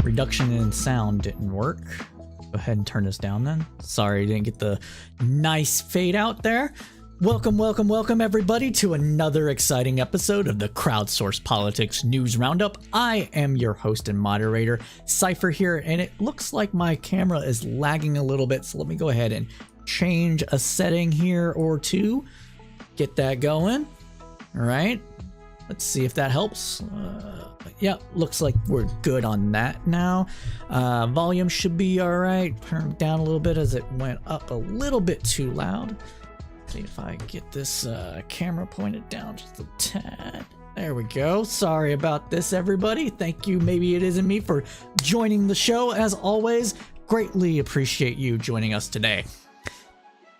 Reduction in sound didn't work. Go ahead and turn this down then. Sorry, didn't get the nice fade out there. Welcome everybody to another exciting episode of the Crowdsourced Politics News Roundup. I am your host and moderator, Cypher here, and it looks like my camera is lagging a little bit, so let me go ahead and change a setting here or two. Get that going. All right. Let's see if that helps. Yeah, looks like we're good on that now. Volume should be all right. Turn it down a little bit as it went up a little bit too loud. See if I get this camera pointed down just a tad. There we go. Sorry about this, everybody. Thank you. Maybe it isn't me for joining the show. As always, greatly appreciate you joining us today.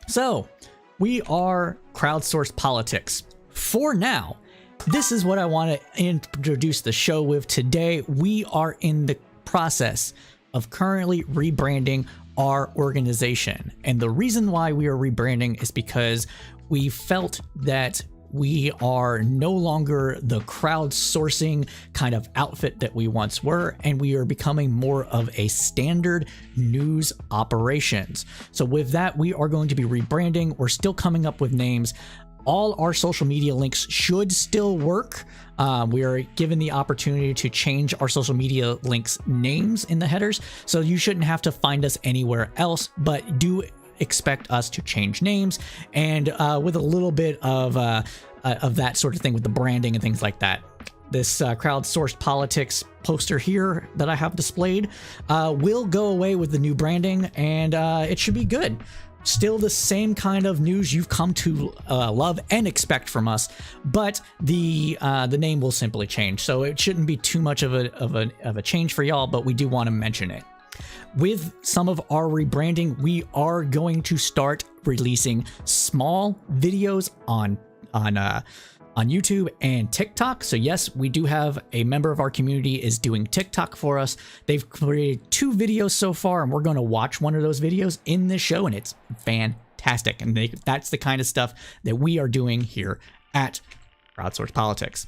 So, we are Crowdsourced Politics. For now, this is what I want to introduce the show with today. We are in the process of currently rebranding our organization. And the reason why we are rebranding is because we felt that we are no longer the crowdsourcing kind of outfit that we once were, and we are becoming more of a standard news operations. So with that, we are going to be rebranding. We're still coming up with names. All our social media links should still work. We are given the opportunity to change our social media links names in the headers, so you shouldn't have to find us anywhere else, but do expect us to change names and with a little bit of that sort of thing with the branding and things like that. This Crowdsourced Politics poster here that I have displayed will go away with the new branding, and it should be good. Still the same kind of news you've come to love and expect from us, but the name will simply change. So it shouldn't be too much of a change for y'all, but we do want to mention it. With some of our rebranding, we are going to start releasing small videos on YouTube and TikTok. So yes, we do have a member of our community is doing TikTok for us. They've created 2 videos so far, and we're going to watch one of those videos in this show, and it's fantastic. And that's the kind of stuff that we are doing here at Crowdsourced Politics.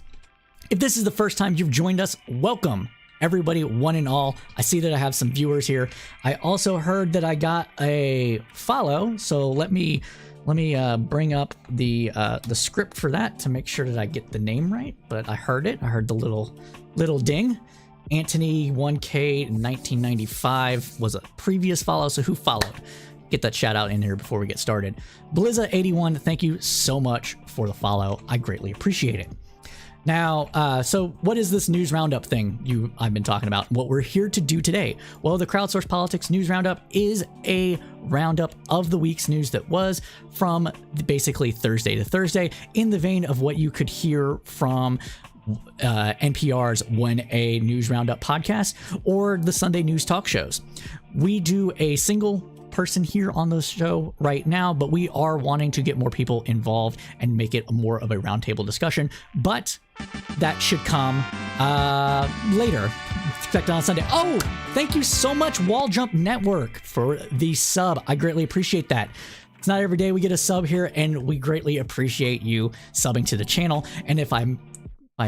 If this is the first time you've joined us, welcome everybody, one and all. I see that I have some viewers here. I also heard that I got a follow, so let me bring up the script for that to make sure that I get the name right. But I heard it. I heard the little ding. Anthony 1K 1995 was a previous follow. So who followed? Get that shout out in here before we get started. Blizza 81, thank you so much for the follow. I greatly appreciate it. Now, so what is this news roundup thing I've been talking about? What we're here to do today? Well, the Crowdsourced Politics News Roundup is a roundup of the week's news that was from basically Thursday to Thursday, in the vein of what you could hear from NPR's When a News Roundup podcast or the Sunday news talk shows. We do a single person here on the show right now, but we are wanting to get more people involved and make it more of a roundtable discussion, but that should come later. Expect on Sunday. Oh, thank you so much, Wall Jump Network, for the sub. I greatly appreciate that. It's not every day we get a sub here, and we greatly appreciate you subbing to the channel. And if I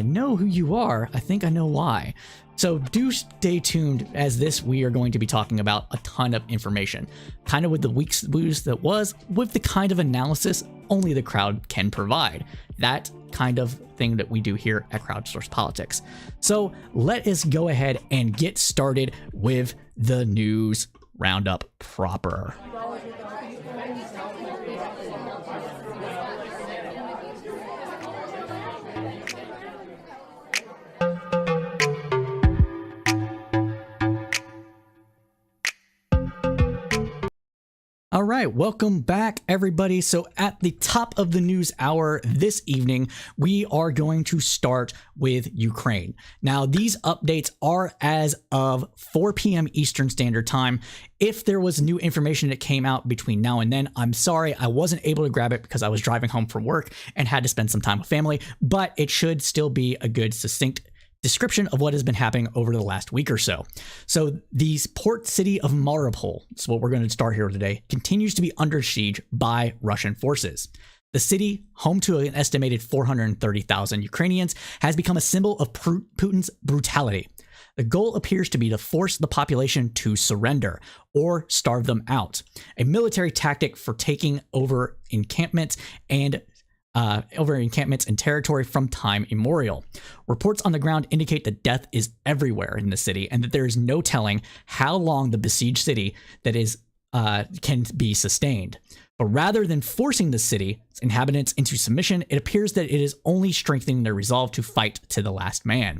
know who you are, I think I know why. So do stay tuned, as we are going to be talking about a ton of information, kind of with the week's news that was, with the kind of analysis only the crowd can provide. That kind of thing that we do here at Crowdsourced Politics. So let us go ahead and get started with the news roundup proper. All All right, welcome back, everybody. So at the top of the news hour this evening, we are going to start with Ukraine. Now, these updates are as of 4 p.m. Eastern Standard Time. If there was new information that came out between now and then, I'm sorry I wasn't able to grab it because I was driving home from work and had to spend some time with family, but it should still be a good, succinct description of what has been happening over the last week or so. So the port city of Mariupol, that's what we're going to start here today, continues to be under siege by Russian forces. The city, home to an estimated 430,000 Ukrainians, has become a symbol of Putin's brutality. The goal appears to be to force the population to surrender or starve them out, a military tactic for taking over encampments and territory from time immemorial. Reports on the ground indicate that death is everywhere in the city and that there is no telling how long the besieged city can be sustained. But rather than forcing the city's inhabitants into submission, it appears that it is only strengthening their resolve to fight to the last man.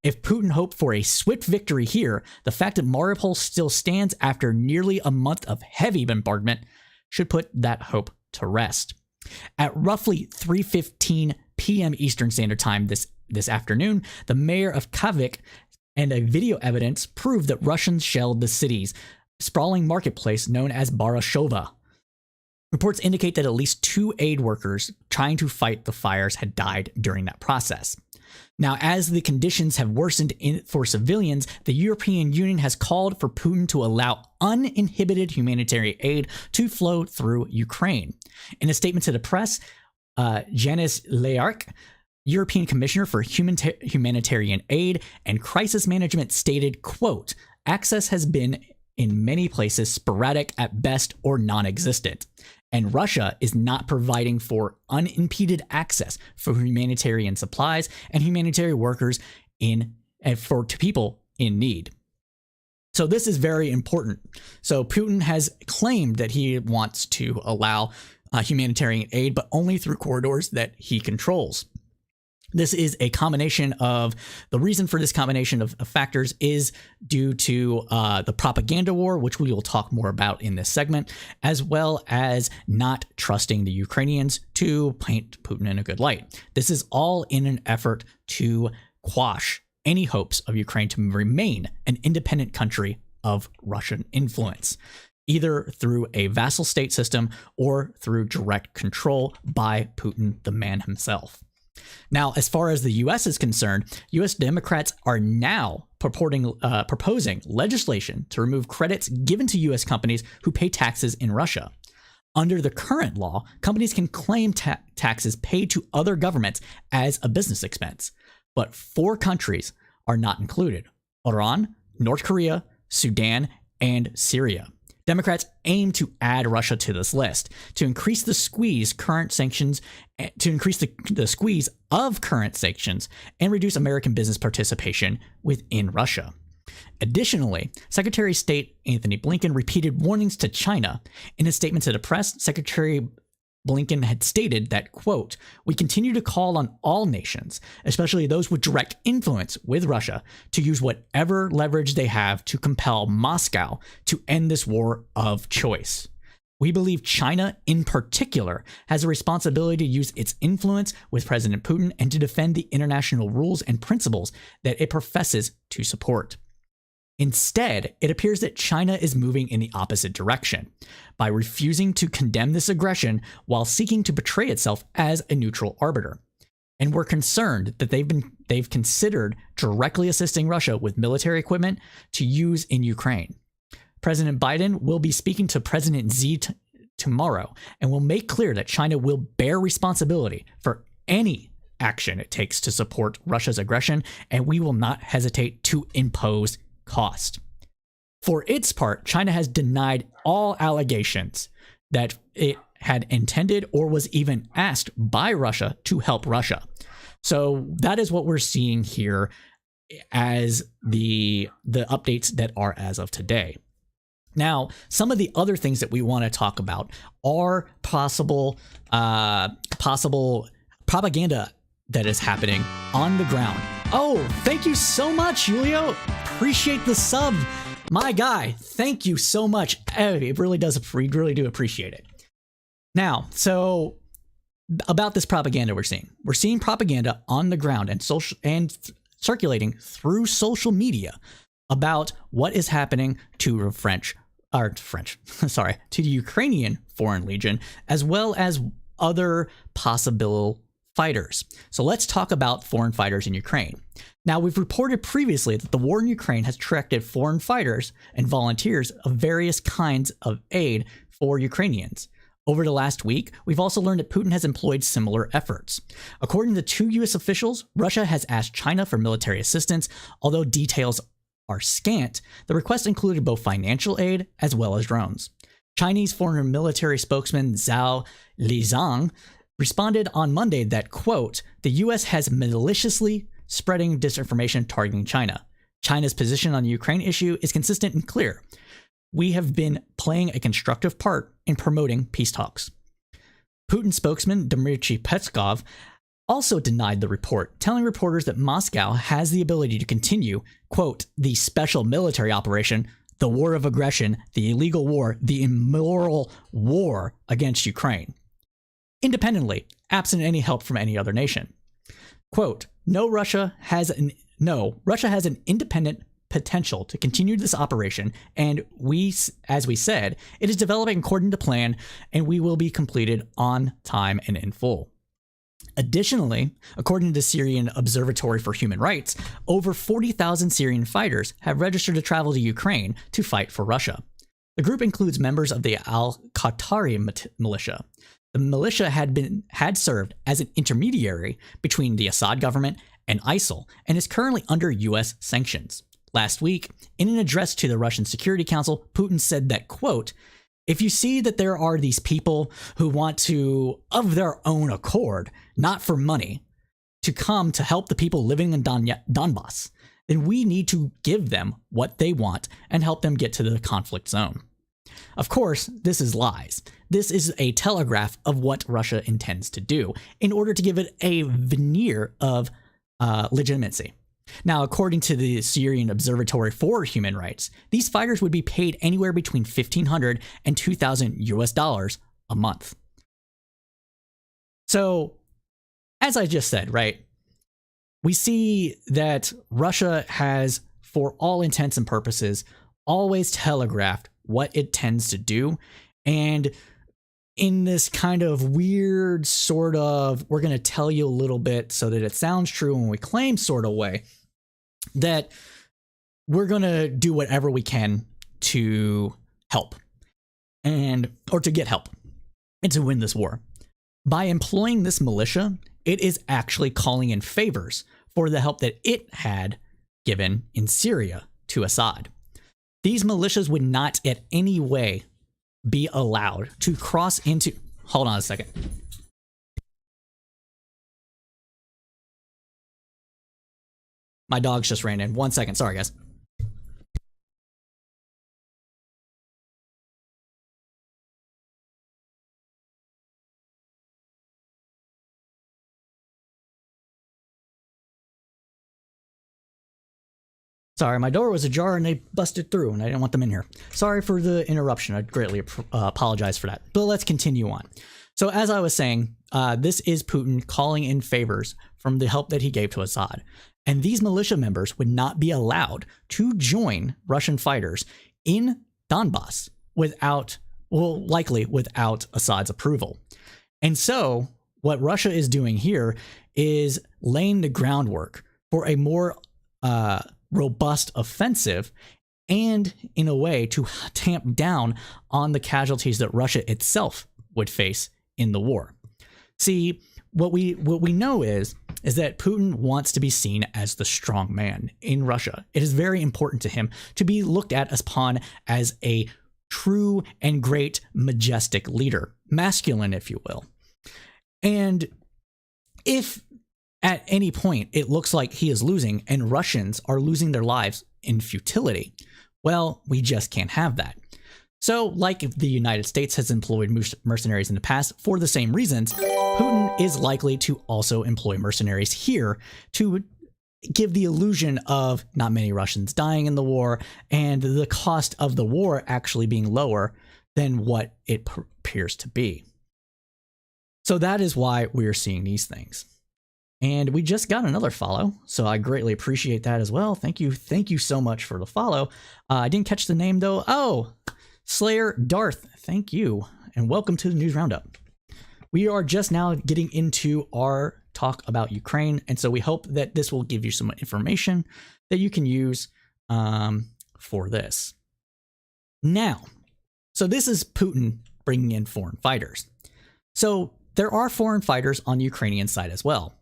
If Putin hoped for a swift victory here, the fact that Mariupol still stands after nearly a month of heavy bombardment should put that hope to rest. At roughly 3:15 p.m. Eastern Standard Time this afternoon, the mayor of Kavik and a video evidence proved that Russians shelled the city's sprawling marketplace known as Barashova. Reports indicate that at least 2 aid workers trying to fight the fires had died during that process. Now, as the conditions have worsened for civilians, the European Union has called for Putin to allow uninhibited humanitarian aid to flow through Ukraine. In a statement to the press, Janis Leark, European Commissioner for Humanitarian Aid and Crisis Management, stated, quote, "Access has been in many places sporadic at best or non-existent. And Russia is not providing for unimpeded access for humanitarian supplies and humanitarian workers to people in need." So this is very important. So Putin has claimed that he wants to allow humanitarian aid, but only through corridors that he controls. This is a combination of the reason for this combination of factors is due to the propaganda war, which we will talk more about in this segment, as well as not trusting the Ukrainians to paint Putin in a good light. This is all in an effort to quash any hopes of Ukraine to remain an independent country of Russian influence, either through a vassal state system or through direct control by Putin, the man himself. Now, as far as the U.S. is concerned, U.S. Democrats are now proposing legislation to remove credits given to U.S. companies who pay taxes in Russia. Under the current law, companies can claim taxes paid to other governments as a business expense, but 4 countries are not included: Iran, North Korea, Sudan, and Syria. Democrats aim to add Russia to this list to increase the squeeze of current sanctions and reduce American business participation within Russia. Additionally, Secretary of State Anthony Blinken repeated warnings to China. In a statement to the press, Secretary Blinken had stated that, quote, "We continue to call on all nations, especially those with direct influence with Russia, to use whatever leverage they have to compel Moscow to end this war of choice. We believe China, in particular, has a responsibility to use its influence with President Putin and to defend the international rules and principles that it professes to support. Instead, it appears that China is moving in the opposite direction by refusing to condemn this aggression while seeking to portray itself as a neutral arbiter. And we're concerned that they've considered directly assisting Russia with military equipment to use in Ukraine. President Biden will be speaking to President Xi tomorrow and will make clear that China will bear responsibility for any action it takes to support Russia's aggression, and we will not hesitate to impose cost. For its part, China has denied all allegations that it had intended or was even asked by Russia to help Russia. So that is what we're seeing here as the updates that are as of today. Now, some of the other things that we want to talk about are possible propaganda that is happening on the ground. Oh, thank you so much, Julio. Appreciate the sub. My guy, thank you so much. It really does. We really do appreciate it. Now, so about this propaganda we're seeing propaganda on the ground and circulating through social media about what is happening to to the Ukrainian Foreign Legion, as well as other possible fighters. So let's talk about foreign fighters in Ukraine. Now, we've reported previously that the war in Ukraine has attracted foreign fighters and volunteers of various kinds of aid for Ukrainians. Over the last week, we've also learned that Putin has employed similar efforts. According to 2 U.S. officials, Russia has asked China for military assistance, although details are scant. The request included both financial aid as well as drones. Chinese foreign military spokesman Zhao Lizang responded on Monday that, quote, the U.S. has maliciously spreading disinformation targeting China. China's position on the Ukraine issue is consistent and clear. We have been playing a constructive part in promoting peace talks. Putin spokesman Dmitry Peskov also denied the report, telling reporters that Moscow has the ability to continue, quote, the special military operation, the war of aggression, the illegal war, the immoral war against Ukraine, independently, absent any help from any other nation. Quote, Russia has an independent potential to continue this operation, and as we said, it is developing according to plan, and we will be completed on time and in full. Additionally, according to the Syrian Observatory for Human Rights, over 40,000 Syrian fighters have registered to travel to Ukraine to fight for Russia. The group includes members of the Al-Qatari militia. The militia had served as an intermediary between the Assad government and ISIL and is currently under U.S. sanctions. Last week, in an address to the Russian Security Council, Putin said that, quote, if you see that there are these people who want to, of their own accord, not for money, to come to help the people living in Donbass, then we need to give them what they want and help them get to the conflict zone. Of course, this is lies. This is a telegraph of what Russia intends to do in order to give it a veneer of legitimacy. Now, according to the Syrian Observatory for Human Rights, these fighters would be paid anywhere between $1,500 and $2,000 a month. So, as I just said, right, we see that Russia has, for all intents and purposes, always telegraphed what it tends to do. And in this kind of weird sort of, we're going to tell you a little bit so that it sounds true when we claim sort of way, that we're going to do whatever we can to help or to get help and to win this war. By employing this militia, it is actually calling in favors for the help that it had given in Syria to Assad. These militias would not in any way be allowed to cross into... Hold on a second. My dogs just ran in. 1 second. Sorry, guys. Sorry, my door was ajar and they busted through and I didn't want them in here. Sorry for the interruption. I greatly apologize for that. But let's continue on. So as I was saying, this is Putin calling in favors from the help that he gave to Assad. And these militia members would not be allowed to join Russian fighters in Donbass likely without Assad's approval. And so what Russia is doing here is laying the groundwork for a more robust offensive and in a way to tamp down on the casualties that Russia itself would face in the war. See, what we know is that Putin wants to be seen as the strong man in Russia. It is very important to him to be looked at upon as a true and great majestic leader, masculine, if you will. And if at any point it looks like he is losing and Russians are losing their lives in futility, well, we just can't have that. So, like the United States has employed mercenaries in the past for the same reasons, Putin is likely to also employ mercenaries here to give the illusion of not many Russians dying in the war and the cost of the war actually being lower than what it appears to be. So that is why we're seeing these things. And we just got another follow, so I greatly appreciate that as well. Thank you so much for the follow. I didn't catch the name though. Oh, Slayer Darth, thank you, and welcome to the News Roundup. We are just now getting into our talk about Ukraine, and so we hope that this will give you some information that you can use for this. Now, so this is Putin bringing in foreign fighters. So there are foreign fighters on the Ukrainian side as well.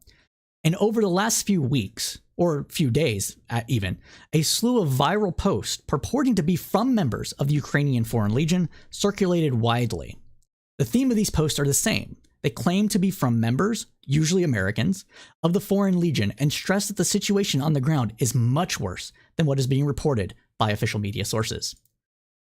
And over the last few weeks, or few days even, a slew of viral posts purporting to be from members of the Ukrainian Foreign Legion circulated widely. The theme of these posts are the same. They claim to be from members, usually Americans, of the Foreign Legion and stress that the situation on the ground is much worse than what is being reported by official media sources.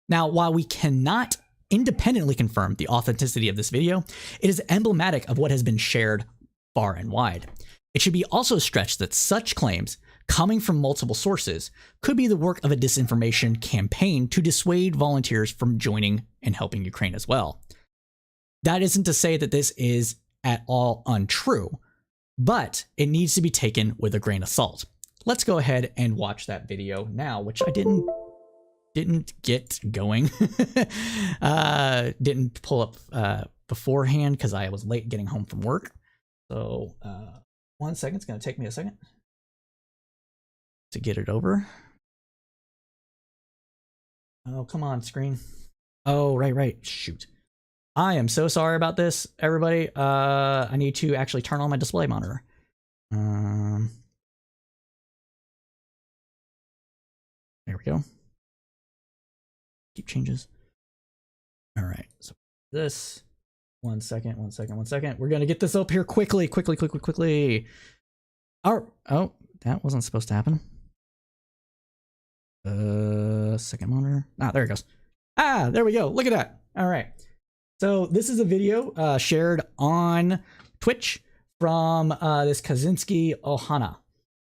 Now, while we cannot independently confirm the authenticity of this video, it is emblematic of what has been shared far and wide. It should be also stretched that such claims, coming from multiple sources, could be the work of a disinformation campaign to dissuade volunteers from joining and helping Ukraine as well. That isn't to say that this is at all untrue, but it needs to be taken with a grain of salt. Let's go ahead and watch that video now, which I didn't get going. Didn't pull up beforehand because I was late getting home from work. So 1 second, it's going to take me a second to get it over. Oh, come on, screen. Oh, right. Shoot. I am so sorry about this, everybody. I need to actually turn on my display monitor. There we go. Keep changes. All right. So this. 1 second. We're going to get this up here quickly. Oh, that wasn't supposed to happen. Second monitor. Ah, there it goes. Ah, there we go. Look at that. All right. So this is a video shared on Twitch from this Kaczynski Ohana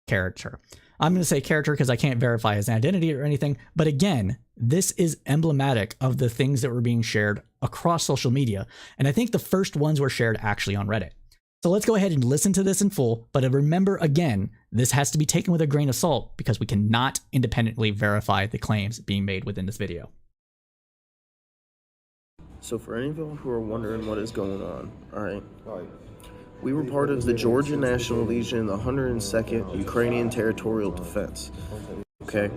character. I'm going to say character because I can't verify his identity or anything. But again, this is emblematic of the things that were being shared across social media. And I think the first ones were shared actually on Reddit. So let's go ahead and listen to this in full. But remember, again, this has to be taken with a grain of salt because we cannot independently verify the claims being made within this video. So for any of you who are wondering what is going on, all right, we were part of the Georgia National Legion, the 102nd Ukrainian Territorial Defense, okay?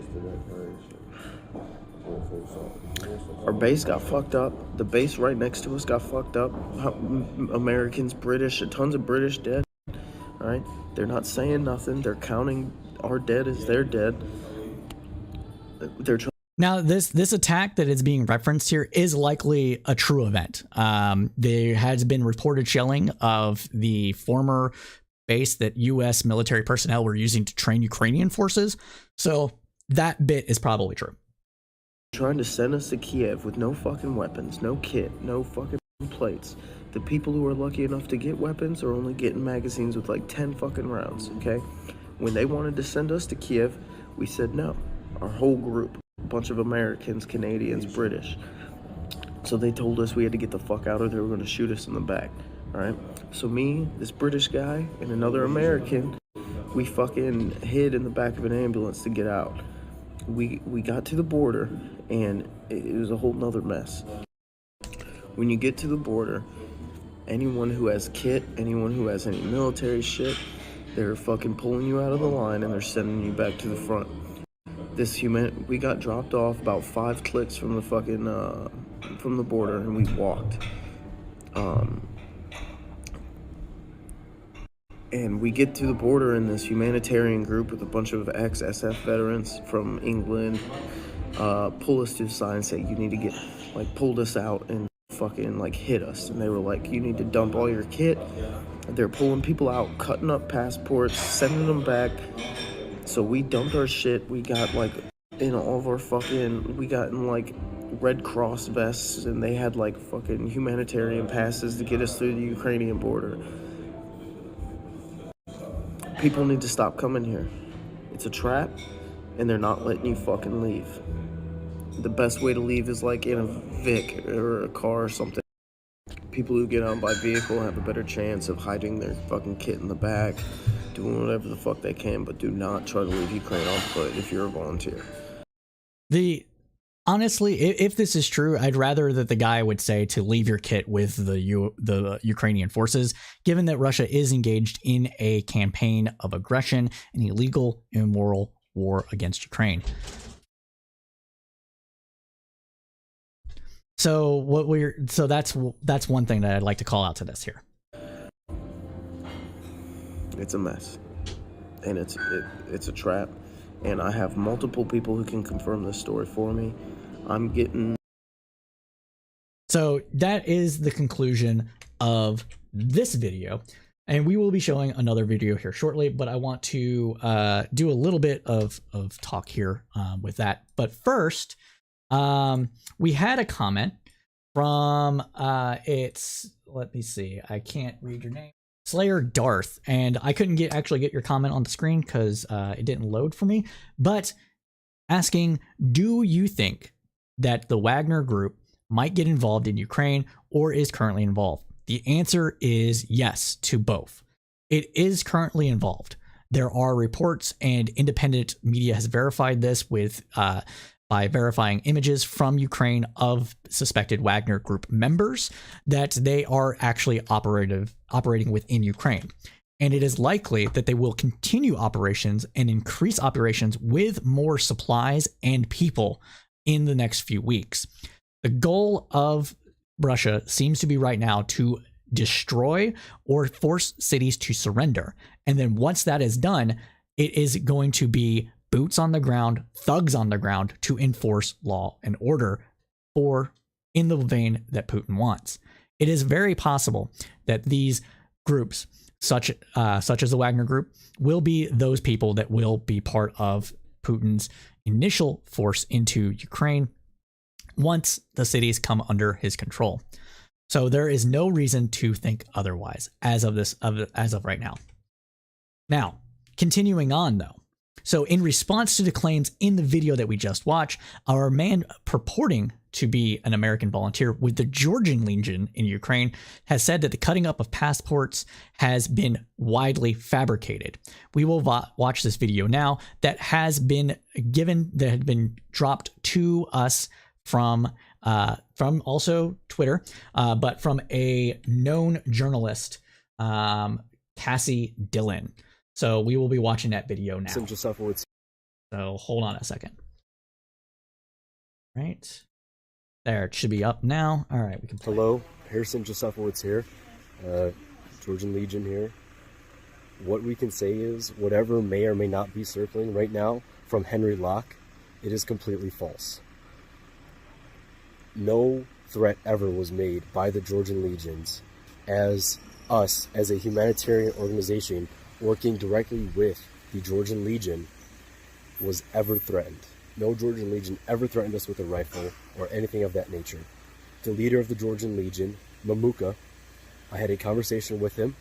Our base got fucked up. The base right next to us got fucked up. Americans, British, tons of British dead, all right? They're not saying nothing. They're counting our dead as their dead. They're trying. Now, this attack that is being referenced here is likely a true event. There has been reported shelling of the former base that U.S. military personnel were using to train Ukrainian forces. So that bit is probably true. Trying to send us to Kiev with no fucking weapons, no kit, no fucking plates. The people who are lucky enough to get weapons are only getting magazines with like 10 fucking rounds, okay? When they wanted to send us to Kiev, we said no. Our whole group. A bunch of Americans, Canadians, British. So they told us we had to get the fuck out or they were going to shoot us in the back. All right. So me, this British guy, and another American, we fucking hid in the back of an ambulance to get out. We got to the border and it was a whole nother mess. When you get to the border, anyone who has kit, anyone who has any military shit, they're fucking pulling you out of the line and they're sending you back to the front. We got dropped off about 5 clicks from the fucking, from the border, and we walked. And we get to the border, and this humanitarian group with a bunch of ex-SF veterans from England pull us to the side and say, you need to get, pulled us out and fucking, hit us. And they were like, you need to dump all your kit. They're pulling people out, cutting up passports, sending them back. So we dumped our shit. We got in all of our we got in Red Cross vests, and they had fucking humanitarian passes to get us through the Ukrainian border. People need to stop coming here. It's a trap, and they're not letting you fucking leave. The best way to leave is like in a Vic or a car or something. People who get on by vehicle have a better chance of hiding their fucking kit in the back, doing whatever the fuck they can, but do not try to leave Ukraine on foot if you're a volunteer. Honestly, if this is true, I'd rather that the guy would say to leave your kit with the Ukrainian forces, given that Russia is engaged in a campaign of aggression and illegal, immoral war against Ukraine. So that's one thing that I'd like to call out to this here. It's a mess, and it's a trap, and I have multiple people who can confirm this story for me. So that is the conclusion of this video, and we will be showing another video here shortly, but I want to do a little bit of talk here with that. But first, we had a comment from let me see, I can't read your name, Slayer Darth, and I couldn't actually get your comment on the screen because it didn't load for me, but asking, do you think that the Wagner group might get involved in Ukraine or is currently involved? The answer is yes to both. It is currently involved. There are reports, and independent media has verified this with by verifying images from Ukraine of suspected Wagner group members that they are actually operating within Ukraine. And it is likely that they will continue operations and increase operations with more supplies and people in the next few weeks. The goal of Russia seems to be right now to destroy or force cities to surrender. And then once that is done, it is going to be boots on the ground, thugs on the ground to enforce law and order in the vein that Putin wants. It is very possible that these groups, such as the Wagner group, will be those people that will be part of Putin's initial force into Ukraine once the cities come under his control. So there is no reason to think otherwise as of right now. Now, continuing on though. So in response to the claims in the video that we just watched, our man purporting to be an American volunteer with the Georgian Legion in Ukraine has said that the cutting up of passports has been widely fabricated. We will watch this video now that had been dropped to us from also Twitter, but from a known journalist, Cassie Dillon. So we will be watching that video now. So hold on a second. Right. There, it should be up now. All right, we can play. Hello, Harrison Josefowitz here, Georgian Legion here. What we can say is whatever may or may not be circling right now from Henry Locke, it is completely false. No threat ever was made by the Georgian Legions as us, as a humanitarian organization working directly with the Georgian Legion, was ever threatened. No Georgian Legion ever threatened us with a rifle or anything of that nature. The leader of the Georgian Legion, Mamuka, I had a conversation with him.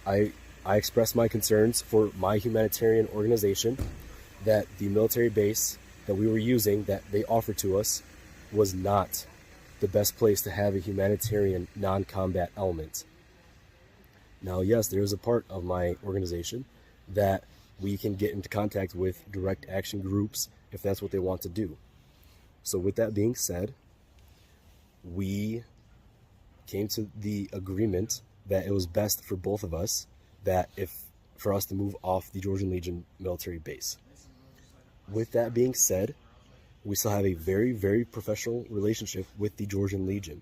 I expressed my concerns for my humanitarian organization, that the military base that we were using, that they offered to us, was not the best place to have a humanitarian non-combat element. Now, yes, there is a part of my organization that we can get into contact with direct action groups if that's what they want to do. So with that being said, we came to the agreement that it was best for both of us for us to move off the Georgian Legion military base. With that being said, we still have a very, very professional relationship with the Georgian Legion.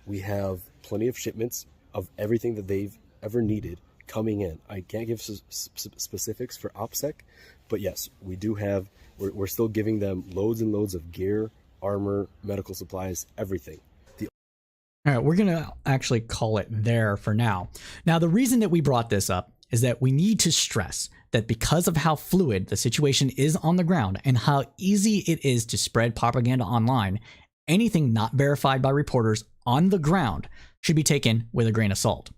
We have plenty of shipments of everything that they've ever needed coming in. I can't give specifics for OPSEC, but yes, we do have, we're still giving them loads and loads of gear, armor, medical supplies, everything. All right, we're going to actually call it there for now. Now, the reason that we brought this up is that we need to stress that because of how fluid the situation is on the ground and how easy it is to spread propaganda online, anything not verified by reporters on the ground should be taken with a grain of salt.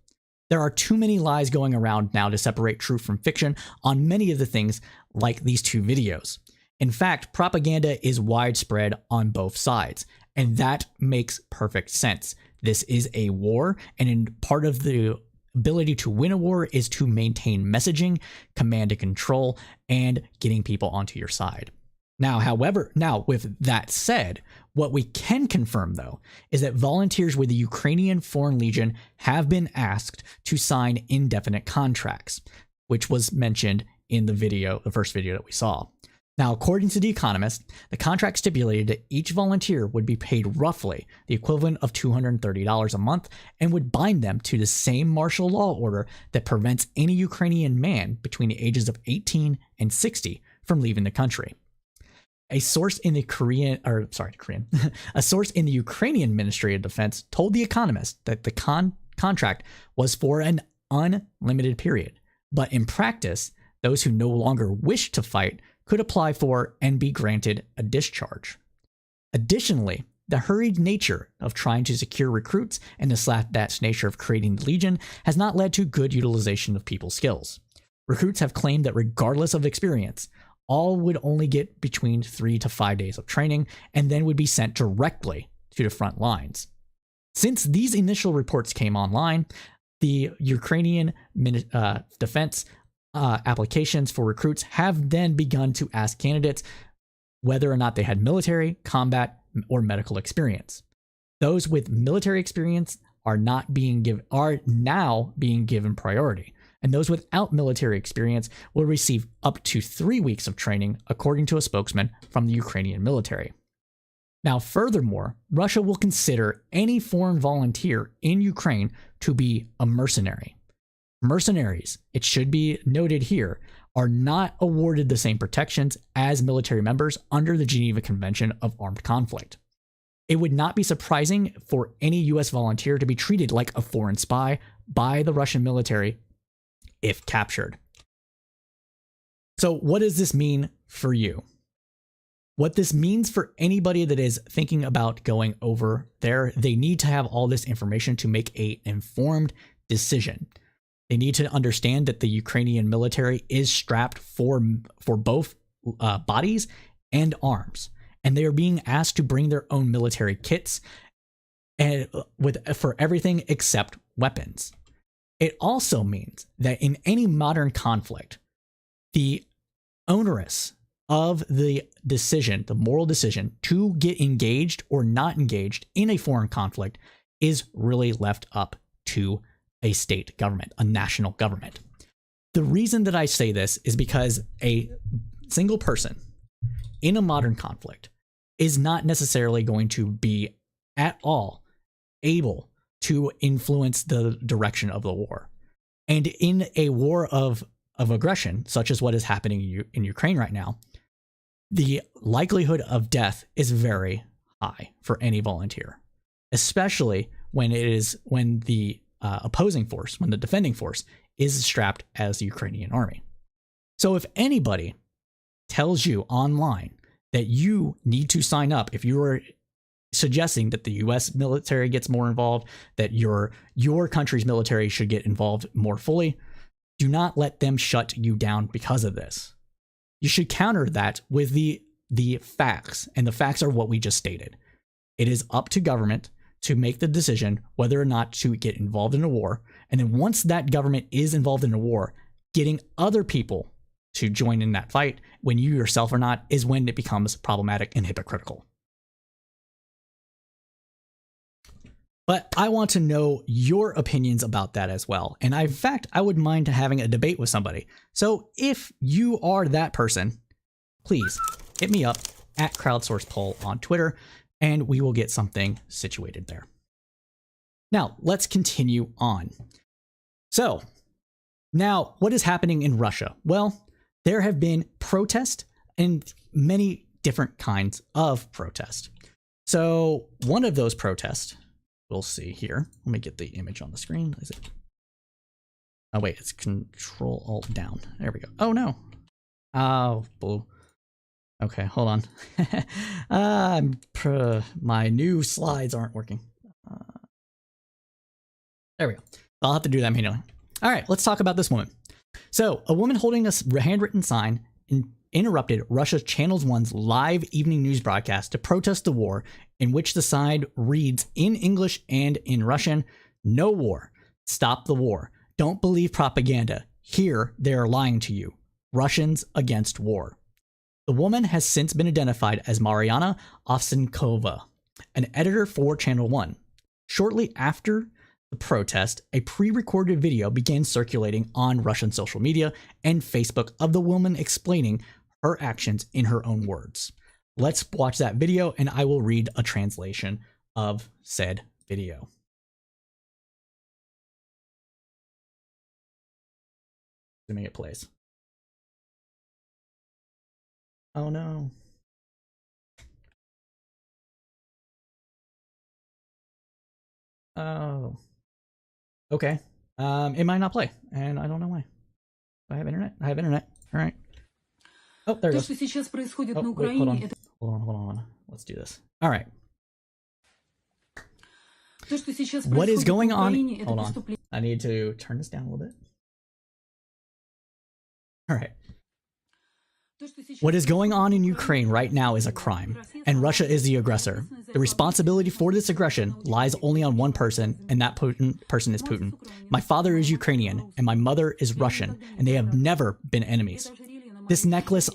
There are too many lies going around now to separate truth from fiction on many of the things like these two videos. In fact, propaganda is widespread on both sides, and that makes perfect sense. This is a war, and part of the ability to win a war is to maintain messaging, command and control, and getting people onto your side. Now, with that said, what we can confirm, though, is that volunteers with the Ukrainian Foreign Legion have been asked to sign indefinite contracts, which was mentioned in the first video that we saw. Now, according to The Economist, the contract stipulated that each volunteer would be paid roughly the equivalent of $230 a month and would bind them to the same martial law order that prevents any Ukrainian man between the ages of 18 and 60 from leaving the country. A source in the a source in the Ukrainian Ministry of Defense told The Economist that the contract was for an unlimited period, but in practice, those who no longer wish to fight could apply for and be granted a discharge. Additionally, the hurried nature of trying to secure recruits and the slapdash nature of creating the Legion has not led to good utilization of people's skills. Recruits have claimed that regardless of experience, all would only get between 3 to 5 days of training and then would be sent directly to the front lines. Since these initial reports came online, the Ukrainian defense applications for recruits have then begun to ask candidates whether or not they had military, combat, or medical experience. Those with military experience are now being given priority, and those without military experience will receive up to 3 weeks of training, according to a spokesman from the Ukrainian military. Now, furthermore, Russia will consider any foreign volunteer in Ukraine to be a mercenary. Mercenaries, it should be noted here, are not awarded the same protections as military members under the Geneva Convention of Armed Conflict. It would not be surprising for any US volunteer to be treated like a foreign spy by the Russian military if captured. So what does this mean for you? What this means for anybody that is thinking about going over there, they need to have all this information to make an informed decision. They need to understand that the Ukrainian military is strapped for both bodies and arms, and they are being asked to bring their own military kits and for everything except weapons. It also means that in any modern conflict, the onerous of the decision, the moral decision to get engaged or not engaged in a foreign conflict is really left up to a state government, a national government. The reason that I say this is because a single person in a modern conflict is not necessarily going to be at all able to influence the direction of the war. And in a war of aggression, such as what is happening in Ukraine right now, the likelihood of death is very high for any volunteer, especially when the opposing force, when the defending force is strapped as the Ukrainian army. So if anybody tells you online that you need to sign up, if you are suggesting that the US military gets more involved, that your country's military should get involved more fully, do not let them shut you down because of this. You should counter that with the facts, and the facts are what we just stated. It is up to government to make the decision whether or not to get involved in a war, and then once that government is involved in a war, getting other people to join in that fight, when you yourself are not, is when it becomes problematic and hypocritical. But I want to know your opinions about that as well. And in fact, I would mind having a debate with somebody. So if you are that person, please hit me up at Crowdsourced Poll on Twitter, and we will get something situated there. Now, let's continue on. So, now, what is happening in Russia? Well, there have been protests and many different kinds of protest. So, one of those protests, we'll see here. Let me get the image on the screen. Is it? Oh, wait, it's Control-Alt-Down. There we go. Oh, no. Oh, blue. Okay, hold on. My new slides aren't working. There we go. I'll have to do that manually. All right, let's talk about this woman. So, a woman holding a handwritten sign interrupted Russia's Channel 1's live evening news broadcast to protest the war, in which the sign reads in English and in Russian, "No war. Stop the war. Don't believe propaganda. Here, they are lying to you. Russians against war." The woman has since been identified as Mariana Ovsenkova, an editor for Channel 1. Shortly after the protest, a pre-recorded video began circulating on Russian social media and Facebook of the woman explaining her actions in her own words. Let's watch that video and I will read a translation of said video. Assuming it plays. Oh no. Oh. Okay. It might not play, and I don't know why. I have internet. I have internet. All right. Oh, there it goes. Oh, wait, hold on. Let's do this. All right. What is going on? Hold on. I need to turn this down a little bit. All right. What is going on in Ukraine right now is a crime, and Russia is the aggressor. The responsibility for this aggression lies only on one person, and that person is Putin. My father is Ukrainian, and my mother is Russian, and they have never been enemies. This necklace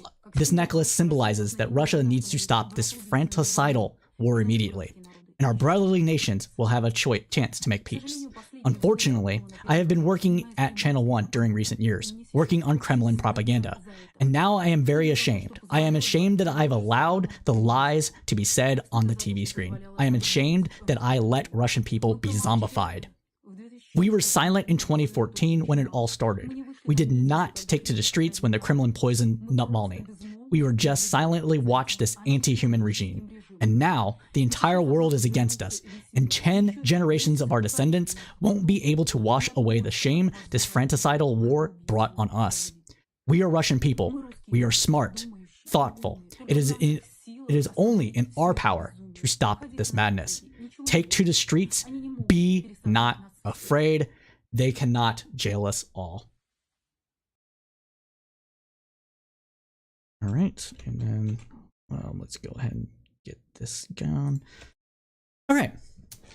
symbolizes that Russia needs to stop this fratricidal war immediately, and our brotherly nations will have a chance to make peace. Unfortunately, I have been working at Channel 1 during recent years, working on Kremlin propaganda, and now I am very ashamed. I am ashamed that I've allowed the lies to be said on the TV screen. I am ashamed that I let Russian people be zombified. We were silent in 2014 when it all started. We did not take to the streets when the Kremlin poisoned Navalny. We were just silently watched this anti-human regime. And now, the entire world is against us, and 10 generations of our descendants won't be able to wash away the shame this fratricidal war brought on us. We are Russian people. We are smart, thoughtful. It is only in our power to stop this madness. Take to the streets. Be not afraid. They cannot jail us all. All right, and then let's go ahead and get this going. All right.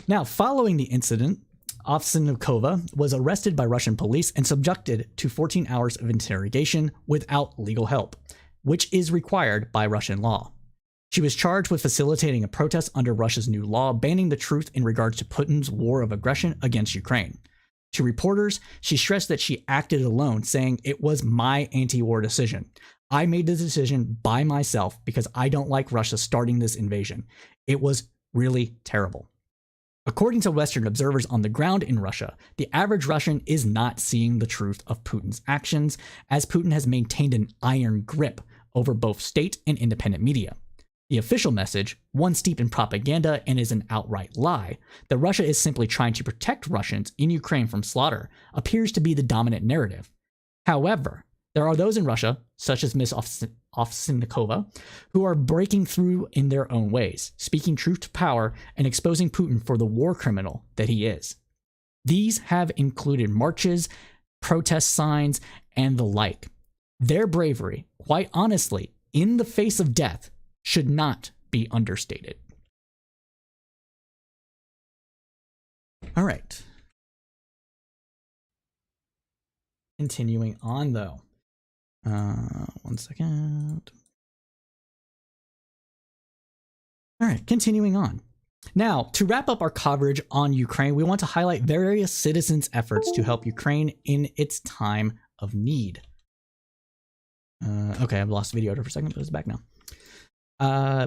Now, following the incident, Ovsenkova was arrested by Russian police and subjected to 14 hours of interrogation without legal help, which is required by Russian law. She was charged with facilitating a protest under Russia's new law banning the truth in regards to Putin's war of aggression against Ukraine. To reporters, she stressed that she acted alone, saying, "It was my anti-war decision. I made the decision by myself because I don't like Russia starting this invasion. It was really terrible." According to Western observers on the ground in Russia, the average Russian is not seeing the truth of Putin's actions, as Putin has maintained an iron grip over both state and independent media. The official message, one steeped in propaganda and is an outright lie, that Russia is simply trying to protect Russians in Ukraine from slaughter, appears to be the dominant narrative. However, there are those in Russia, such as Ms. Ovsenkova, who are breaking through in their own ways, speaking truth to power and exposing Putin for the war criminal that he is. These have included marches, protest signs, and the like. Their bravery, quite honestly, in the face of death, should not be understated. All right. Continuing on, though. One second. All right, continuing on. Now, to wrap up our coverage on Ukraine, we want to highlight various citizens' efforts to help Ukraine in its time of need. Okay, I've lost the video for a second, but it's back now.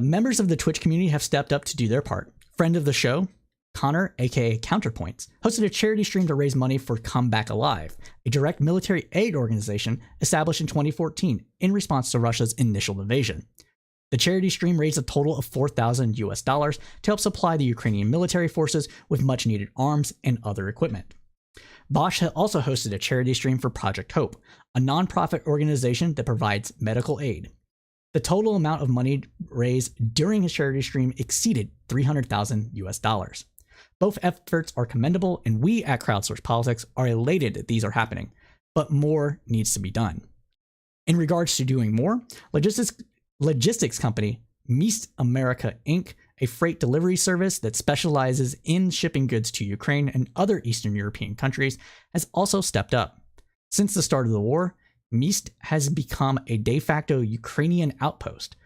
Members of the Twitch community have stepped up to do their part. Friend of the show, Connor, aka Counterpoints, hosted a charity stream to raise money for Come Back Alive, a direct military aid organization established in 2014 in response to Russia's initial invasion. The charity stream raised a total of $4,000 to help supply the Ukrainian military forces with much needed arms and other equipment. Bosch also hosted a charity stream for Project Hope, a nonprofit organization that provides medical aid. The total amount of money raised during his charity stream exceeded $300,000. Both efforts are commendable, and we at Crowdsourced Politics are elated that these are happening, but more needs to be done. In regards to doing more, logistics company Meast America Inc., a freight delivery service that specializes in shipping goods to Ukraine and other Eastern European countries, has also stepped up. Since the start of the war, Meast has become a de facto Ukrainian outpost,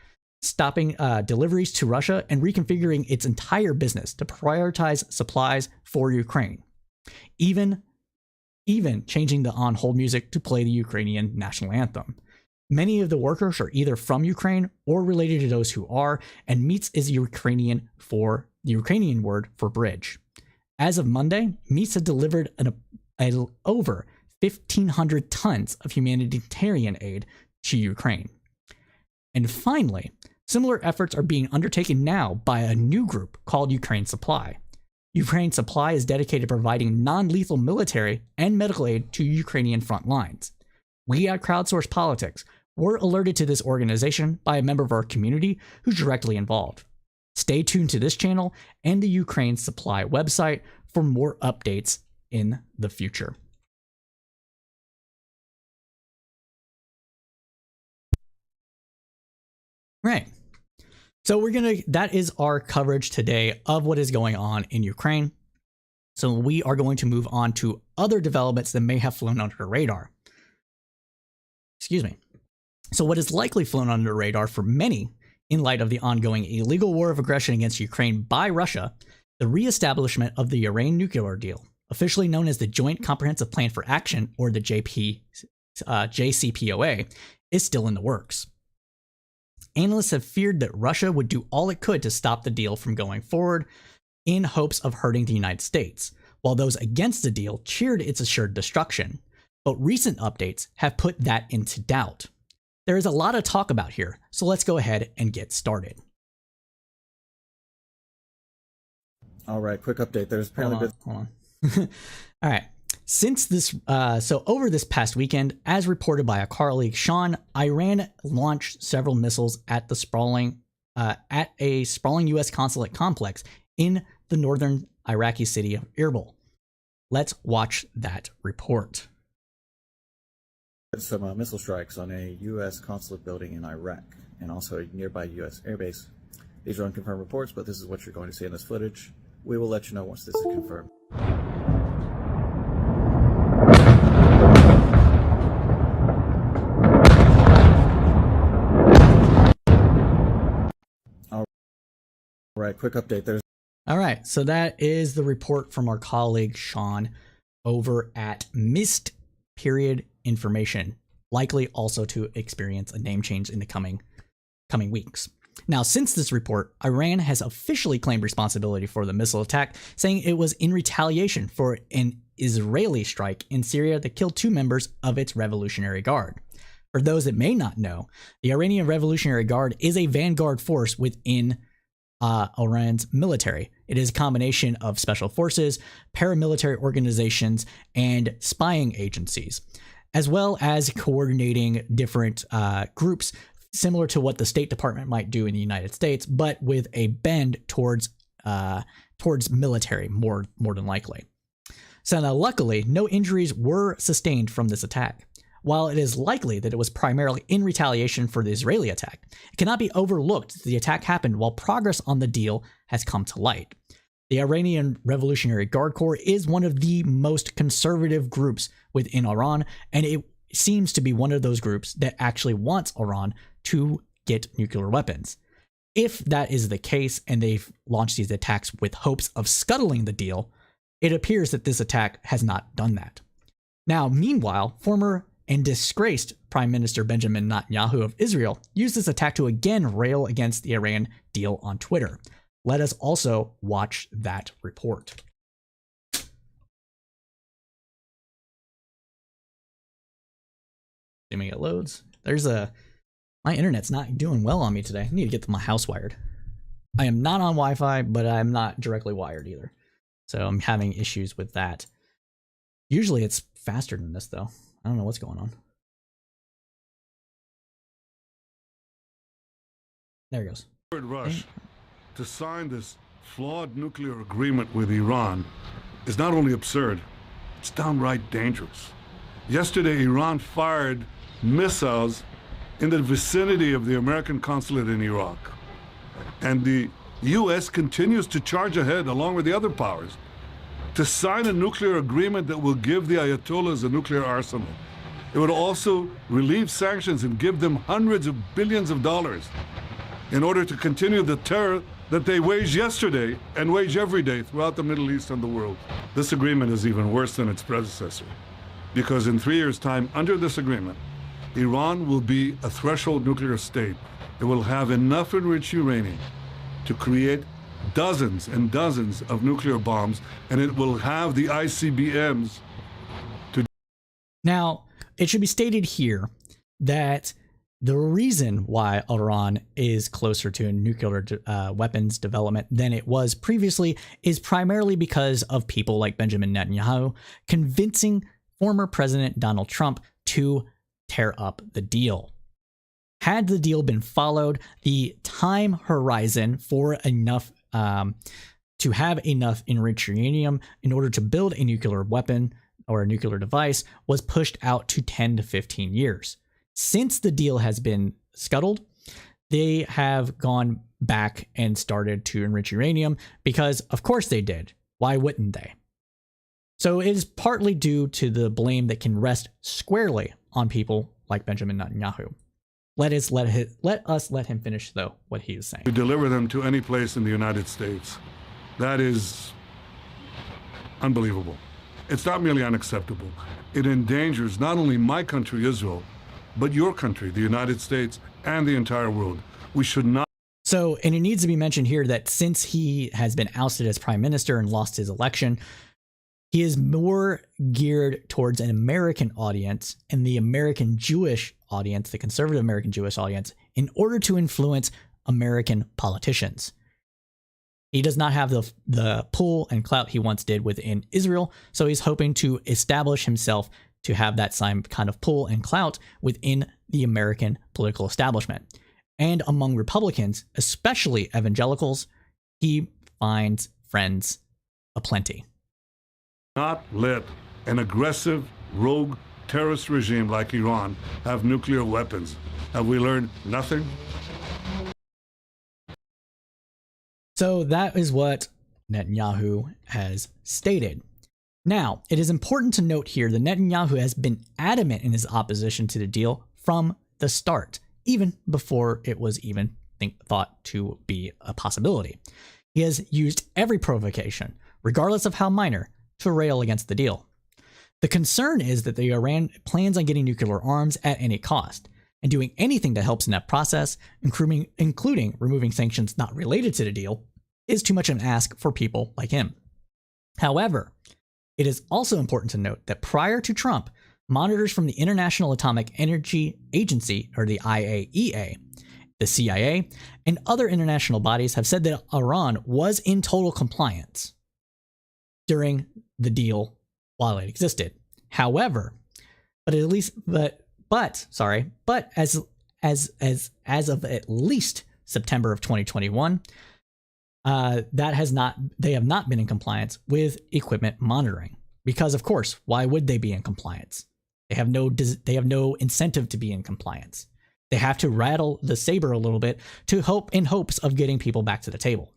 stopping deliveries to Russia and reconfiguring its entire business to prioritize supplies for Ukraine, even changing the on-hold music to play the Ukrainian national anthem. Many of the workers are either from Ukraine or related to those who are, and Meats is Ukrainian for the Ukrainian word for bridge. As of Monday, Meats had delivered over 1,500 tons of humanitarian aid to Ukraine. And finally, similar efforts are being undertaken now by a new group called Ukraine Supply. Ukraine Supply is dedicated to providing non-lethal military and medical aid to Ukrainian front lines. We at Crowdsourced Politics were alerted to this organization by a member of our community who's directly involved. Stay tuned to this channel and the Ukraine Supply website for more updates in the future. Right. So that is our coverage today of what is going on in Ukraine. So we are going to move on to other developments that may have flown under the radar. Excuse me. So what is likely flown under the radar for many in light of the ongoing illegal war of aggression against Ukraine by Russia, the reestablishment of the Iran nuclear deal, officially known as the Joint Comprehensive Plan for Action, or the JCPOA, is still in the works. Analysts have feared that Russia would do all it could to stop the deal from going forward in hopes of hurting the United States, while those against the deal cheered its assured destruction. But recent updates have put that into doubt. There is a lot of talk about here, so let's go ahead and get started. All right, quick update. There's apparently Hold on. All right. Since this, over this past weekend, as reported by a colleague, Sean, Iran launched several missiles at a sprawling U.S. consulate complex in the northern Iraqi city of Erbil. Let's watch that report. some missile strikes on a U.S. consulate building in Iraq and also a nearby U.S. airbase. These are unconfirmed reports, but this is what you're going to see in this footage. We will let you know once this is confirmed. All right, quick update. All right, so that is the report from our colleague Sean over at Missed Period Information, likely also to experience a name change in the coming weeks. Now, since this report, Iran has officially claimed responsibility for the missile attack, saying it was in retaliation for an Israeli strike in Syria that killed 2 members of its Revolutionary Guard. For those that may not know, the Iranian Revolutionary Guard is a vanguard force within Iran's military. It is a combination of special forces, paramilitary organizations, and spying agencies, as well as coordinating different groups similar to what the State Department might do in the United States, but with a bend towards military more than likely. So now, luckily, no injuries were sustained from this attack. While it is likely that it was primarily in retaliation for the Israeli attack, it cannot be overlooked that the attack happened while progress on the deal has come to light. The Iranian Revolutionary Guard Corps is one of the most conservative groups within Iran, and it seems to be one of those groups that actually wants Iran to get nuclear weapons. If that is the case and they've launched these attacks with hopes of scuttling the deal, it appears that this attack has not done that. Now, meanwhile, former and disgraced Prime Minister Benjamin Netanyahu of Israel used this attack to again rail against the Iran deal on Twitter. Let us also watch that report. Assuming it loads. My internet's not doing well on me today. I need to get my house wired. I am not on Wi-Fi, but I'm not directly wired either. So I'm having issues with that. Usually it's faster than this though. I don't know what's going on. There it goes. Rush to sign this flawed nuclear agreement with Iran is not only absurd, it's downright dangerous. Yesterday, Iran fired missiles in the vicinity of the American consulate in Iraq. And the U.S. continues to charge ahead, along with the other powers, to sign a nuclear agreement that will give the Ayatollahs a nuclear arsenal. It would also relieve sanctions and give them hundreds of billions of dollars in order to continue the terror that they waged yesterday and wage every day throughout the Middle East and the world. This agreement is even worse than its predecessor, because in 3 years' time, under this agreement, Iran will be a threshold nuclear state. It will have enough enriched uranium to create dozens and dozens of nuclear bombs, and it will have the ICBMs to... Now, it should be stated here that the reason why Iran is closer to nuclear weapons development than it was previously is primarily because of people like Benjamin Netanyahu convincing former President Donald Trump to tear up the deal. Had the deal been followed, the time horizon for enough to have enough enriched uranium in order to build a nuclear weapon or a nuclear device was pushed out to 10 to 15 years. Since the deal has been scuttled, they have gone back and started to enrich uranium because, of course, they did. Why wouldn't they? So it is partly due to the blame that can rest squarely on people like Benjamin Netanyahu. Let us let him finish, though, what he is saying. To deliver them to any place in the United States. That is unbelievable. It's not merely unacceptable. It endangers not only my country, Israel, but your country, the United States, and the entire world. We should not... So, and it needs to be mentioned here that since he has been ousted as prime minister and lost his election, he is more geared towards an American audience and the American Jewish audience, the conservative American Jewish audience, in order to influence American politicians. He does not have the pull and clout he once did within Israel, so he's hoping to establish himself to have that same kind of pull and clout within the American political establishment. And among Republicans, especially evangelicals, he finds friends aplenty. Not let an aggressive, rogue, terrorist regime like Iran have nuclear weapons. Have we learned nothing? So that is what Netanyahu has stated. Now, it is important to note here that Netanyahu has been adamant in his opposition to the deal from the start, even before it was even thought to be a possibility. He has used every provocation, regardless of how minor, to rail against the deal. The concern is that the Iran plans on getting nuclear arms at any cost, and doing anything that helps in that process, including removing sanctions not related to the deal, is too much of an ask for people like him. However, it is also important to note that prior to Trump, monitors from the International Atomic Energy Agency, or the IAEA, the CIA, and other international bodies have said that Iran was in total compliance during the deal while it existed. However, but as of at least September of 2021, they have not been in compliance with equipment monitoring. Because of course, why would they be in compliance? They have no incentive to be in compliance. They have to rattle the saber a little bit in hopes of getting people back to the table.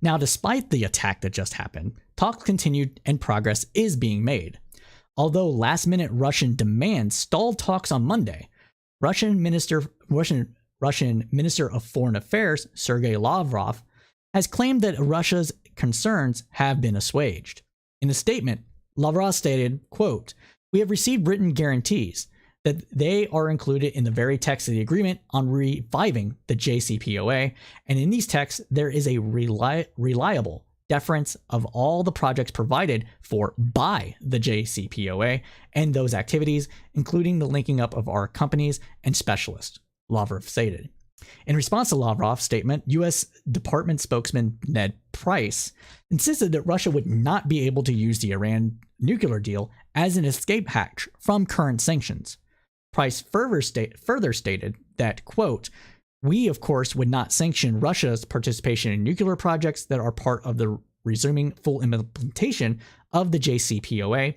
Now, despite the attack that just happened, talks continued and progress is being made. Although last-minute Russian demands stalled talks on Monday, Russian Minister of Foreign Affairs Sergei Lavrov has claimed that Russia's concerns have been assuaged. In a statement, Lavrov stated, quote, "We have received written guarantees that they are included in the very text of the agreement on reviving the JCPOA, and in these texts there is a reliable deference of all the projects provided for by the JCPOA and those activities, including the linking up of our companies and specialists," Lavrov stated. In response to Lavrov's statement, U.S. Department spokesman Ned Price insisted that Russia would not be able to use the Iran nuclear deal as an escape hatch from current sanctions. Price further stated that, quote, We, of course, would not sanction Russia's participation in nuclear projects that are part of the resuming full implementation of the JCPOA.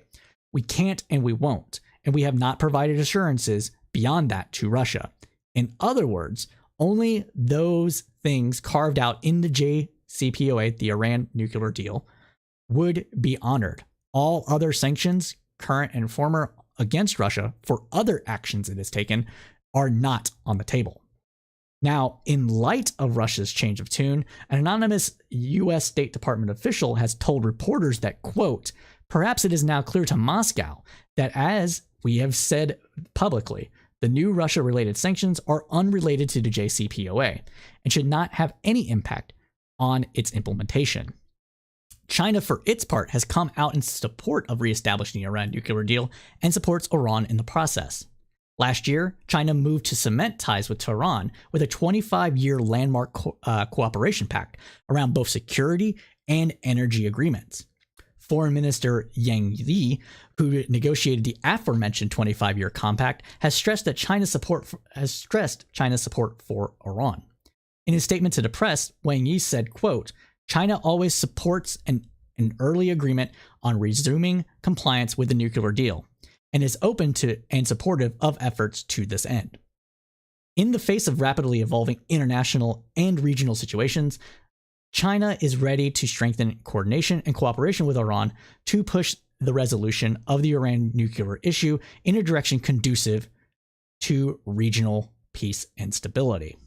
We can't and we won't, and we have not provided assurances beyond that to Russia. In other words, only those things carved out in the JCPOA, the Iran nuclear deal, would be honored. All other sanctions, current and former, against Russia for other actions it has taken are not on the table. Now, in light of Russia's change of tune, an anonymous U.S. State Department official has told reporters that, quote, perhaps it is now clear to Moscow that, as we have said publicly, the new Russia-related sanctions are unrelated to the JCPOA and should not have any impact on its implementation. China, for its part, has come out in support of reestablishing the Iran nuclear deal and supports Iran in the process. Last year, China moved to cement ties with Tehran with a 25-year landmark cooperation pact around both security and energy agreements. Foreign Minister Yang Yi, who negotiated the aforementioned 25-year compact, has stressed China's support for Iran. In his statement to the press, Wang Yi said, quote, China always supports an early agreement on resuming compliance with the nuclear deal, and is open to and supportive of efforts to this end. In the face of rapidly evolving international and regional situations, China is ready to strengthen coordination and cooperation with Iran to push the resolution of the Iran nuclear issue in a direction conducive to regional peace and stability.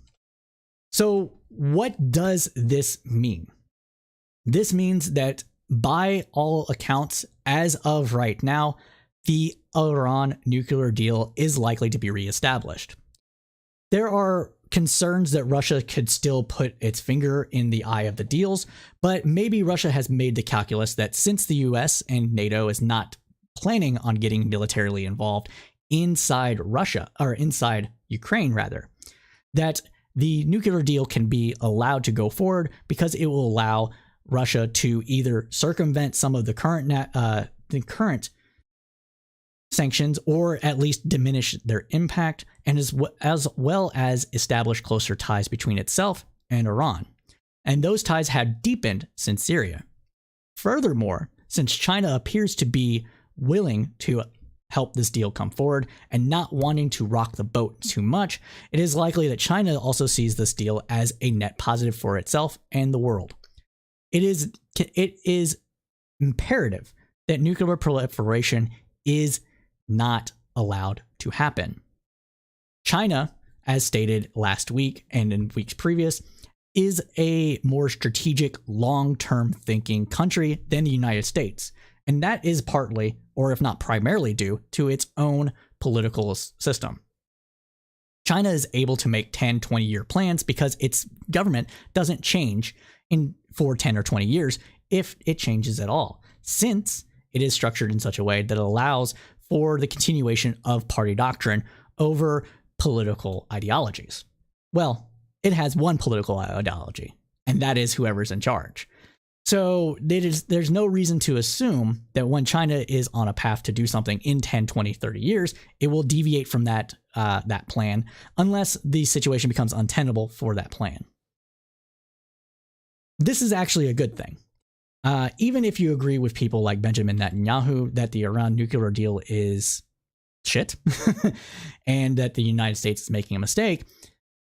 So, what does this mean? This means that, by all accounts, as of right now, the Iran nuclear deal is likely to be reestablished. There are concerns that Russia could still put its finger in the eye of the deals, but maybe Russia has made the calculus that since the US and NATO is not planning on getting militarily involved inside Russia, or inside Ukraine rather, that the nuclear deal can be allowed to go forward because it will allow Russia to either circumvent some of the current sanctions, or at least diminish their impact, and as well as establish closer ties between itself and Iran. And those ties have deepened since Syria. Furthermore, since China appears to be willing to help this deal come forward and not wanting to rock the boat too much, it is likely that China also sees this deal as a net positive for itself and the world. It is imperative that nuclear proliferation is not allowed to happen. China, as stated last week and in weeks previous, is a more strategic, long-term thinking country than the United States. And that is partly, or if not primarily, due to its own political system. China is able to make 10, 20-year plans because its government doesn't change for 10 or 20 years if it changes at all, since it is structured in such a way that allows for the continuation of party doctrine over political ideologies. Well, it has one political ideology, and that is whoever's in charge. So there's no reason to assume that when China is on a path to do something in 10, 20, 30 years, it will deviate from that plan unless the situation becomes untenable for that plan. This is actually a good thing. Even if you agree with people like Benjamin Netanyahu that the Iran nuclear deal is shit and that the United States is making a mistake,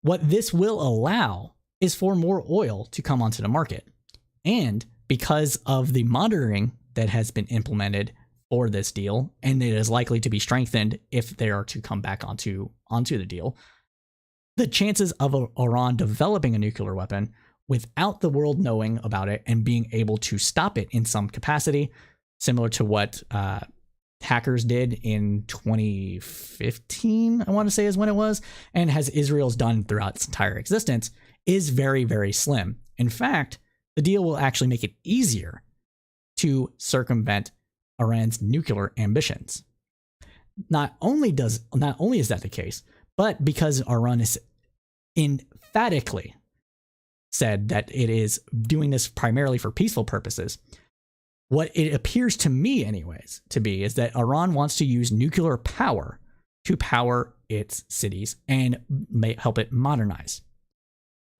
what this will allow is for more oil to come onto the market. And because of the monitoring that has been implemented for this deal, and it is likely to be strengthened if they are to come back onto the deal, the chances of Iran developing a nuclear weapon without the world knowing about it and being able to stop it in some capacity, similar to what hackers did in 2015, I want to say is when it was, and has Israel's done throughout its entire existence, is very, very slim. In fact, the deal will actually make it easier to circumvent Iran's nuclear ambitions. Not only is that the case, but because Iran is emphatically said that it is doing this primarily for peaceful purposes, what it appears to me anyways to be is that Iran wants to use nuclear power to power its cities and help it modernize.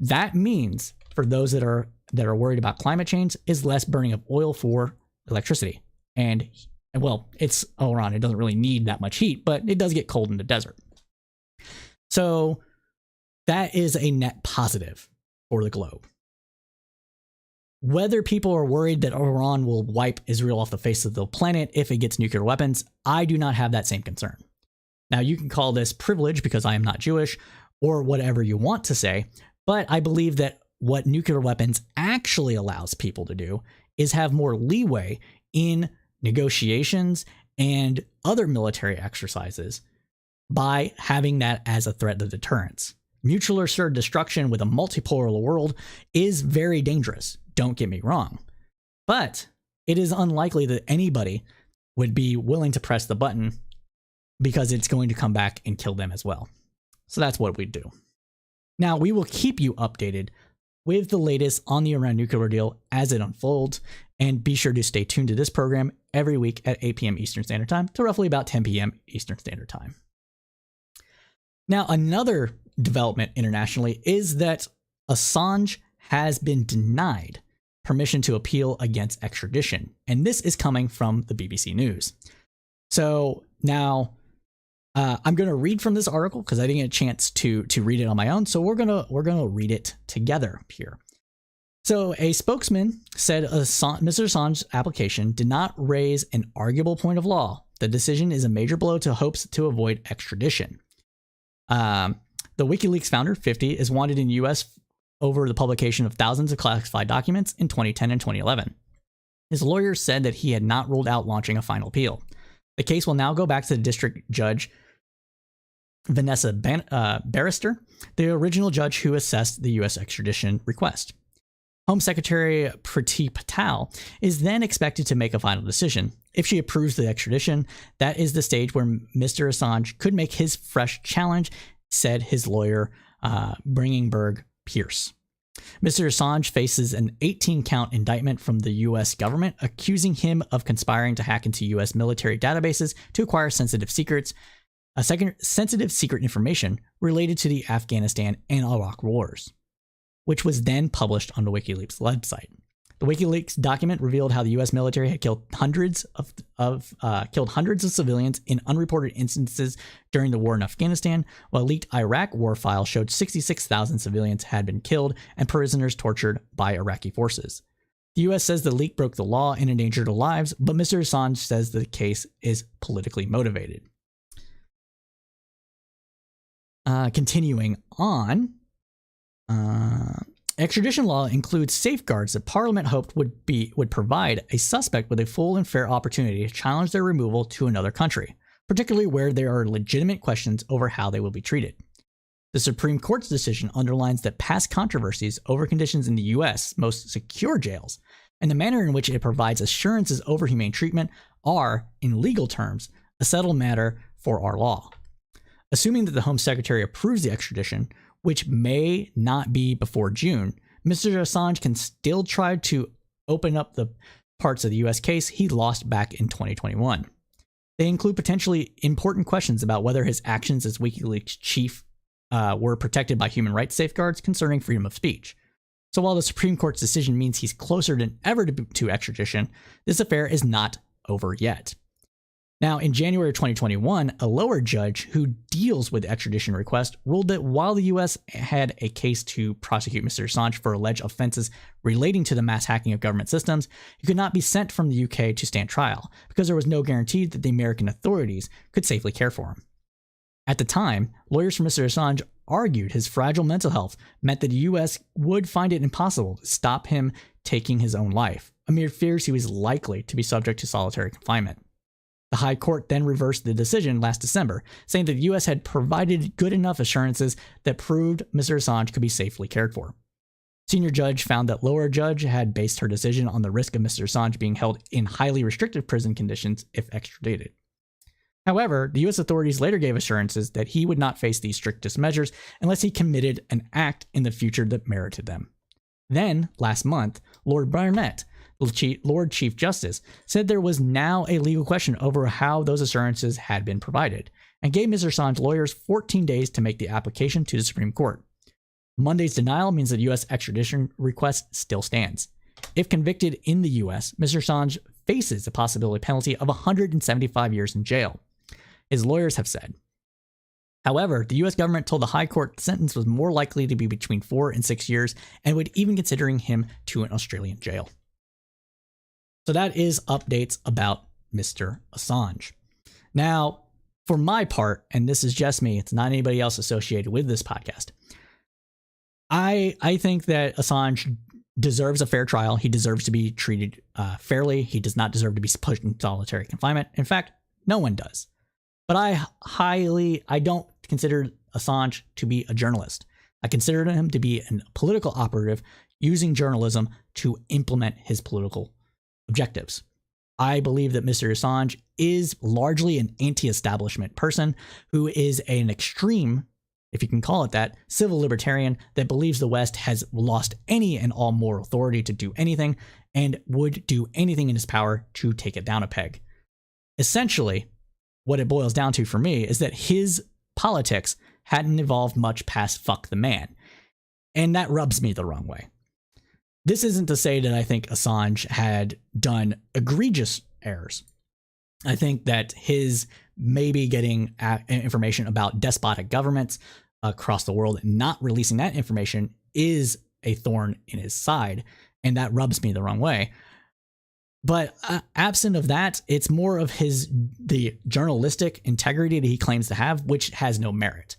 That means for those that are worried about climate change is less burning of oil for electricity. And well, it's Iran. It doesn't really need that much heat, but it does get cold in the desert. So that is a net positive for the globe. Whether people are worried that Iran will wipe Israel off the face of the planet if it gets nuclear weapons, I do not have that same concern. Now, you can call this privilege because I am not Jewish or whatever you want to say, but I believe that what nuclear weapons actually allows people to do is have more leeway in negotiations and other military exercises by having that as a threat of deterrence. Mutual assured destruction with a multipolar world is very dangerous. Don't get me wrong. But it is unlikely that anybody would be willing to press the button because it's going to come back and kill them as well. So that's what we do. Now, we will keep you updated with the latest on the Iran nuclear deal as it unfolds, and be sure to stay tuned to this program every week at 8 p.m. Eastern Standard Time to roughly about 10 p.m. Eastern Standard Time. Now, another development internationally is that Assange has been denied permission to appeal against extradition, and this is coming from the BBC News. So now I'm going to read from this article because I didn't get a chance to read it on my own. So we're gonna read it together here. So a spokesman said Mr. Assange's application did not raise an arguable point of law. The decision is a major blow to hopes to avoid extradition. The WikiLeaks founder, 50, is wanted in the U.S. over the publication of thousands of classified documents in 2010 and 2011. His lawyers said that he had not ruled out launching a final appeal. The case will now go back to the district judge, Vanessa Barrister, the original judge who assessed the U.S. extradition request. Home Secretary Priti Patel is then expected to make a final decision. If she approves the extradition, that is the stage where Mr. Assange could make his fresh challenge, said his lawyer, Bringingberg Pierce. Mr. Assange faces an 18-count indictment from the U.S. government, accusing him of conspiring to hack into U.S. military databases to acquire sensitive secret information related to the Afghanistan and Iraq wars, which was then published on the WikiLeaks website. The WikiLeaks document revealed how the U.S. military had killed hundreds of civilians in unreported instances during the war in Afghanistan, while leaked Iraq war file showed 66,000 civilians had been killed and prisoners tortured by Iraqi forces. The U.S. says the leak broke the law and endangered lives, but Mr. Assange says the case is politically motivated. Continuing on, extradition law includes safeguards that Parliament hoped would provide a suspect with a full and fair opportunity to challenge their removal to another country, particularly where there are legitimate questions over how they will be treated. The Supreme Court's decision underlines that past controversies over conditions in the U.S. most secure jails and the manner in which it provides assurances over humane treatment are, in legal terms, a settled matter for our law. Assuming that the Home Secretary approves the extradition, which may not be before June, Mr. Assange can still try to open up the parts of the U.S. case he lost back in 2021. They include potentially important questions about whether his actions as WikiLeaks chief were protected by human rights safeguards concerning freedom of speech. So while the Supreme Court's decision means he's closer than ever to extradition, this affair is not over yet. Now, in January 2021, a lower judge who deals with extradition requests ruled that while the U.S. had a case to prosecute Mr. Assange for alleged offenses relating to the mass hacking of government systems, he could not be sent from the UK to stand trial because there was no guarantee that the American authorities could safely care for him. At the time, lawyers for Mr. Assange argued his fragile mental health meant that the U.S. would find it impossible to stop him taking his own life, amid fears he was likely to be subject to solitary confinement. The High Court then reversed the decision last December, saying that the U.S. had provided good enough assurances that proved Mr. Assange could be safely cared for. Senior judge found that lower judge had based her decision on the risk of Mr. Assange being held in highly restrictive prison conditions if extradited. However, the U.S. authorities later gave assurances that he would not face these strictest measures unless he committed an act in the future that merited them. Then, last month, Lord Barnett, Lord Chief Justice, said there was now a legal question over how those assurances had been provided, and gave Mr. Assange lawyers 14 days to make the application to the Supreme Court. Monday's denial means that U.S. extradition request still stands. If convicted in the U.S., Mr. Assange faces a possibility penalty of 175 years in jail, his lawyers have said. However, the U.S. government told the High Court the sentence was more likely to be between 4 and 6 years and would even considering him to an Australian jail. So that is updates about Mr. Assange. Now, for my part, and this is just me, it's not anybody else associated with this podcast, I think that Assange deserves a fair trial. He deserves to be treated fairly. He does not deserve to be pushed in solitary confinement. In fact, no one does. But I don't consider Assange to be a journalist. I consider him to be a political operative using journalism to implement his political objectives. I believe that Mr. Assange is largely an anti-establishment person who is an extreme, if you can call it that, civil libertarian that believes the West has lost any and all moral authority to do anything and would do anything in his power to take it down a peg. Essentially, what it boils down to for me is that his politics hadn't evolved much past fuck the man. And that rubs me the wrong way. This isn't to say that I think Assange had done egregious errors. I think that his maybe getting information about despotic governments across the world and not releasing that information is a thorn in his side, and that rubs me the wrong way. But absent of that, it's more of the journalistic integrity that he claims to have, which has no merit.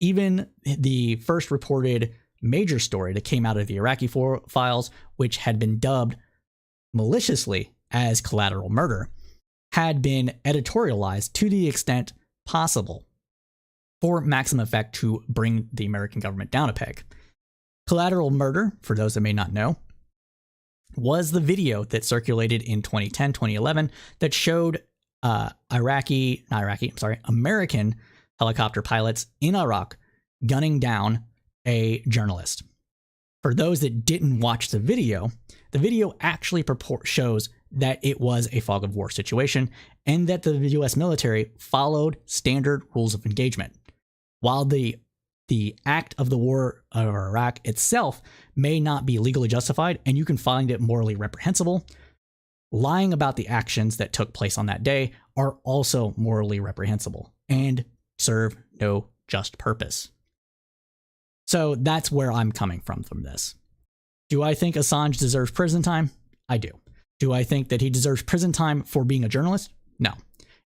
Even the first reported major story that came out of the Iraqi files, which had been dubbed maliciously as collateral murder, had been editorialized to the extent possible for maximum effect to bring the American government down a peg. Collateral murder, for those that may not know, was the video that circulated in 2010, 2011 that showed American helicopter pilots in Iraq gunning down a journalist. For those that didn't watch the video actually shows that it was a fog of war situation and that the US military followed standard rules of engagement. While the act of the war of Iraq itself may not be legally justified and you can find it morally reprehensible, lying about the actions that took place on that day are also morally reprehensible and serve no just purpose. So that's where I'm coming from this. Do I think Assange deserves prison time? I do. Do I think that he deserves prison time for being a journalist? No.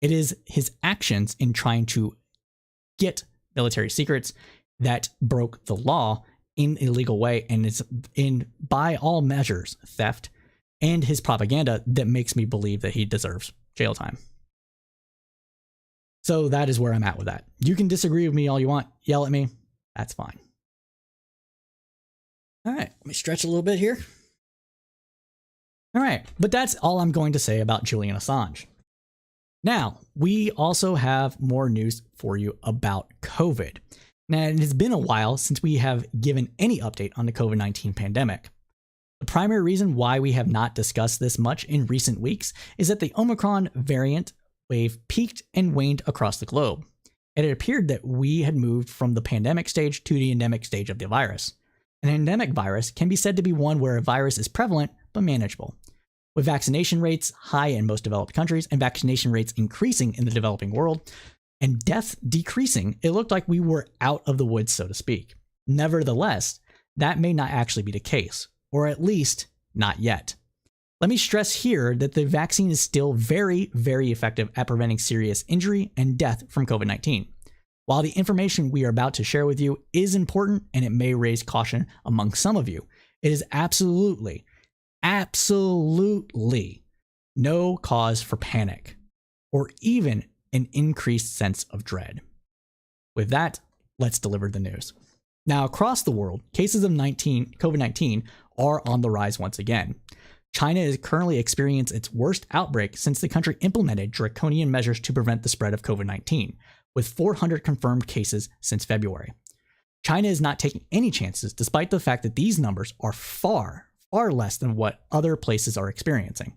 It is his actions in trying to get military secrets that broke the law in a legal way, and it's by all measures theft, and his propaganda that makes me believe that he deserves jail time. So that is where I'm at with that. You can disagree with me all you want, yell at me, that's fine. All right, let me stretch a little bit here. All right, but that's all I'm going to say about Julian Assange. Now, we also have more news for you about COVID. Now, it has been a while since we have given any update on the COVID-19 pandemic. The primary reason why we have not discussed this much in recent weeks is that the Omicron variant wave peaked and waned across the globe. It had appeared that we had moved from the pandemic stage to the endemic stage of the virus. An endemic virus can be said to be one where a virus is prevalent but manageable. With vaccination rates high in most developed countries and vaccination rates increasing in the developing world, and death decreasing, it looked like we were out of the woods, so to speak. Nevertheless, that may not actually be the case, or at least not yet. Let me stress here that the vaccine is still very, very effective at preventing serious injury and death from COVID-19. While the information we are about to share with you is important and it may raise caution among some of you, it is absolutely no cause for panic or even an increased sense of dread. With that, let's deliver the news. Now, across the world, cases of COVID-19 are on the rise once again. China is currently experiencing its worst outbreak since the country implemented draconian measures to prevent the spread of COVID-19, with 400 confirmed cases since February. China is not taking any chances, despite the fact that these numbers are far less than what other places are experiencing.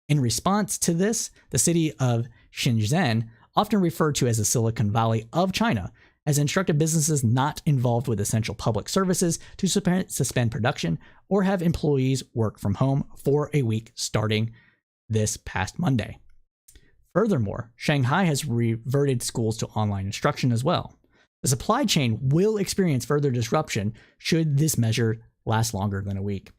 In response to this, the city of Shenzhen, often referred to as the Silicon Valley of China, has instructed businesses not involved with essential public services to suspend production or have employees work from home for a week starting this past Monday. Furthermore, Shanghai has reverted schools to online instruction as well. The supply chain will experience further disruption should this measure last longer than a week.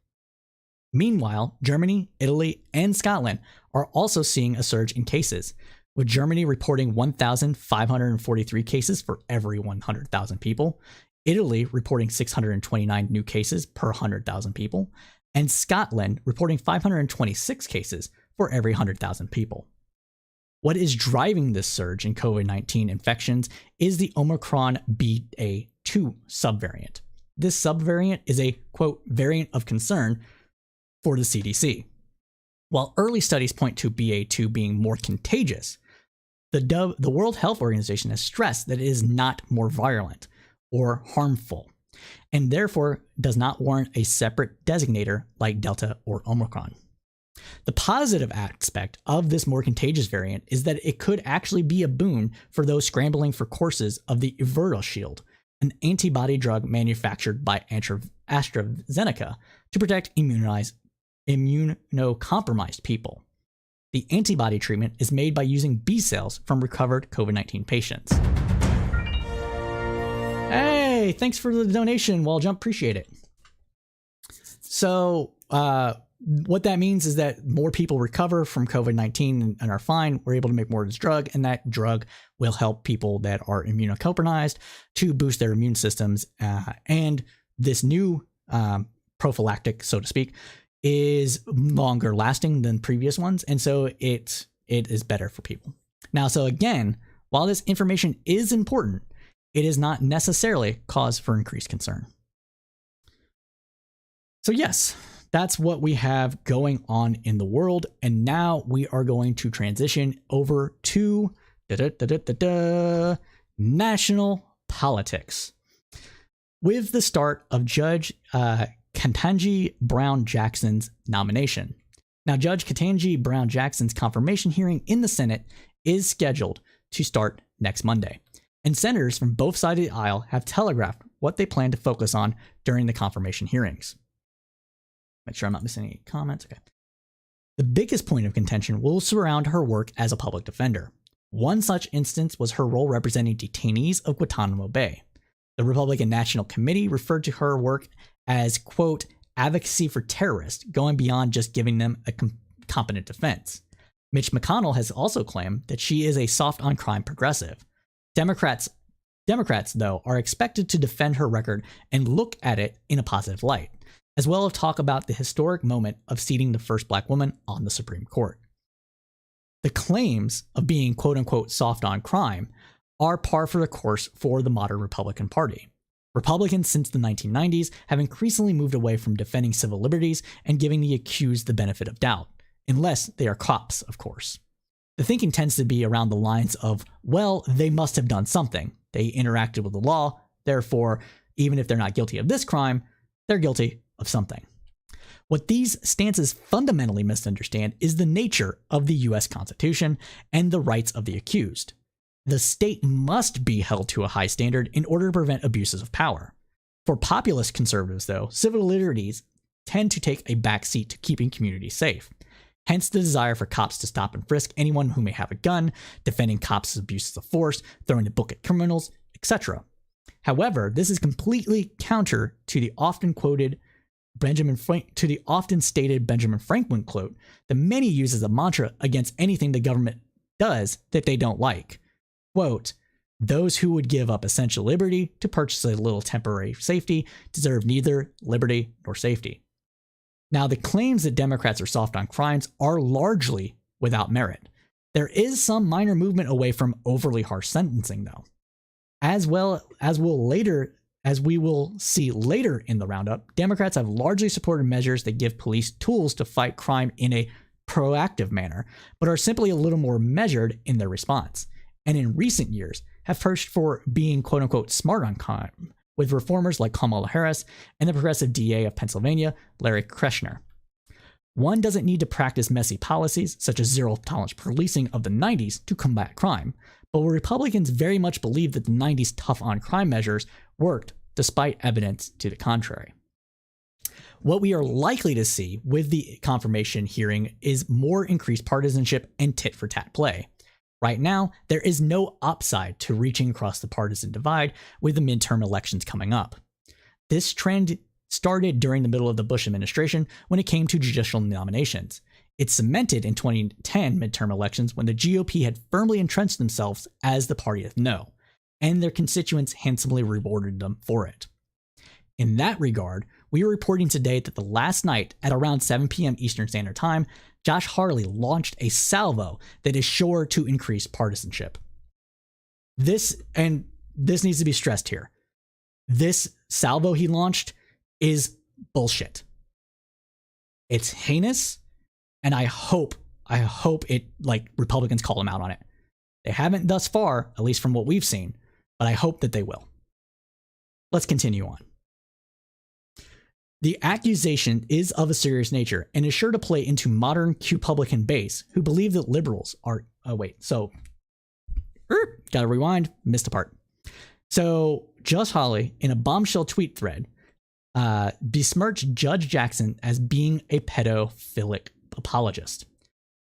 Meanwhile, Germany, Italy, and Scotland are also seeing a surge in cases, with Germany reporting 1,543 cases for every 100,000 people, Italy reporting 629 new cases per 100,000 people, and Scotland reporting 526 cases for every 100,000 people. What is driving this surge in COVID-19 infections is the Omicron BA.2 subvariant. This subvariant is a, quote, variant of concern for the CDC. While early studies point to BA.2 being more contagious, the World Health Organization has stressed that it is not more virulent or harmful, and therefore does not warrant a separate designator like Delta or Omicron. The positive aspect of this more contagious variant is that it could actually be a boon for those scrambling for courses of the Shield, an antibody drug manufactured by AstraZeneca to protect immunocompromised people. The antibody treatment is made by using B cells from recovered COVID-19 patients. Hey, thanks for the donation, Walljump. Appreciate it. So, what that means is that more people recover from COVID-19 and are fine. We're able to make more of this drug, and that drug will help people that are immunocompromised to boost their immune systems. And this new prophylactic, so to speak, is longer lasting than previous ones, and so it is better for people. Now, so again, while this information is important, it is not necessarily cause for increased concern. So yes, that's what we have going on in the world, and now we are going to transition over to national politics with the start of Judge Ketanji Brown Jackson's nomination. Now, Judge Ketanji Brown Jackson's confirmation hearing in the Senate is scheduled to start next Monday, and senators from both sides of the aisle have telegraphed what they plan to focus on during the confirmation hearings. Make sure I'm not missing any comments. Okay. The biggest point of contention will surround her work as a public defender. One such instance was her role representing detainees of Guantanamo Bay. The Republican National Committee referred to her work as, quote, advocacy for terrorists, going beyond just giving them a competent defense. Mitch McConnell has also claimed that she is a soft-on-crime progressive. Democrats, though, are expected to defend her record and look at it in a positive light, as well as talk about the historic moment of seating the first black woman on the Supreme Court. The claims of being, quote-unquote, soft on crime are par for the course for the modern Republican Party. Republicans since the 1990s have increasingly moved away from defending civil liberties and giving the accused the benefit of doubt, unless they are cops, of course. The thinking tends to be around the lines of, well, they must have done something. They interacted with the law, therefore, even if they're not guilty of this crime, they're guilty of something. What these stances fundamentally misunderstand is the nature of the US Constitution and the rights of the accused. The state must be held to a high standard in order to prevent abuses of power. For populist conservatives, though, civil liberties tend to take a backseat to keeping communities safe. Hence the desire for cops to stop and frisk anyone who may have a gun, defending cops' abuses of force, throwing the book at criminals, etc. However, this is completely counter to the often stated Benjamin Franklin quote that many use as a mantra against anything the government does that they don't like. Quote, those who would give up essential liberty to purchase a little temporary safety deserve neither liberty nor safety. Now, the claims that Democrats are soft on crimes are largely without merit. There is some minor movement away from overly harsh sentencing, though. As we will see later in the roundup, Democrats have largely supported measures that give police tools to fight crime in a proactive manner, but are simply a little more measured in their response. And in recent years, have pushed for being quote-unquote smart on crime, with reformers like Kamala Harris and the progressive DA of Pennsylvania, Larry Kreshner. One doesn't need to practice messy policies, such as zero-tolerance policing of the 90s, to combat crime. But Republicans very much believe that the 90s tough-on-crime measures worked, despite evidence to the contrary. What we are likely to see with the confirmation hearing is more increased partisanship and tit-for-tat play. Right now, there is no upside to reaching across the partisan divide with the midterm elections coming up. This trend started during the middle of the Bush administration when it came to judicial nominations. It cemented in 2010 midterm elections when the GOP had firmly entrenched themselves as the party of no, and their constituents handsomely rewarded them for it. In that regard, we are reporting today that the last night at around 7 p.m. Eastern Standard Time, Josh Hawley launched a salvo that is sure to increase partisanship. This needs to be stressed here. This salvo he launched is bullshit. It's heinous, and I hope it, Republicans call him out on it. They haven't thus far, at least from what we've seen, but I hope that they will. Let's continue on. The accusation is of a serious nature and is sure to play into modern Q-Publican base who believe that liberals are... gotta rewind, missed a part. So, Josh Hawley, in a bombshell tweet thread, besmirched Judge Jackson as being a pedophilic apologist.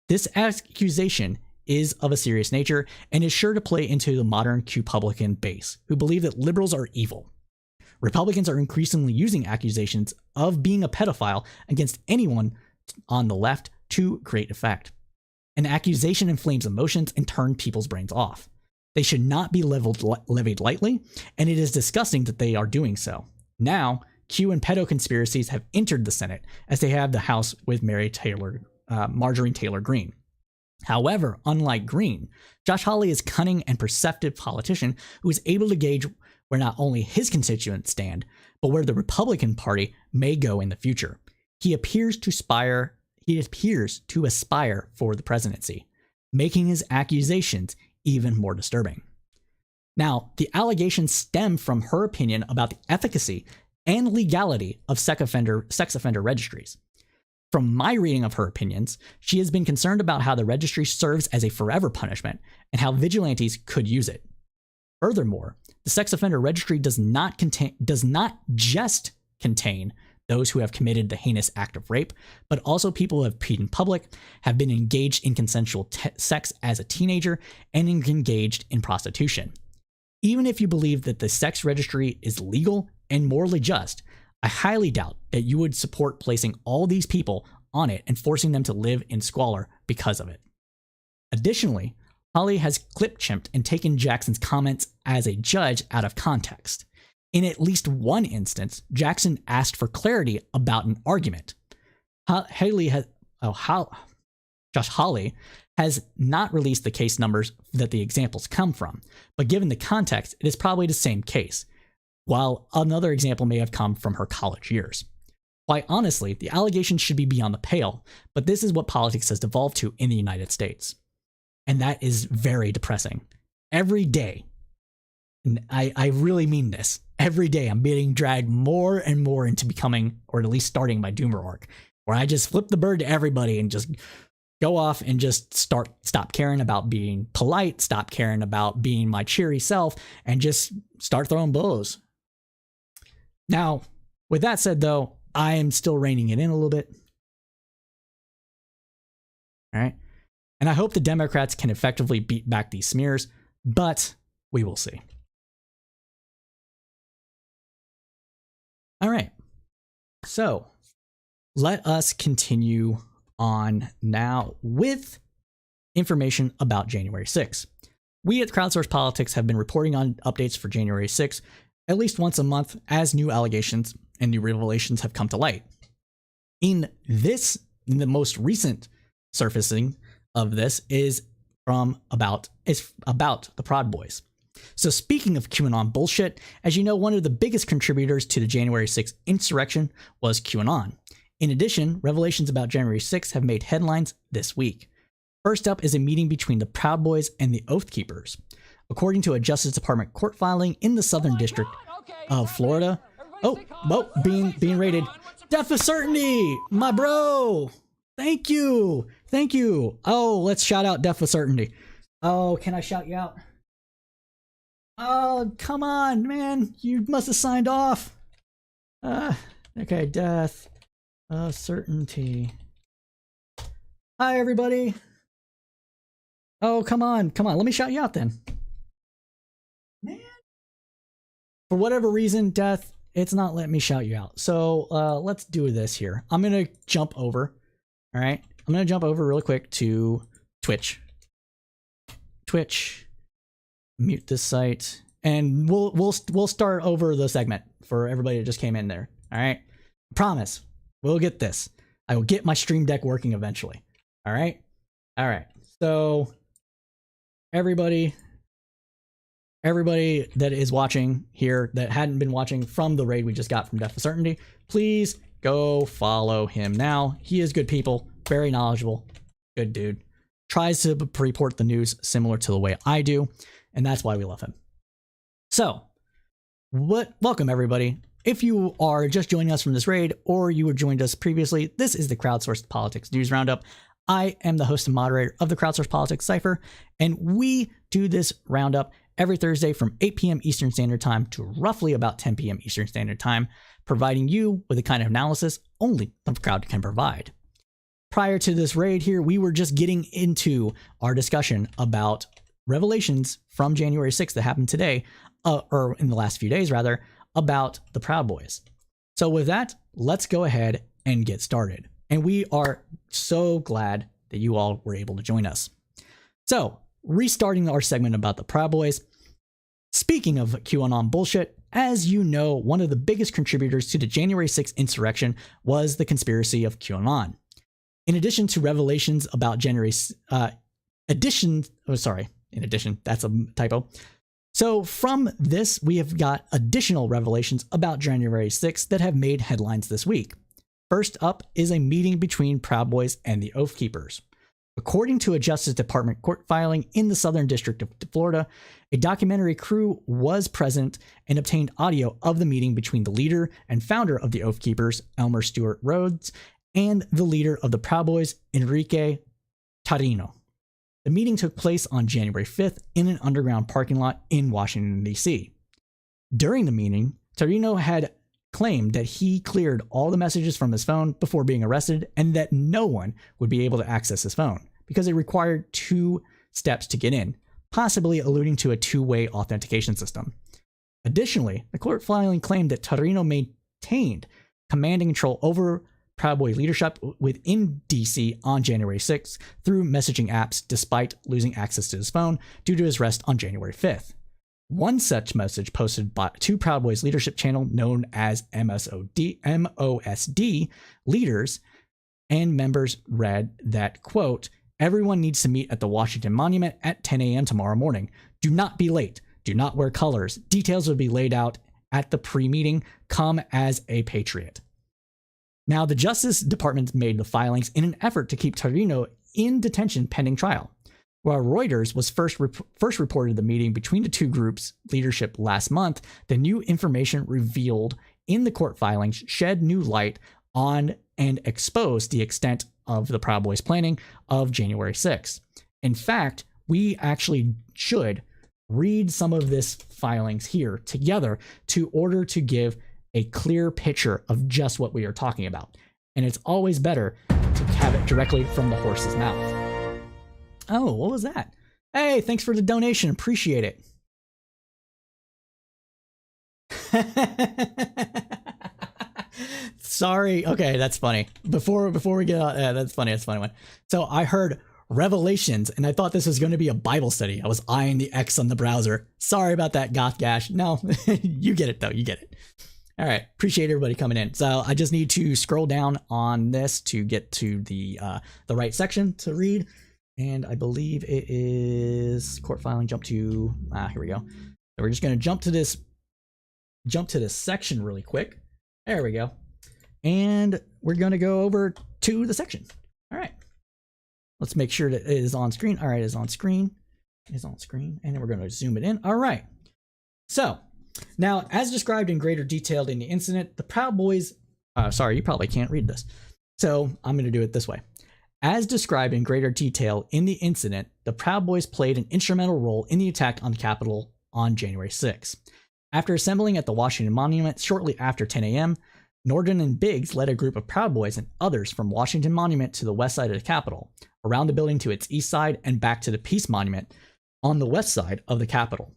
This accusation is of a serious nature and is sure to play into the modern Q-Publican base who believe that liberals are evil. Republicans are increasingly using accusations of being a pedophile against anyone on the left to great effect. An accusation inflames emotions and turns people's brains off. They should not be levied lightly, and it is disgusting that they are doing so. Now, Q and pedo conspiracies have entered the Senate, as they have the House with Marjorie Taylor Greene. However, unlike Greene, Josh Hawley is a cunning and perceptive politician who is able to gauge where not only his constituents stand, but where the Republican Party may go in the future. He appears to aspire for the presidency, making his accusations even more disturbing. Now, the allegations stem from her opinion about the efficacy and legality of sex offender registries. From my reading of her opinions, she has been concerned about how the registry serves as a forever punishment and how vigilantes could use it. Furthermore, the sex offender registry does not just contain those who have committed the heinous act of rape, but also people who have peed in public, have been engaged in consensual sex as a teenager, and engaged in prostitution. Even if you believe that the sex registry is legal and morally just, I highly doubt that you would support placing all these people on it and forcing them to live in squalor because of it. Additionally, Hawley has clip-chimped and taken Jackson's comments as a judge out of context. In at least one instance, Jackson asked for clarity about an argument. Josh Hawley has not released the case numbers that the examples come from, but given the context, it is probably the same case, while another example may have come from her college years. Quite honestly, the allegations should be beyond the pale, but this is what politics has devolved to in the United States. And that is very depressing. Every day, and I really mean this, every day I'm being dragged more and more into becoming, or at least starting my doomer arc, where I just flip the bird to everybody and just go off and just stop caring about being polite, stop caring about being my cheery self, and just start throwing blows. Now, with that said, though, I am still reining it in a little bit. All right. And I hope the Democrats can effectively beat back these smears, but we will see. All right. So let us continue on now with information about January 6th. We at Crowdsourced Politics have been reporting on updates for January 6th at least once a month as new allegations and new revelations have come to light. In the most recent surfacing of this is about the Proud Boys. So speaking of QAnon bullshit, as you know, one of the biggest contributors to the January 6th insurrection was QAnon. In addition, revelations about January 6th have made headlines this week. First up is a meeting between the Proud Boys and the Oath Keepers. According to a Justice Department court filing in the Southern District of Florida, being raided. Death of certainty, my bro. Thank you. Thank you. Oh, let's shout out Death with Certainty. Oh, can I shout you out? Oh, come on, man. You must have signed off. Okay, Death Certainty. Hi, everybody. Oh, come on. Come on. Let me shout you out then. Man. For whatever reason, Death, it's not letting me shout you out. So let's do this here. I'm going to jump over. All right. I'm going to jump over real quick to Twitch. Mute this site. And we'll start over the segment for everybody that just came in there. All right. Promise. We'll get this. I will get my Stream Deck working eventually. All right. All right. So everybody that is watching here that hadn't been watching from the raid we just got from Death with Certainty, please go follow him now. He is good people, very knowledgeable, good dude. Tries to report the news similar to the way I do, and that's why we love him. So, welcome everybody. If you are just joining us from this raid, or you were joined us previously, this is the Crowdsourced Politics News Roundup. I am the host and moderator of the Crowdsourced Politics Cipher, and we do this roundup every Thursday from 8 p.m. Eastern Standard Time to roughly about 10 p.m. Eastern Standard Time, providing you with the kind of analysis only the crowd can provide. Prior to this raid here, we were just getting into our discussion about revelations from January 6th that happened today, or in the last few days rather, about the Proud Boys. So with that, let's go ahead and get started. And we are so glad that you all were able to join us. So, restarting our segment about the Proud Boys. Speaking of QAnon bullshit, as you know, one of the biggest contributors to the January 6th insurrection was the conspiracy of QAnon. In addition to revelations about in addition, that's a typo. So from this, we have got additional revelations about January 6th that have made headlines this week. First up is a meeting between Proud Boys and the Oath Keepers. According to a Justice Department court filing in the Southern District of Florida, a documentary crew was present and obtained audio of the meeting between the leader and founder of the Oath Keepers, Elmer Stewart Rhodes, and the leader of the Proud Boys, Enrique Tarrio. The meeting took place on January 5th in an underground parking lot in Washington, D.C. During the meeting, Tarrio had claimed that he cleared all the messages from his phone before being arrested and that no one would be able to access his phone because it required 2 steps to get in, possibly alluding to a 2-way authentication system. Additionally, the court filing claimed that Tarrio maintained command and control over Proud Boy leadership within DC on January 6th through messaging apps despite losing access to his phone due to his arrest on January 5th. One such message posted to Proud Boys leadership channel known as MOSD leaders and members read that, quote, "Everyone needs to meet at the Washington Monument at 10 a.m. tomorrow morning. Do not be late. Do not wear colors. Details will be laid out at the pre-meeting. Come as a patriot." Now, the Justice Department made the filings in an effort to keep Tarrio in detention pending trial. While Reuters was first reported the meeting between the two groups' leadership last month, the new information revealed in the court filings shed new light on and exposed the extent of the Proud Boys' planning of January 6th. In fact, we actually should read some of this filings here together to order to give a clear picture of just what we are talking about. And it's always better to have it directly from the horse's mouth. Oh, what was that? Hey, thanks for the donation. Appreciate it. Sorry. Okay, that's funny. Before we get out, that's funny. That's a funny one. So I heard Revelations, and I thought this was going to be a Bible study. I was eyeing the X on the browser. Sorry about that, Goth Gash. No, you get it though. You get it. All right. Appreciate everybody coming in. So I just need to scroll down on this to get to the right section to read. And I believe it is court filing. Jump to here we go. So we're just going to jump to this section really quick. There we go. And we're going to go over to the section. All right. Let's make sure that it is on screen. All right, it is on screen. It is on screen. And then we're going to zoom it in. All right. So now, as described in greater detail in the incident, the Proud Boys, sorry, you probably can't read this. So I'm going to do it this way. As described in greater detail in the incident, the Proud Boys played an instrumental role in the attack on the Capitol on January 6. After assembling at the Washington Monument shortly after 10 a.m., Norden and Biggs led a group of Proud Boys and others from Washington Monument to the west side of the Capitol, around the building to its east side, and back to the Peace Monument on the west side of the Capitol.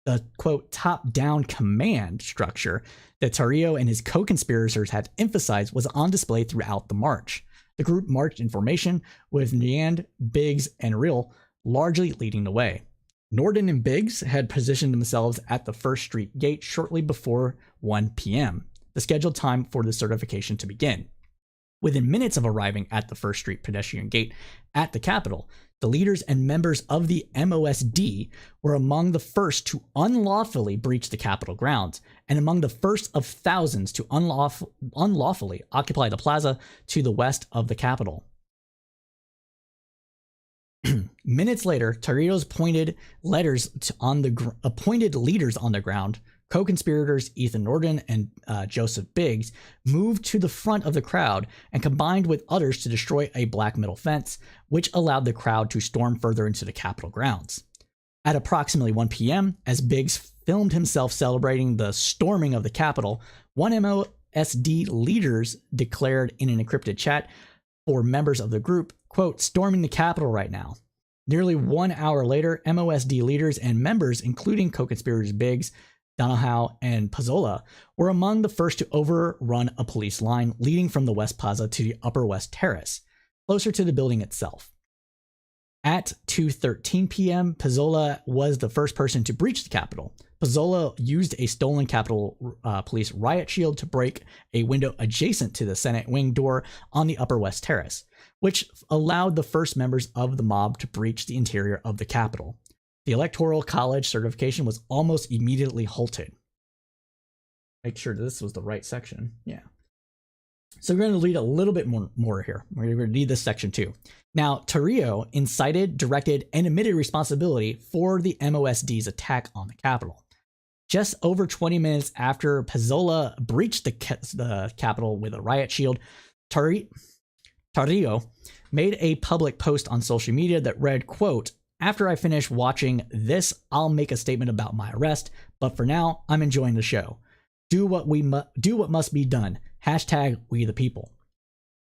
The, quote, top-down command structure that Tarrio and his co-conspirators had emphasized was on display throughout the march. The group marched in formation, with Neand, Biggs, and Real largely leading the way. Norden and Biggs had positioned themselves at the 1st Street gate shortly before 1 p.m., the scheduled time for the certification to begin. Within minutes of arriving at the 1st Street pedestrian gate at the Capitol, the leaders and members of the MOSD were among the first to unlawfully breach the Capitol grounds, and among the first of thousands to unlawfully occupy the plaza to the west of the Capitol. Minutes later, Tarrio's appointed leaders on the ground, co-conspirators Ethan Norden and Joseph Biggs, moved to the front of the crowd and combined with others to destroy a black metal fence, which allowed the crowd to storm further into the Capitol grounds. At approximately 1 p.m., as Biggs filmed himself celebrating the storming of the Capitol, one MOSD leaders declared in an encrypted chat for members of the group, quote, storming the Capitol right now. Nearly 1 hour later, MOSD leaders and members, including co-conspirators Biggs, Donohoe, and Pazzola, were among the first to overrun a police line leading from the West Plaza to the Upper West Terrace, closer to the building itself. At 2:13 p.m., Pazzola was the first person to breach the Capitol. Pazzola used a stolen Capitol Police riot shield to break a window adjacent to the Senate wing door on the Upper West Terrace, which allowed the first members of the mob to breach the interior of the Capitol. The Electoral College certification was almost immediately halted. Make sure this was the right section. Yeah. So we're going to read a little bit more here. We're going to read this section too. Now, Tarrio incited, directed, and admitted responsibility for the MOSD's attack on the Capitol. Just over 20 minutes after Pazzola breached the Capitol with a riot shield, Tarrio made a public post on social media that read, quote, after I finish watching this, I'll make a statement about my arrest, but for now, I'm enjoying the show. Do what must be done. Hashtag we the people.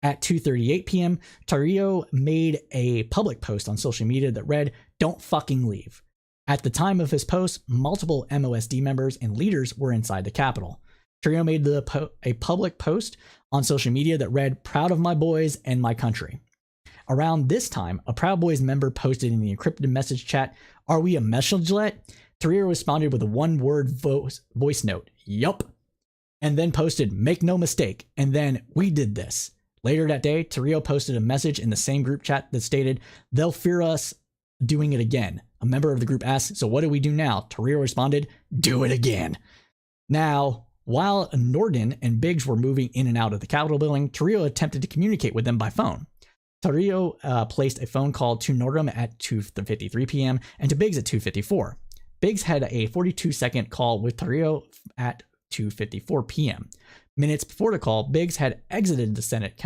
At 2:38 p.m., Tarrio made a public post on social media that read, don't fucking leave. At the time of his post, multiple MOSD members and leaders were inside the Capitol. Tarrio made a public post on social media that read, proud of my boys and my country. Around this time, a Proud Boys member posted in the encrypted message chat, are we a messagelet? Tarrio responded with a one-word voice note, yup, and then posted, make no mistake, and then, we did this. Later that day, Tarrio posted a message in the same group chat that stated, they'll fear us doing it again. A member of the group asked, so what do we do now? Tarrio responded, do it again. Now, while Norden and Biggs were moving in and out of the Capitol building, Tarrio attempted to communicate with them by phone. Tarrio placed a phone call to Norden at 2:53 p.m. and to Biggs at 2:54. Biggs had a 42-second call with Tarrio at 2:54 p.m. Minutes before the call, Biggs had exited the Senate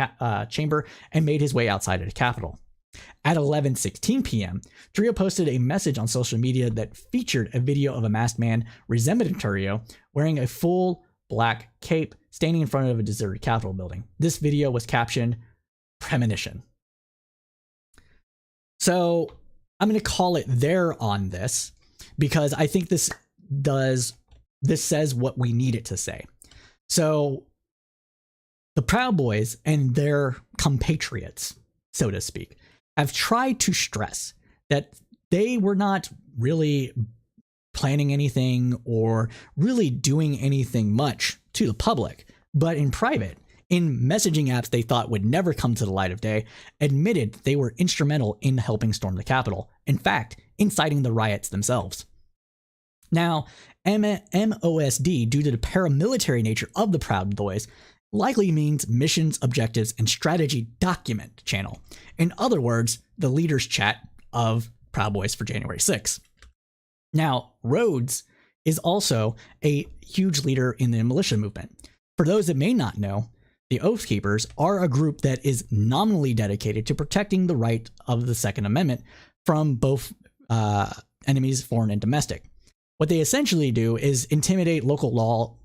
chamber and made his way outside of the Capitol. At 11:16 p.m., Tarrio posted a message on social media that featured a video of a masked man resembling Tarrio wearing a full black cape standing in front of a deserted Capitol building. This video was captioned, premonition. So I'm going to call it there on this because I think this says what we need it to say. So the Proud Boys and their compatriots, so to speak, have tried to stress that they were not really planning anything or really doing anything much to the public, but in private, in messaging apps they thought would never come to the light of day, admitted they were instrumental in helping storm the Capitol, in fact, inciting the riots themselves. Now, MOSD, due to the paramilitary nature of the Proud Boys, likely means missions, objectives, and strategy document channel. In other words, the leaders chat of Proud Boys for January 6th. Now, Rhodes is also a huge leader in the militia movement. For those that may not know, The Oath Keepers are a group that is nominally dedicated to protecting the right of the Second Amendment from both enemies, foreign and domestic. What they essentially do is intimidate local law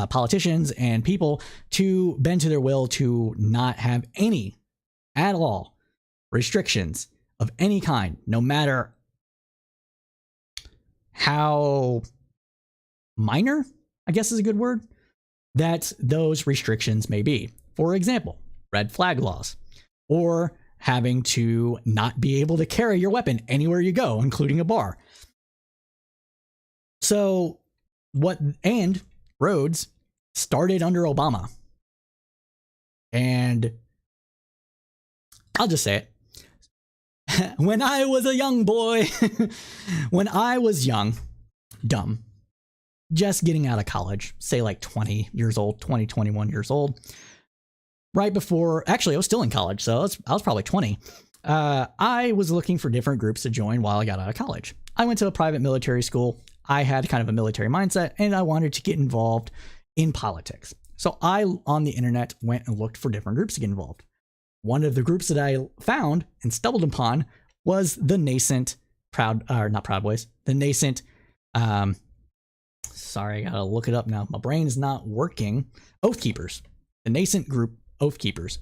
politicians and people to bend to their will to not have any, at all, restrictions of any kind, no matter how minor, I guess is a good word, that those restrictions may be. For example, red flag laws, or having to not be able to carry your weapon anywhere you go, including a bar. So and roads started under Obama. And I'll just say it. When I was a young boy, when I was young, dumb, just getting out of college, say like 20 years old, 20, 21 years old, right before, actually I was still in college, so I was probably 20. I was looking for different groups to join while I got out of college. I went to a private military school. I had kind of a military mindset, and I wanted to get involved in politics. So I, on the internet, went and looked for different groups to get involved. One of the groups that I found and stumbled upon was the nascent the nascent, sorry, I gotta look it up now. My brain is not working. Oath Keepers, the nascent group Oath Keepers,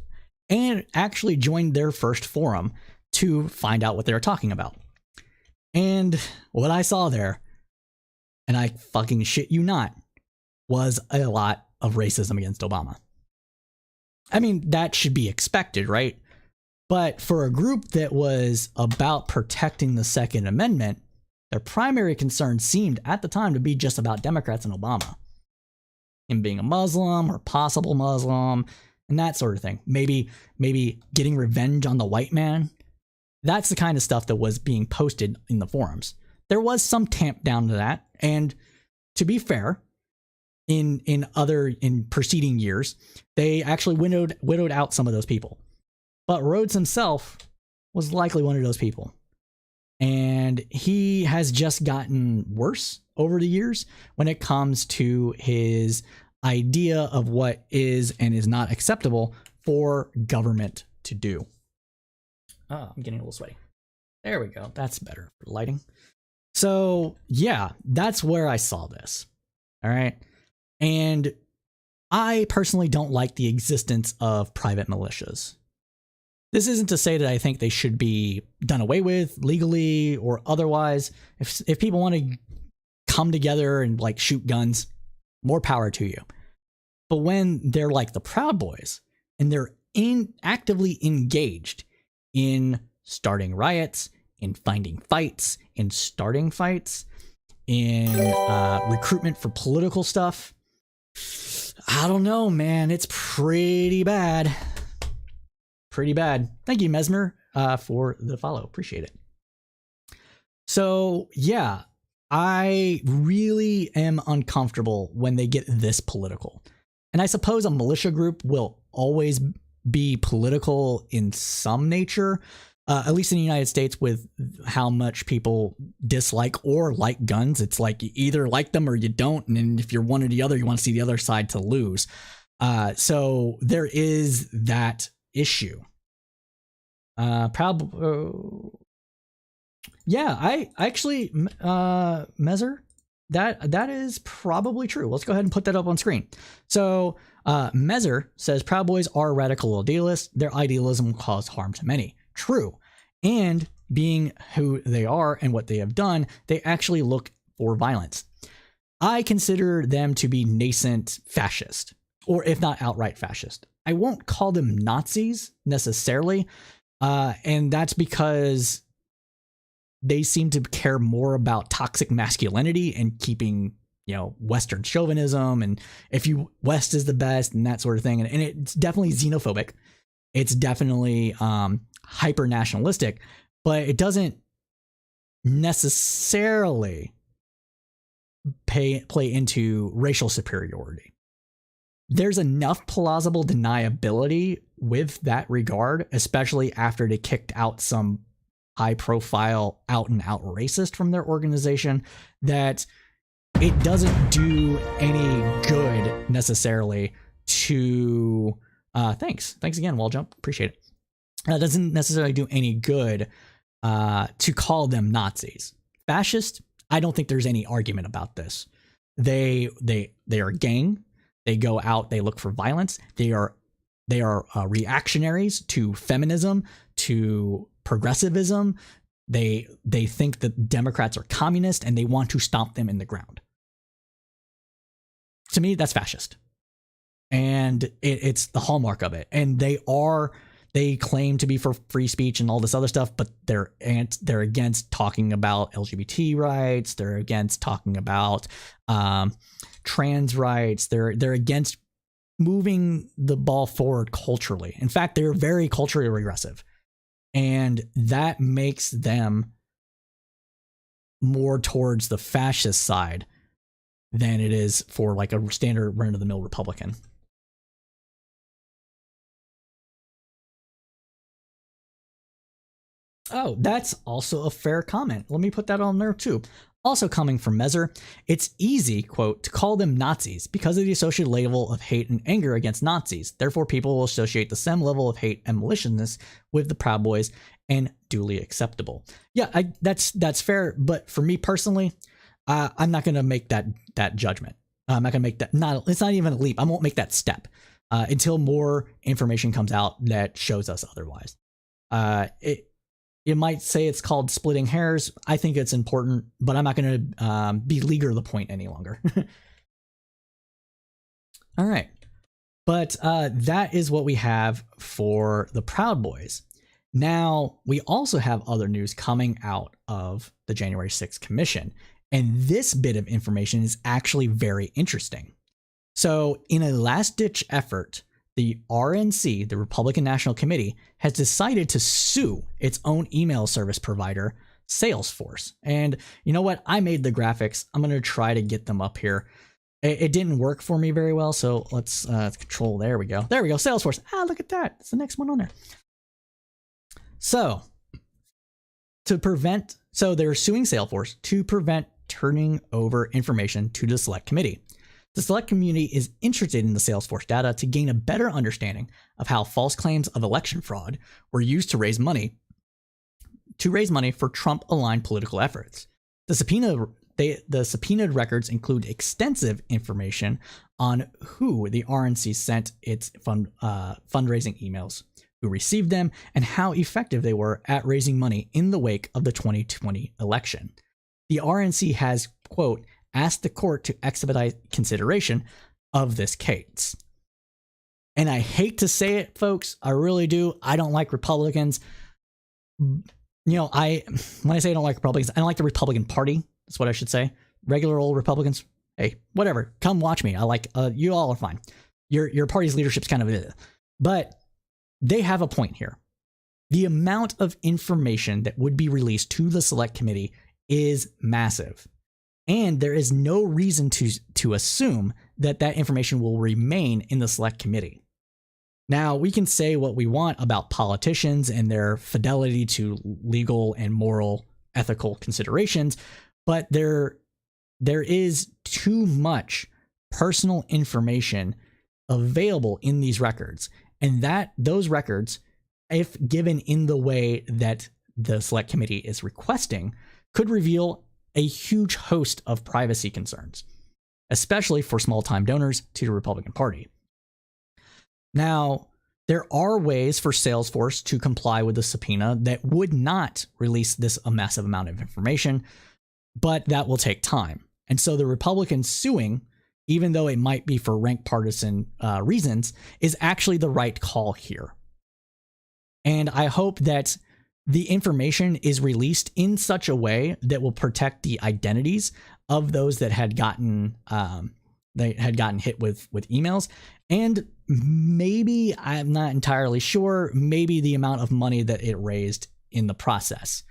and actually joined their first forum to find out what they were talking about. And what I saw there, and I fucking shit you not, was a lot of racism against Obama. I mean, that should be expected, right? But for a group that was about protecting the Second Amendment, their primary concern seemed at the time to be just about Democrats and Obama. Him being a Muslim or possible Muslim and that sort of thing. Maybe getting revenge on the white man. That's the kind of stuff that was being posted in the forums. There was some tamp down to that. And to be fair, in preceding years, they actually widowed out some of those people. But Rhodes himself was likely one of those people. And he has just gotten worse over the years when it comes to his idea of what is and is not acceptable for government to do. Oh, I'm getting a little sweaty. There we go. That's better for lighting. So yeah, that's where I saw this. All right. And I personally don't like the existence of private militias. This isn't to say that I think they should be done away with legally or otherwise. If people want to come together and like shoot guns, more power to you. But when they're like the Proud Boys and they're actively engaged in starting riots, in finding fights, in starting fights, in recruitment for political stuff, I don't know, man. It's pretty bad. Pretty bad. Thank you, Mesmer, for the follow. Appreciate it. So, yeah, I really am uncomfortable when they get this political. And I suppose a militia group will always be political in some nature, at least in the United States, with how much people dislike or like guns. It's like you either like them or you don't. And if you're one or the other, you want to see the other side to lose. So there is that issue. Yeah, I actually, Mezer, that is probably true. Let's go ahead and put that up on screen. So Mezer says Proud Boys are radical idealists. Their idealism will cause harm to many. True. And being who they are and what they have done, they actually look for violence. I consider them to be nascent fascist, or if not outright fascist. I won't call them Nazis necessarily, and that's because they seem to care more about toxic masculinity and keeping, Western chauvinism, and if you West is the best and that sort of thing. And it's definitely xenophobic. It's definitely hyper nationalistic, but it doesn't necessarily play into racial superiority. There's enough plausible deniability with that regard, especially after they kicked out some high profile out and out racist from their organization, that it doesn't do any good necessarily to thanks again, Wall Jump, appreciate it. Doesn't necessarily do any good to call them Nazis. Fascist, I don't think there's any argument about this. They are a gang. They go out, they look for violence. They are reactionaries to feminism, to progressivism. They think that Democrats are communist and they want to stomp them in the ground. To me, that's fascist. And it's the hallmark of it. And they claim to be for free speech and all this other stuff, but they're against talking about LGBT rights. They're against talking about trans rights. They're against moving the ball forward culturally. In fact, they're very culturally regressive. And that makes them more towards the fascist side than it is for like a standard run-of-the-mill Republican. Oh, that's also a fair comment. Let me put that on there too. Also coming from Mezer, it's easy, quote, to call them Nazis because of the associated level of hate and anger against Nazis. Therefore, people will associate the same level of hate and maliciousness with the Proud Boys and duly acceptable. Yeah, that's fair. But for me personally, I'm not going to make that judgment. I'm not going to make that. It's not even a leap. I won't make that step until more information comes out that shows us otherwise. You might say it's called splitting hairs. I think it's important, but I'm not going to beleaguer the point any longer. All right. But that is what we have for the Proud Boys. Now, we also have other news coming out of the January 6th Commission. And this bit of information is actually very interesting. So in a last-ditch effort, the RNC, the Republican National Committee, has decided to sue its own email service provider, Salesforce. And you know what? I made the graphics. I'm going to try to get them up here. It didn't work for me very well, so let's control. There we go. There we go. Salesforce. Look at that. It's the next one on there. So they're suing Salesforce to prevent turning over information to the Select Committee. The Select Committee is interested in the Salesforce data to gain a better understanding of how false claims of election fraud were used to raise money for Trump-aligned political efforts. The subpoenaed records include extensive information on who the RNC sent its fundraising emails, who received them, and how effective they were at raising money in the wake of the 2020 election. The RNC has, quote, asked the court to expedite consideration of this case. And I hate to say it, folks. I really do. I don't like Republicans. When I say I don't like Republicans, I don't like the Republican Party. That's what I should say. Regular old Republicans. Hey, whatever. Come watch me. I like, you all are fine. Your party's leadership's kind of, but they have a point here. The amount of information that would be released to the Select Committee is massive. And there is no reason to assume that information will remain in the Select Committee. Now, we can say what we want about politicians and their fidelity to legal and moral, ethical considerations, but there is too much personal information available in these records. And those records, if given in the way that the Select Committee is requesting, could reveal a huge host of privacy concerns, especially for small-time donors to the Republican Party. Now, there are ways for Salesforce to comply with the subpoena that would not release this a massive amount of information, but that will take time. And so the Republicans suing, even though it might be for rank partisan reasons, is actually the right call here. And I hope that the information is released in such a way that will protect the identities of those that had gotten hit with emails, and maybe, I'm not entirely sure, maybe the amount of money that it raised in the process.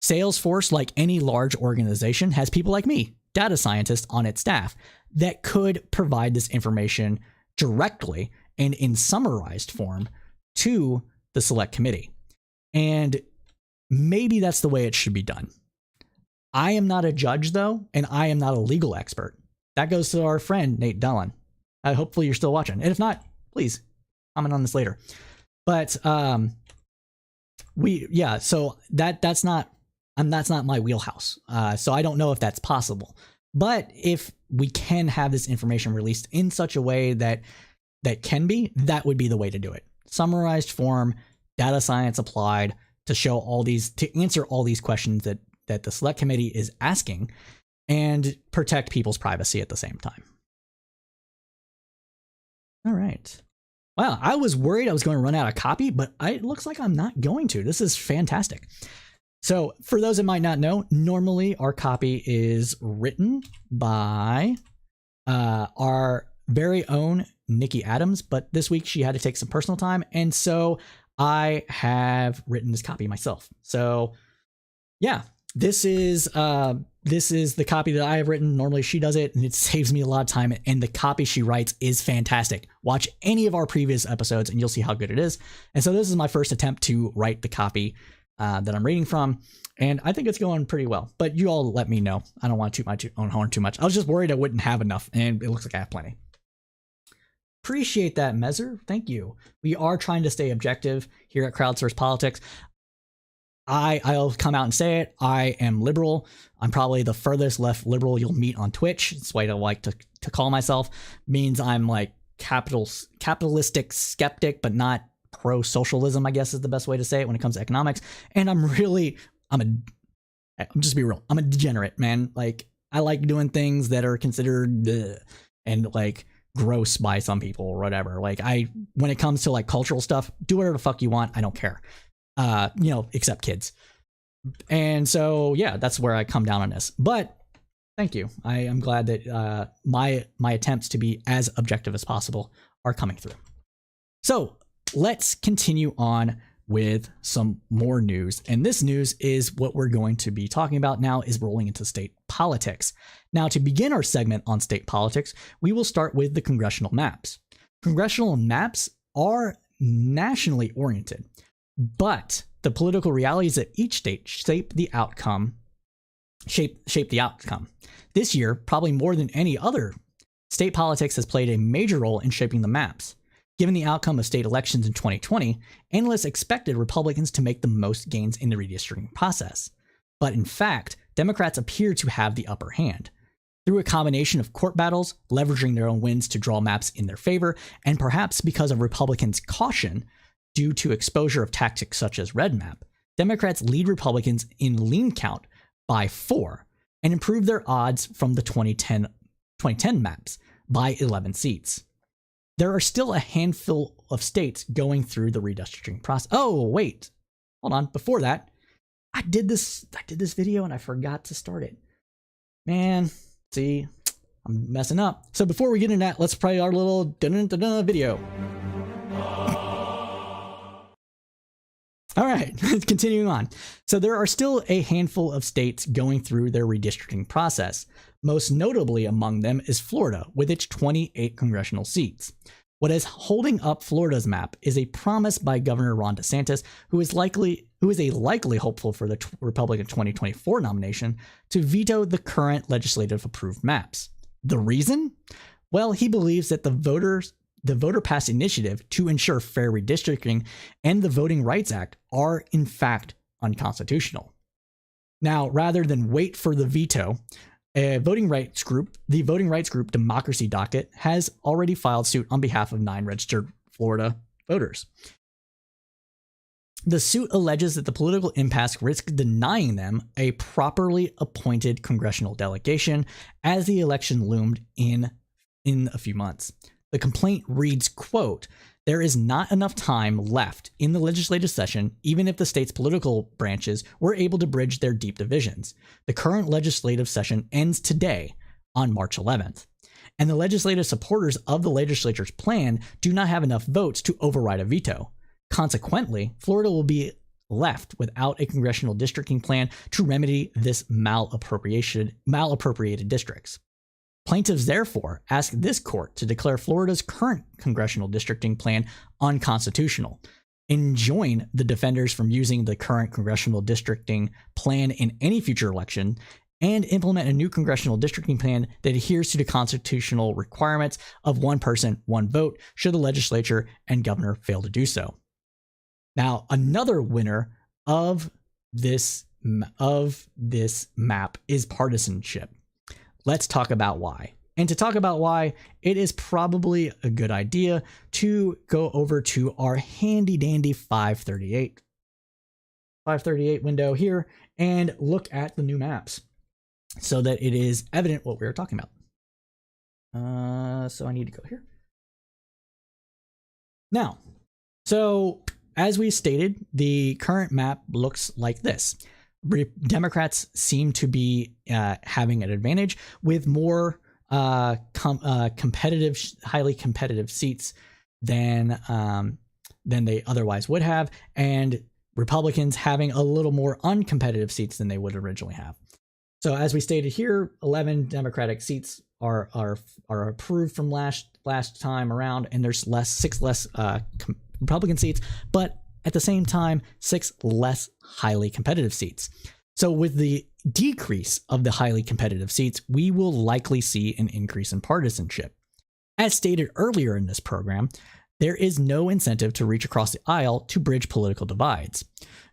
Salesforce, like any large organization, has people like me, data scientists, on its staff that could provide this information directly and in summarized form to the Select Committee. And maybe that's the way it should be done. I am not a judge, though, and I am not a legal expert. That goes to our friend, Nate Dillon. Hopefully you're still watching. And if not, please comment on this later. But so that's not my wheelhouse. So I don't know if that's possible. But if we can have this information released in such a way that can be, that would be the way to do it. Summarized form, data science applied to answer all these questions that the select committee is asking and protect people's privacy at the same time. All right. Wow, I was worried I was going to run out of copy, but it looks like I'm not going to. This is fantastic. So for those that might not know, normally our copy is written by our very own Nikki Adams, but this week she had to take some personal time, and so I have written this copy myself. So yeah, this is the copy that I have written. Normally she does it, and it saves me a lot of time, and the copy she writes is fantastic. Watch any of our previous episodes and you'll see how good it is. And so this is my first attempt to write the copy that I'm reading from, and I think it's going pretty well. But you all let me know. I don't want to toot my own horn too much. I was just worried I wouldn't have enough, and it looks like I have plenty. Appreciate that, Mezer. Thank you. We are trying to stay objective here at Crowdsourced Politics. I'll come out and say it. I am liberal. I'm probably the furthest left liberal you'll meet on Twitch. It's what I like to call myself. Means I'm like capitalistic skeptic, but not pro-socialism, I guess is the best way to say it when it comes to economics. And I'm just be real. I'm a degenerate, man. Like, I like doing things that are considered and like gross by some people or whatever. Like, when it comes to like cultural stuff, do whatever the fuck you want. I don't care. Except kids. And so, yeah, that's where I come down on this. But thank you. I am glad that my attempts to be as objective as possible are coming through. So let's continue on with some more news. And this news is what we're going to be talking about now, is rolling into state politics. Now, to begin our segment on state politics, we will start with the congressional maps. Congressional maps are nationally oriented, but the political realities of each state shape the outcome. This year, probably more than any other, state politics has played a major role in shaping the maps. Given the outcome of state elections in 2020, analysts expected Republicans to make the most gains in the redistricting process. But in fact, Democrats appear to have the upper hand. Through a combination of court battles, leveraging their own wins to draw maps in their favor, and perhaps because of Republicans' caution due to exposure of tactics such as red map, Democrats lead Republicans in lean count by 4 and improve their odds from the 2010 maps by 11 seats. There are still a handful of states going through the redistricting process. Oh, wait. Hold on. Before that, I did this video and I forgot to start it. Man, see, I'm messing up. So before we get into that, let's play our little video. All right, continuing on. So there are still a handful of states going through their redistricting process. Most notably among them is Florida, with its 28 congressional seats. What is holding up Florida's map is a promise by Governor Ron DeSantis, who is a likely hopeful for the Republican 2024 nomination, to veto the current legislative approved maps. The reason? Well, he believes that the voter pass initiative to ensure fair redistricting and the Voting Rights Act are in fact unconstitutional. Now, rather than wait for the veto, the voting rights group Democracy Docket has already filed suit on behalf of 9 registered Florida voters. The suit alleges that the political impasse risks denying them a properly appointed congressional delegation as the election loomed in a few months. The complaint reads, quote, "There is not enough time left in the legislative session, even if the state's political branches were able to bridge their deep divisions. The current legislative session ends today on March 11th, and the legislative supporters of the legislature's plan do not have enough votes to override a veto. Consequently, Florida will be left without a congressional districting plan to remedy this malappropriated districts. Plaintiffs therefore ask this court to declare Florida's current congressional districting plan unconstitutional, enjoin the defenders from using the current congressional districting plan in any future election, and implement a new congressional districting plan that adheres to the constitutional requirements of one person, one vote, should the legislature and governor fail to do so. Now, another winner of this map is partisanship. Let's talk about why. And to talk about why, it is probably a good idea to go over to our handy dandy 538 window here and look at the new maps so that it is evident what we're talking about. So I need to go here. Now, so as we stated, the current map looks like this. Democrats seem to be having an advantage with more competitive, highly competitive seats than they otherwise would have, and Republicans having a little more uncompetitive seats than they would originally have. So as we stated here, 11 Democratic seats are approved from last time around, and there's six less Republican seats, but at the same time, 6 less highly competitive seats. So with the decrease of the highly competitive seats, we will likely see an increase in partisanship. As stated earlier in this program, there is no incentive to reach across the aisle to bridge political divides.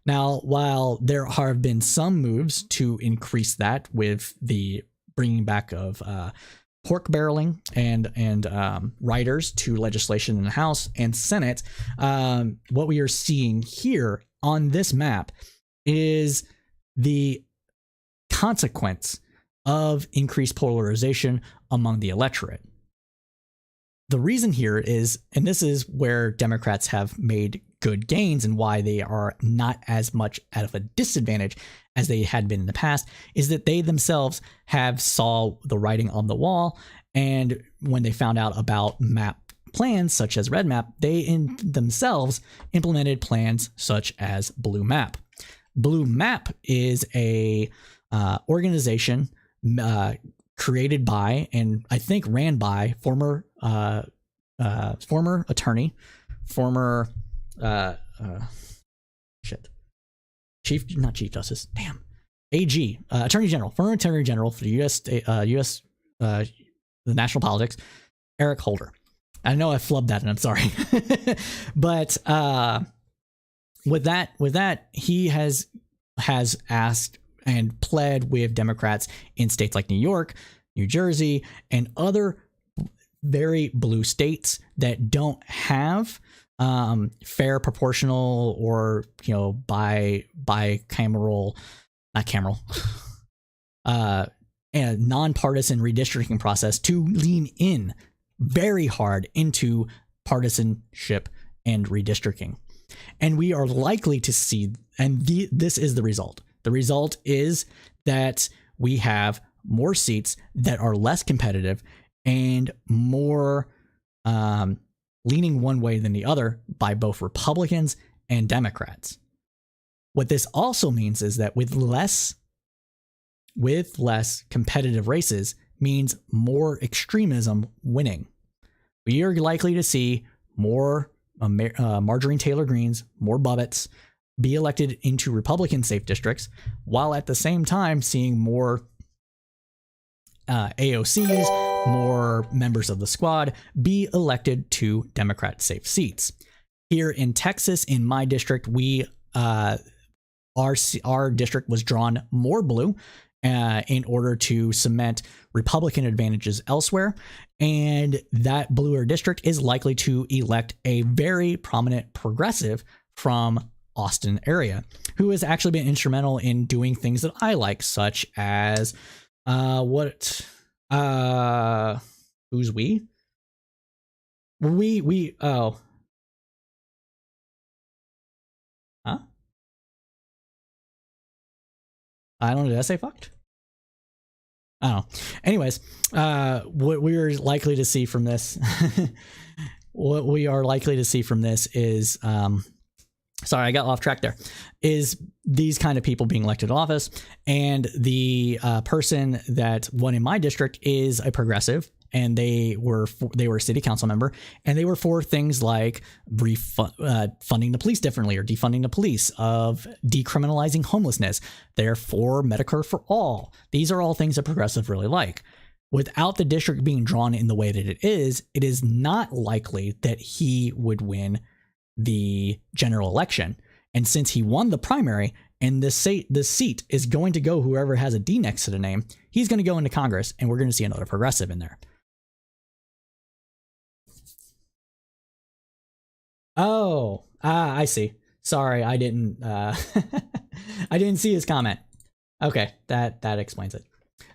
Now, while there have been some moves to increase that with the bringing back of pork barreling and riders to legislation in the House and Senate, what we are seeing here on this map is the consequence of increased polarization among the electorate. The reason here is, and this is where Democrats have made good gains and why they are not as much out of a disadvantage as they had been in the past, is that they themselves have saw the writing on the wall. And when they found out about map plans such as Red Map, they in themselves implemented plans such as Blue Map. Blue Map is a organization created by, and I think ran by, former attorney, former Chief Justice, AG, Attorney General, former Attorney General for the U.S. The national politics, Eric Holder. I know I flubbed that, and I'm sorry, but with that, he has asked and pled with Democrats in states like New York, New Jersey, and other very blue states that don't have fair, proportional, or bicameral, and nonpartisan redistricting process to lean in very hard into partisanship and redistricting. And we are likely to see, and this is the result. The result is that we have more seats that are less competitive and more leaning one way than the other by both Republicans and Democrats. What this also means is that with less competitive races means more extremism winning. We are likely to see more Marjorie Taylor Greenes, more Bubbetts be elected into Republican safe districts, while at the same time seeing more AOCs, more members of the squad be elected to Democrat safe seats. Here in Texas, in my district, our district was drawn more blue in order to cement Republican advantages elsewhere. And that bluer district is likely to elect a very prominent progressive from Austin area, who has actually been instrumental in doing things that I like, such as who's we? Oh. Huh? I don't know. Did I say fucked? I don't know. Anyways, what we are likely to see from this, is, sorry, I got off track there, is these kind of people being elected to office. And the person that won in my district is a progressive and they were a city council member, and they were for things like funding the police differently or defunding the police, of decriminalizing homelessness. They're for Medicare for all. These are all things that progressives really like. Without the district being drawn in the way that it is not likely that he would win the general election. And since he won the primary and the seat is going to go whoever has a D next to the name, he's going to go into Congress, and we're going to see another progressive in there. Oh, I see. Sorry, I didn't I didn't see his comment. Okay, that explains it.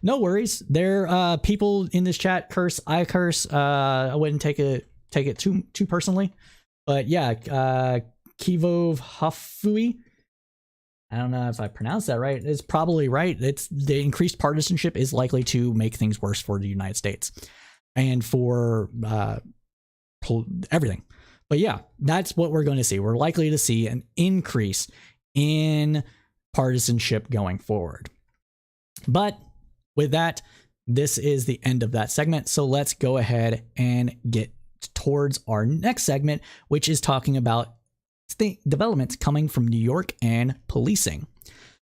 No worries. There people in this chat curse, I curse. I wouldn't take it too personally. But yeah, Kivov Hafui, I don't know if I pronounced that right. It's probably right. It's the increased partisanship is likely to make things worse for the United States and for everything. But yeah, that's what we're going to see. We're likely to see an increase in partisanship going forward. But with that, this is the end of that segment. So let's go ahead and get towards our next segment, which is talking about developments coming from New York and policing.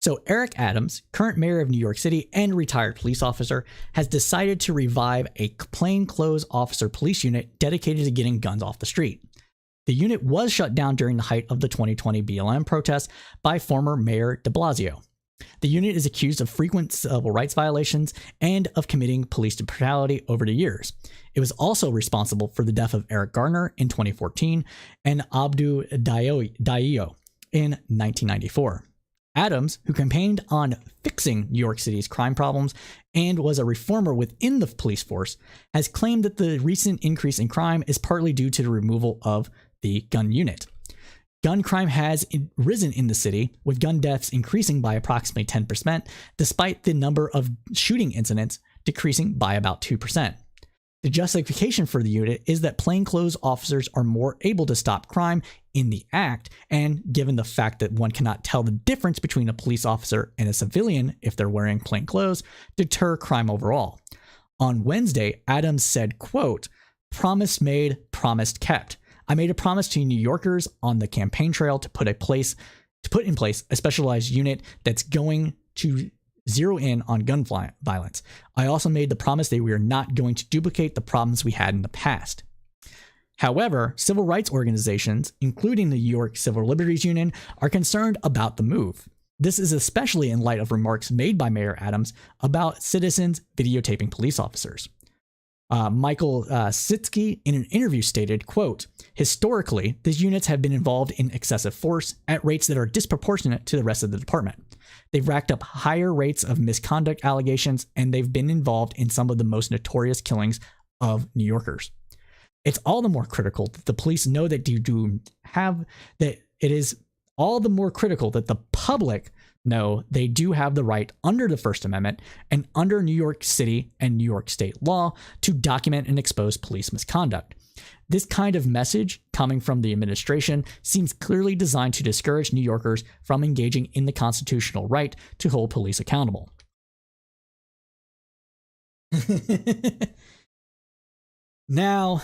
So Eric Adams, current mayor of New York City and retired police officer, has decided to revive a plainclothes officer police unit dedicated to getting guns off the street. The unit was shut down during the height of the 2020 BLM protests by former Mayor de Blasio. The unit is accused of frequent civil rights violations and of committing police brutality over the years. It was also responsible for the death of Eric Garner in 2014 and Abdu Daio in 1994. Adams, who campaigned on fixing New York City's crime problems and was a reformer within the police force, has claimed that the recent increase in crime is partly due to the removal of the gun unit. Gun crime has risen in the city, with gun deaths increasing by approximately 10%, despite the number of shooting incidents decreasing by about 2%. The justification for the unit is that plainclothes officers are more able to stop crime in the act, and given the fact that one cannot tell the difference between a police officer and a civilian if they're wearing plain clothes, deter crime overall. On Wednesday, Adams said, quote, "Promise made, promise kept. I made a promise to New Yorkers on the campaign trail to put in place a specialized unit that's going to zero in on gun violence. I also made the promise that we are not going to duplicate the problems we had in the past." However, civil rights organizations, including the New York Civil Liberties Union, are concerned about the move. This is especially in light of remarks made by Mayor Adams about citizens videotaping police officers. Michael Sitsky in an interview stated, quote, "Historically, these units have been involved in excessive force at rates that are disproportionate to the rest of the department. They've racked up higher rates of misconduct allegations, and they've been involved in some of the most notorious killings of New Yorkers. It's all the more critical that the police know that it is all the more critical that the public know they do have the right under the First Amendment and under New York City and New York state law to document and expose police misconduct. This kind of message coming from the administration seems clearly designed to discourage New Yorkers from engaging in the constitutional right to hold police accountable." Now,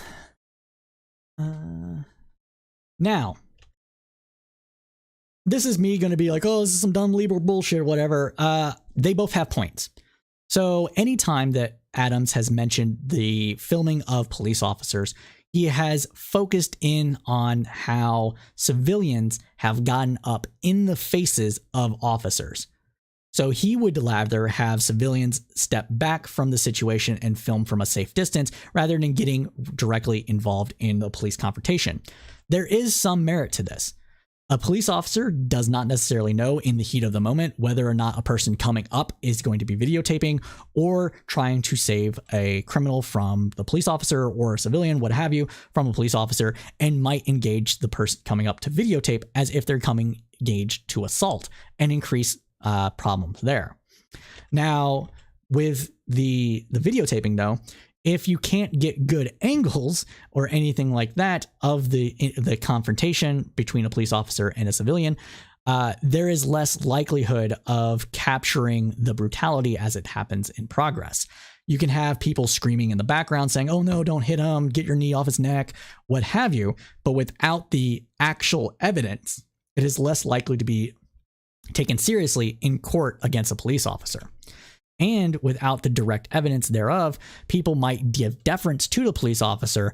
this is me going to be like, oh, this is some dumb liberal bullshit or whatever. They both have points. So anytime that Adams has mentioned the filming of police officers, he has focused in on how civilians have gotten up in the faces of officers. So he would rather have civilians step back from the situation and film from a safe distance rather than getting directly involved in the police confrontation. There is some merit to this. A police officer does not necessarily know in the heat of the moment whether or not a person coming up is going to be videotaping or trying to save a criminal from the police officer or a civilian, what have you, from a police officer, and might engage the person coming up to videotape as if they're coming engaged to assault and increase problems there. Now, with the videotaping though, if you can't get good angles or anything like that of the confrontation between a police officer and a civilian, there is less likelihood of capturing the brutality as it happens in progress. You can have people screaming in the background saying, oh no, don't hit him, get your knee off his neck, what have you. But without the actual evidence, it is less likely to be taken seriously in court against a police officer. And without the direct evidence thereof, people might give deference to the police officer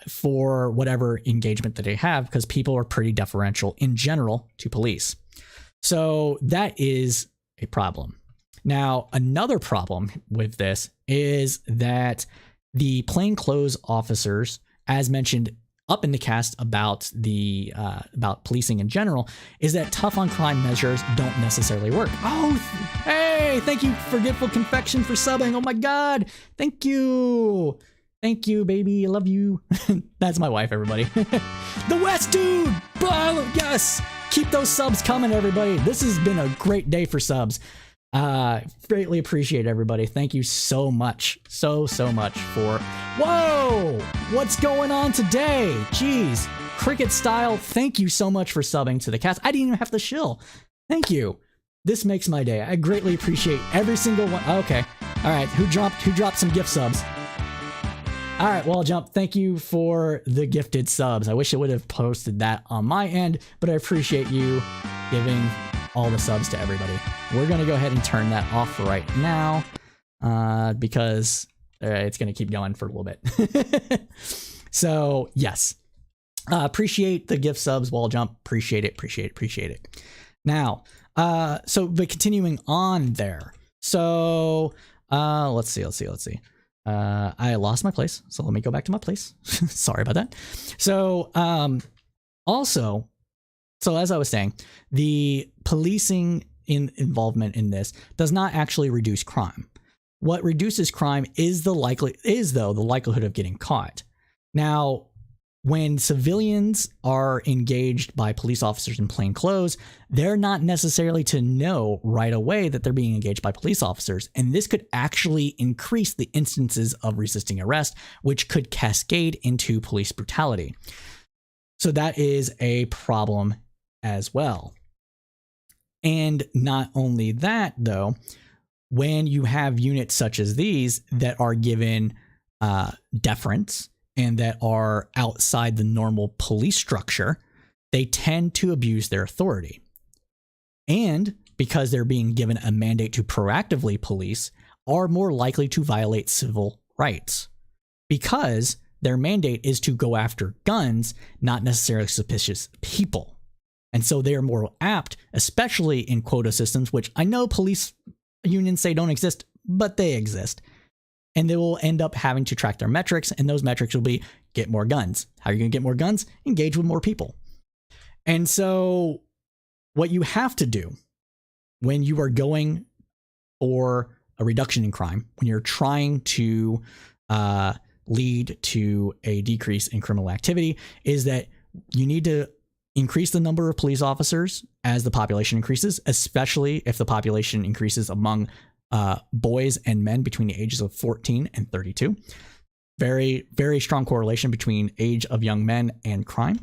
for whatever engagement that they have, because people are pretty deferential in general to police. So that is a problem. Now, another problem with this is that the plainclothes officers, as mentioned up in the cast about the about policing in general, is that tough on crime measures don't necessarily work. Oh, hey, thank you, Forgetful Confection, for subbing. Oh my God, thank you. Thank you, baby. I love you. That's my wife, everybody. The West Dude! Bro, yes! Keep those subs coming, everybody. This has been a great day for subs. Greatly appreciate everybody. Thank you so much. So much for... Whoa! What's going on today? Jeez. Cricket Style, thank you so much for subbing to the cast. I didn't even have to shill. Thank you. This makes my day. I greatly appreciate every single one. Okay. All right. Who dropped some gift subs? All right, Wall Jump, thank you for the gifted subs. I wish I would have posted that on my end, but I appreciate you giving all the subs to everybody. We're going to go ahead and turn that off right now because it's going to keep going for a little bit. So, yes. Appreciate the gift subs, Wall Jump. Appreciate it. Now, but continuing on there. So, let's see. I lost my place, so let me go back to my place. Sorry about that. So, so as I was saying, the policing involvement in this does not actually reduce crime. What reduces crime is the likelihood of getting caught. Now, when civilians are engaged by police officers in plain clothes, they're not necessarily to know right away that they're being engaged by police officers. And this could actually increase the instances of resisting arrest, which could cascade into police brutality. So that is a problem as well. And not only that, though, when you have units such as these that are given deference and that are outside the normal police structure, they tend to abuse their authority. And because they're being given a mandate to proactively police, are more likely to violate civil rights. Because their mandate is to go after guns, not necessarily suspicious people. And so they are more apt, especially in quota systems, which I know police unions say don't exist, but they exist. And they will end up having to track their metrics, and those metrics will be get more guns. How are you going to get more guns? Engage with more people. And so what you have to do when you are going for a reduction in crime, when you're trying to lead to a decrease in criminal activity, is that you need to increase the number of police officers as the population increases, especially if the population increases among boys and men between the ages of 14 and 32. Very, very strong correlation between age of young men and crime.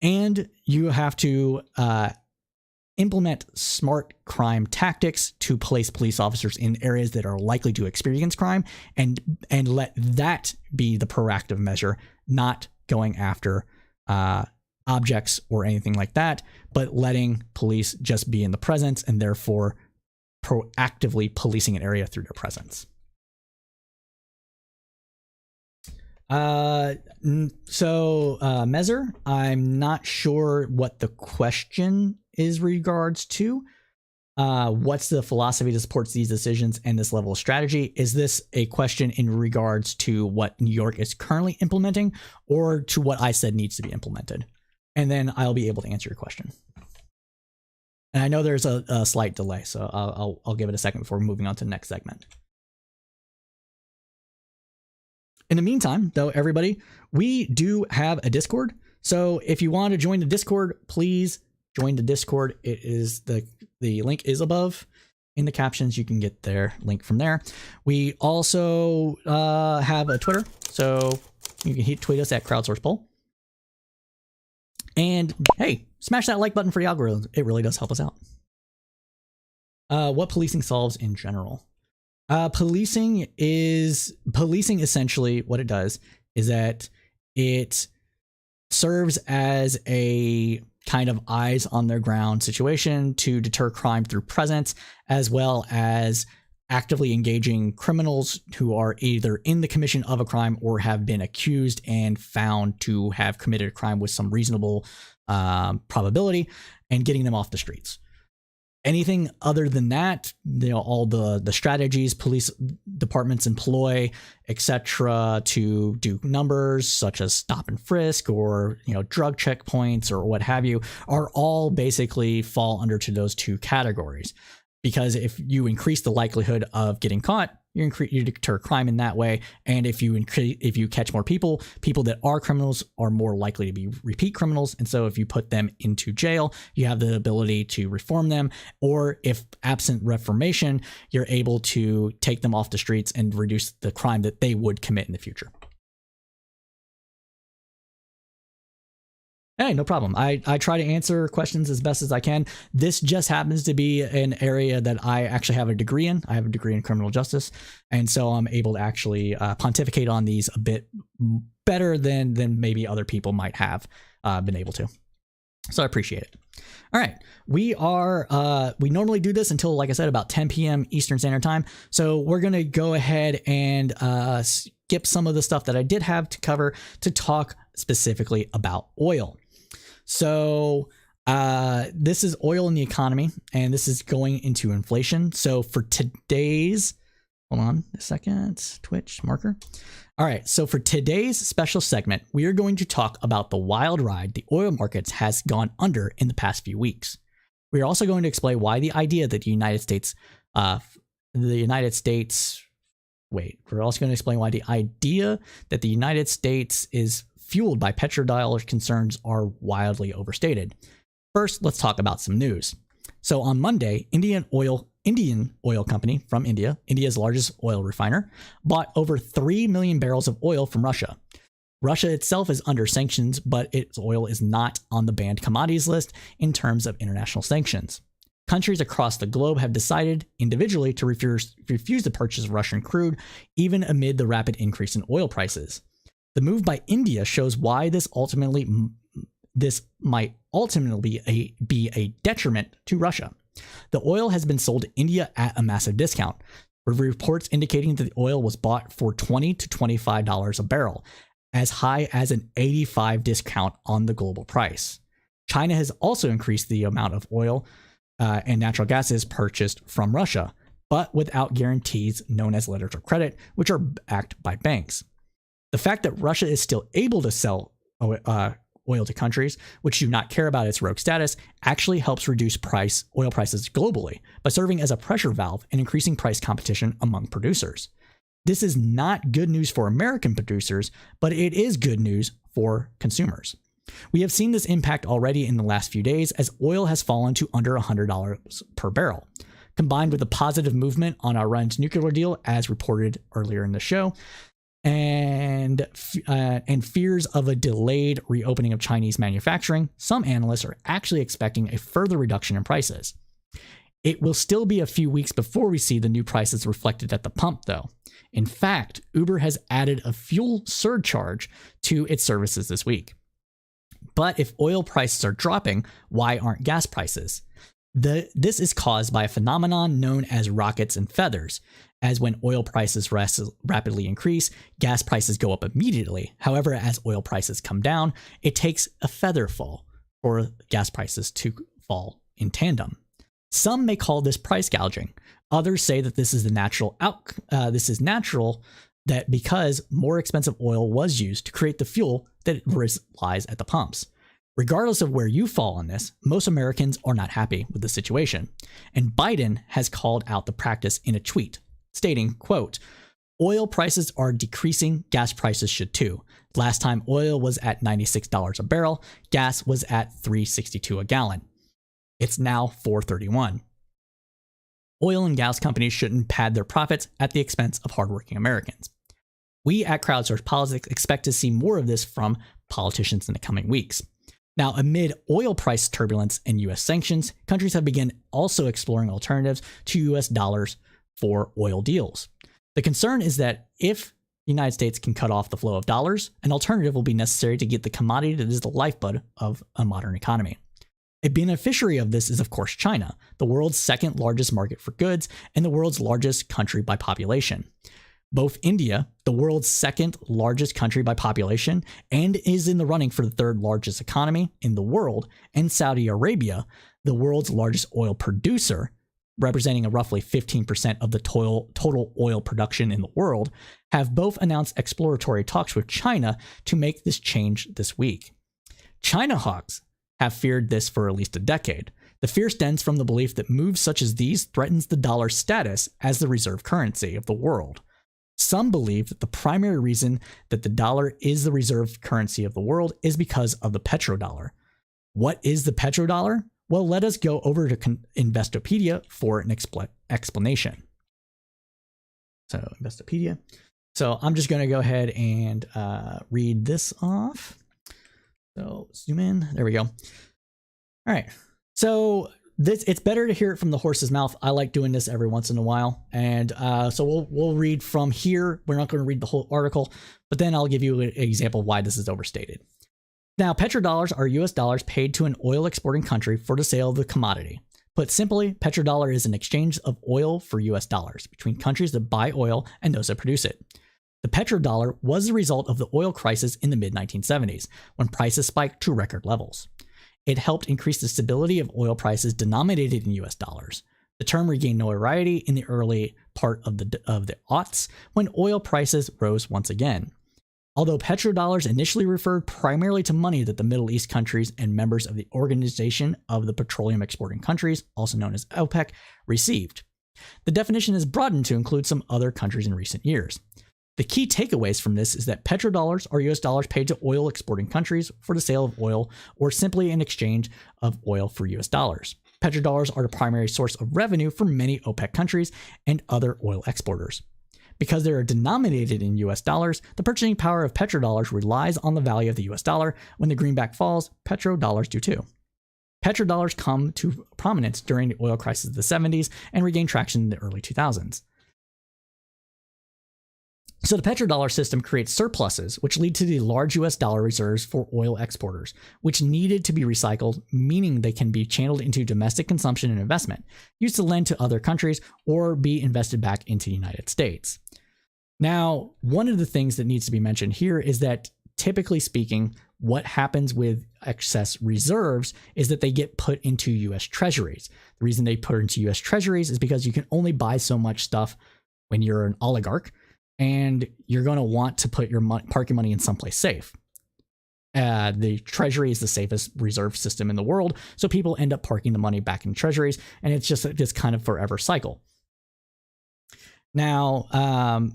And you have to implement smart crime tactics to place police officers in areas that are likely to experience crime, and let that be the proactive measure, not going after objects or anything like that, but letting police just be in the presence and therefore proactively policing an area through their presence. Mezer, I'm not sure what the question is regards to. What's the philosophy that supports these decisions and this level of strategy? Is this a question in regards to what New York is currently implementing, or to what I said needs to be implemented? And then I'll be able to answer your question. And I know there's a slight delay, so I'll give it a second before moving on to the next segment. In the meantime, though, everybody, we do have a Discord. So if you want to join the Discord, please join the Discord. It is the link is above in the captions. You can get their link from there. We also have a Twitter, so you can tweet us at Crowdsourced Poll. And hey, smash that like button for the algorithm. It really does help us out. What policing solves in general. Policing essentially what it does is that it serves as a kind of eyes on the ground situation to deter crime through presence, as well as actively engaging criminals who are either in the commission of a crime or have been accused and found to have committed a crime with some reasonable probability, and getting them off the streets. Anything other than that, all the strategies police departments employ, etc., to do numbers such as stop and frisk or drug checkpoints or what have you, are all basically fall under to those two categories. Because if you increase the likelihood of getting caught, you deter crime in that way. And if you catch more people that are criminals are more likely to be repeat criminals. And so if you put them into jail, you have the ability to reform them. Or if absent reformation, you're able to take them off the streets and reduce the crime that they would commit in the future. Hey, no problem. I try to answer questions as best as I can. This just happens to be an area that I actually have a degree in. I have a degree in criminal justice, and so I'm able to actually pontificate on these a bit better than maybe other people might have been able to. So I appreciate it. All right, we normally do this until, like I said, about 10 p.m. Eastern Standard Time. So we're gonna go ahead and skip some of the stuff that I did have to cover to talk specifically about oil. So this is oil in the economy, and this is going into inflation. So for today's, hold on a second, Twitch marker. All right, so for today's special segment, we are going to talk about the wild ride the oil markets has gone under in the past few weeks. We are also going to explain why the idea that we're also going to explain why the idea that the United States is fueled by petrodollar concerns are wildly overstated. First, let's talk about some news. So on Monday, Indian oil company from India, India's largest oil refiner, bought over 3 million barrels of oil from Russia. Russia itself is under sanctions, but its oil is not on the banned commodities list in terms of international sanctions. Countries across the globe have decided individually to refuse the purchase of Russian crude, even amid the rapid increase in oil prices. The move by India shows why this might ultimately be a detriment to Russia. The oil has been sold to India at a massive discount, with reports indicating that the oil was bought for $20 to $25 a barrel, as high as an 85% discount on the global price. China has also increased the amount of oil and natural gases purchased from Russia, but without guarantees known as letters of credit, which are backed by banks. The fact that Russia is still able to sell oil to countries which do not care about its rogue status actually helps reduce oil prices globally by serving as a pressure valve and increasing price competition among producers. This is not good news for American producers, but it is good news for consumers. We have seen this impact already in the last few days as oil has fallen to under $100 per barrel. Combined with the positive movement on Iran's nuclear deal, as reported earlier in the show, and fears of a delayed reopening of Chinese manufacturing, some analysts are actually expecting a further reduction in prices. It will still be a few weeks before we see the new prices reflected at the pump, though. In fact, Uber has added a fuel surcharge to its services this week. But if oil prices are dropping, why aren't gas prices? This is caused by a phenomenon known as rockets and feathers, as when oil prices rapidly increase, gas prices go up immediately. However, as oil prices come down, it takes a feather fall for gas prices to fall in tandem. Some may call this price gouging. Others say that this is natural that because more expensive oil was used to create the fuel that lies at the pumps. Regardless of where you fall on this, most Americans are not happy with the situation. And Biden has called out the practice in a tweet, stating, quote, "Oil prices are decreasing, gas prices should too. Last time oil was at $96 a barrel, gas was at $3.62 a gallon. It's now $4.31. Oil and gas companies shouldn't pad their profits at the expense of hardworking Americans." We at Crowdsourced Politics expect to see more of this from politicians in the coming weeks. Now, amid oil price turbulence and U.S. sanctions, countries have begun also exploring alternatives to U.S. dollars for oil deals. The concern is that if the United States can cut off the flow of dollars, an alternative will be necessary to get the commodity that is the lifeblood of a modern economy. A beneficiary of this is, of course, China, the world's second largest market for goods and the world's largest country by population. Both India, the world's second largest country by population and is in the running for the third largest economy in the world, and Saudi Arabia, the world's largest oil producer, representing a roughly 15% of the total oil production in the world, have both announced exploratory talks with China to make this change this week. China hawks have feared this for at least a decade. The fear stems from the belief that moves such as these threatens the dollar's status as the reserve currency of the world. Some believe that the primary reason that the dollar is the reserve currency of the world is because of the petrodollar. What is the petrodollar? Well, let us go over to Investopedia for an explanation. So, Investopedia. So, I'm just going to go ahead and read this off. So, zoom in. There we go. All right. So, it's better to hear it from the horse's mouth. I like doing this every once in a while. And so, we'll read from here. We're not going to read the whole article, but then I'll give you an example of why this is overstated. Now, petrodollars are US dollars paid to an oil exporting country for the sale of the commodity. Put simply, petrodollar is an exchange of oil for US dollars between countries that buy oil and those that produce it. The petrodollar was the result of the oil crisis in the mid-1970s, when prices spiked to record levels. It helped increase the stability of oil prices denominated in US dollars. The term regained notoriety in the early part of the aughts, when oil prices rose once again. Although petrodollars initially referred primarily to money that the Middle East countries and members of the Organization of the Petroleum Exporting Countries, also known as OPEC, received. The definition is broadened to include some other countries in recent years. The key takeaways from this is that petrodollars are US dollars paid to oil exporting countries for the sale of oil or simply an exchange of oil for US dollars. Petrodollars are the primary source of revenue for many OPEC countries and other oil exporters. Because they are denominated in US dollars, the purchasing power of petrodollars relies on the value of the US dollar. When the greenback falls, petrodollars do too. Petrodollars come to prominence during the oil crisis of the 70s and regained traction in the early 2000s. So the petrodollar system creates surpluses, which lead to the large US dollar reserves for oil exporters, which needed to be recycled, meaning they can be channeled into domestic consumption and investment, used to lend to other countries, or be invested back into the United States. Now, one of the things that needs to be mentioned here is that, typically speaking, what happens with excess reserves is that they get put into US treasuries. The reason they put it into US treasuries is because you can only buy so much stuff when you're an oligarch, and you're going to want to put your park your money in someplace safe. The treasury is the safest reserve system in the world, so people end up parking the money back in treasuries, and it's just this kind of forever cycle. Now,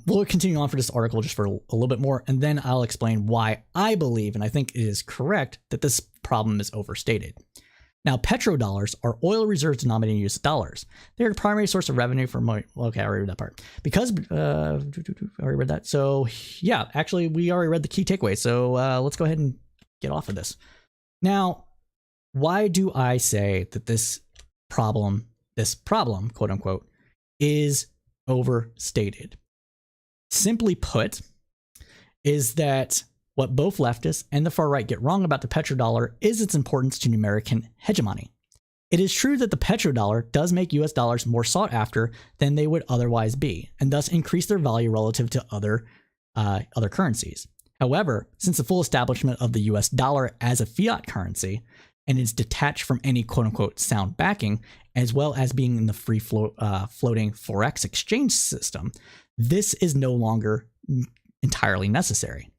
we'll continue on for this article just for a little bit more, and then I'll explain why I believe, and I think it is correct, that this problem is overstated. Now, petrodollars are oil reserves denominated in US dollars. They are the primary source of revenue for money. Okay, I already read that part. Because, I already read that. So, yeah, actually, we already read the key takeaway. So, let's go ahead and get off of this. Now, why do I say that this problem, quote unquote, is overstated? Simply put, is that what both leftists and the far right get wrong about the petrodollar is its importance to American hegemony. It is true that the petrodollar does make US dollars more sought after than they would otherwise be, and thus increase their value relative to other currencies. However, since the full establishment of the US dollar as a fiat currency and is detached from any quote-unquote sound backing, as well as being in the free floating forex exchange system, this is no longer entirely necessary.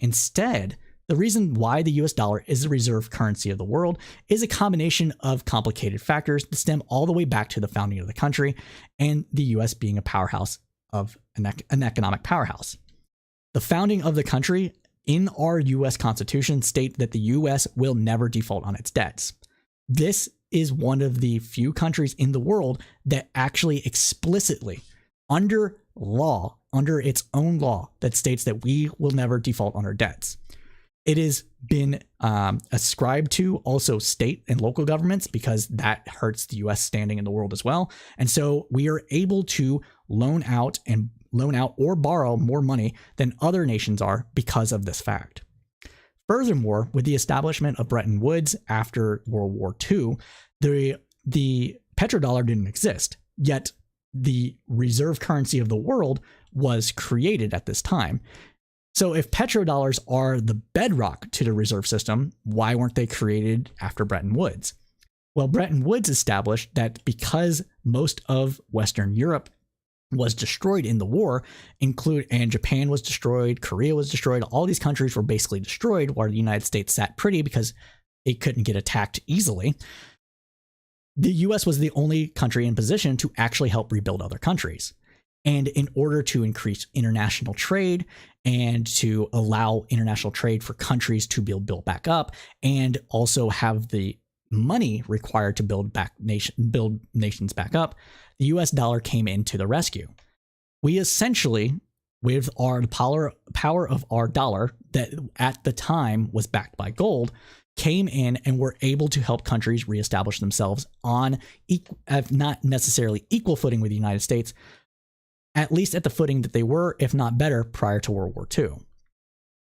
Instead, the reason why the US dollar is the reserve currency of the world is a combination of complicated factors that stem all the way back to the founding of the country and the US being a powerhouse of an economic powerhouse. The founding of the country in our US Constitution state that the US will never default on its debts. This is one of the few countries in the world that actually explicitly, under its own law, that states that we will never default on our debts. It is been ascribed to also state and local governments, because that hurts the US standing in the world as well. And so we are able to loan out or borrow more money than other nations are because of this fact. Furthermore, with the establishment of Bretton Woods after World War II, the petrodollar didn't exist, yet the reserve currency of the world was created at this time. So if petrodollars are the bedrock to the reserve system, why weren't they created after Bretton Woods? Well, Bretton Woods established that because most of Western Europe was destroyed in the war, and Japan was destroyed, Korea was destroyed, all these countries were basically destroyed, while the United States sat pretty because it couldn't get attacked easily. The US was the only country in position to actually help rebuild other countries. And in order to increase international trade and to allow international trade for countries to build back up, and also have the money required to build nations back up, the US dollar came into the rescue. We essentially, with the power of our dollar that at the time was backed by gold, came in and were able to help countries reestablish themselves on not necessarily equal footing with the United States, at least at the footing that they were, if not better, prior to World War II.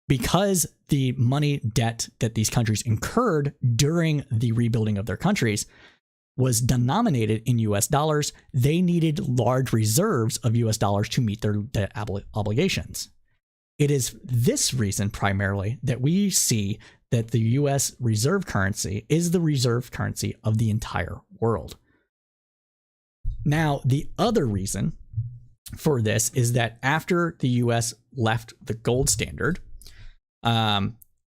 Because the money debt that these countries incurred during the rebuilding of their countries was denominated in US dollars, they needed large reserves of US dollars to meet their debt obligations. It is this reason primarily that we see that the US reserve currency is the reserve currency of the entire world. Now, the other reason for this is that after the US left the gold standard,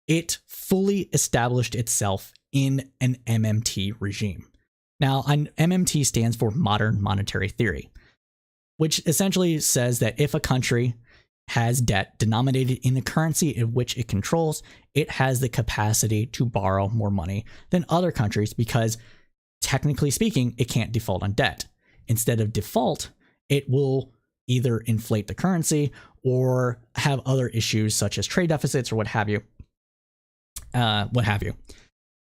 it fully established itself in an MMT regime. Now, an MMT stands for Modern Monetary Theory, which essentially says that if a country has debt denominated in the currency in which it controls, it has the capacity to borrow more money than other countries because, technically speaking, it can't default on debt. Instead of default, it will either inflate the currency or have other issues such as trade deficits or what have you.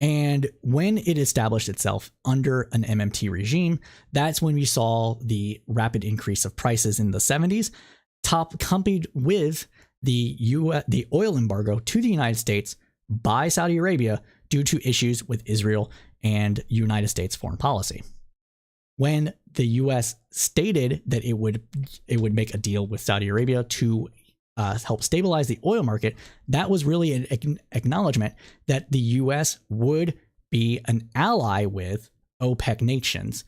And when it established itself under an MMT regime, that's when we saw the rapid increase of prices in the 70s, accompanied with the oil embargo to the United States by Saudi Arabia due to issues with Israel and United States foreign policy. When the U.S. stated that it would make a deal with Saudi Arabia to help stabilize the oil market, that was really an acknowledgement that the U.S. would be an ally with OPEC nations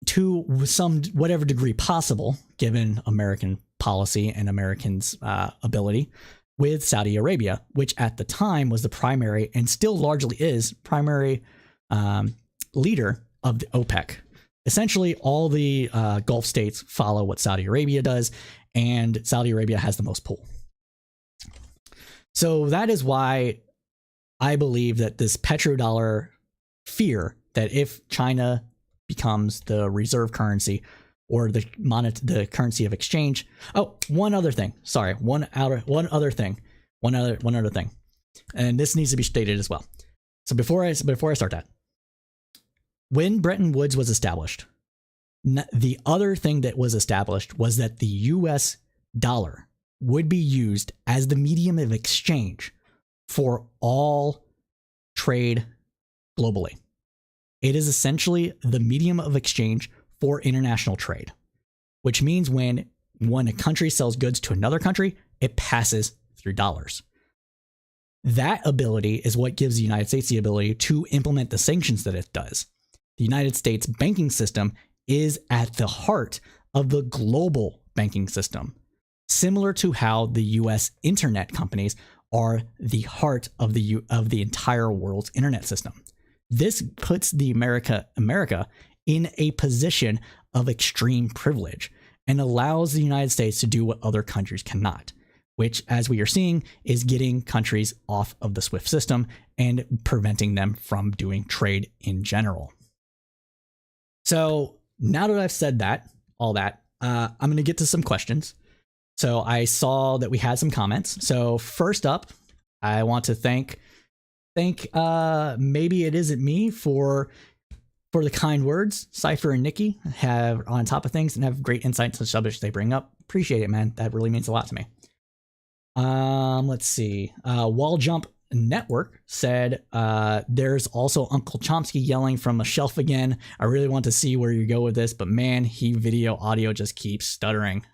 to some whatever degree possible, given American policy and Americans' ability, with Saudi Arabia, which at the time was the primary and still largely is primary leader of the OPEC. Essentially, all the Gulf states follow what Saudi Arabia does, and Saudi Arabia has the most pull. So that is why I believe that this petrodollar fear that if China becomes the reserve currency or the currency of exchange. Oh, one other thing. Sorry, one other thing. And this needs to be stated as well. So before I start that, when Bretton Woods was established, the other thing that was established was that the US dollar would be used as the medium of exchange for all trade globally. It is essentially the medium of exchange for international trade, which means when a country sells goods to another country, it passes through dollars. That ability is what gives the United States the ability to implement the sanctions that it does. The United States banking system is at the heart of the global banking system, similar to how the US internet companies are the heart of the entire world's internet system. This puts the America in a position of extreme privilege and allows the United States to do what other countries cannot, which, as we are seeing, is getting countries off of the SWIFT system and preventing them from doing trade in general. So now that I've said all that, I'm going to get to some questions. So I saw that we had some comments. So first up, I want to thank maybe it isn't me for the kind words. Cypher and Nikki have on top of things and have great insights on subjects they bring up. Appreciate it, man. That really means a lot to me. Let's see. Wall Jump Network said, there's also Uncle Chomsky yelling from a shelf again. I really want to see where you go with this, but man, video audio just keeps stuttering.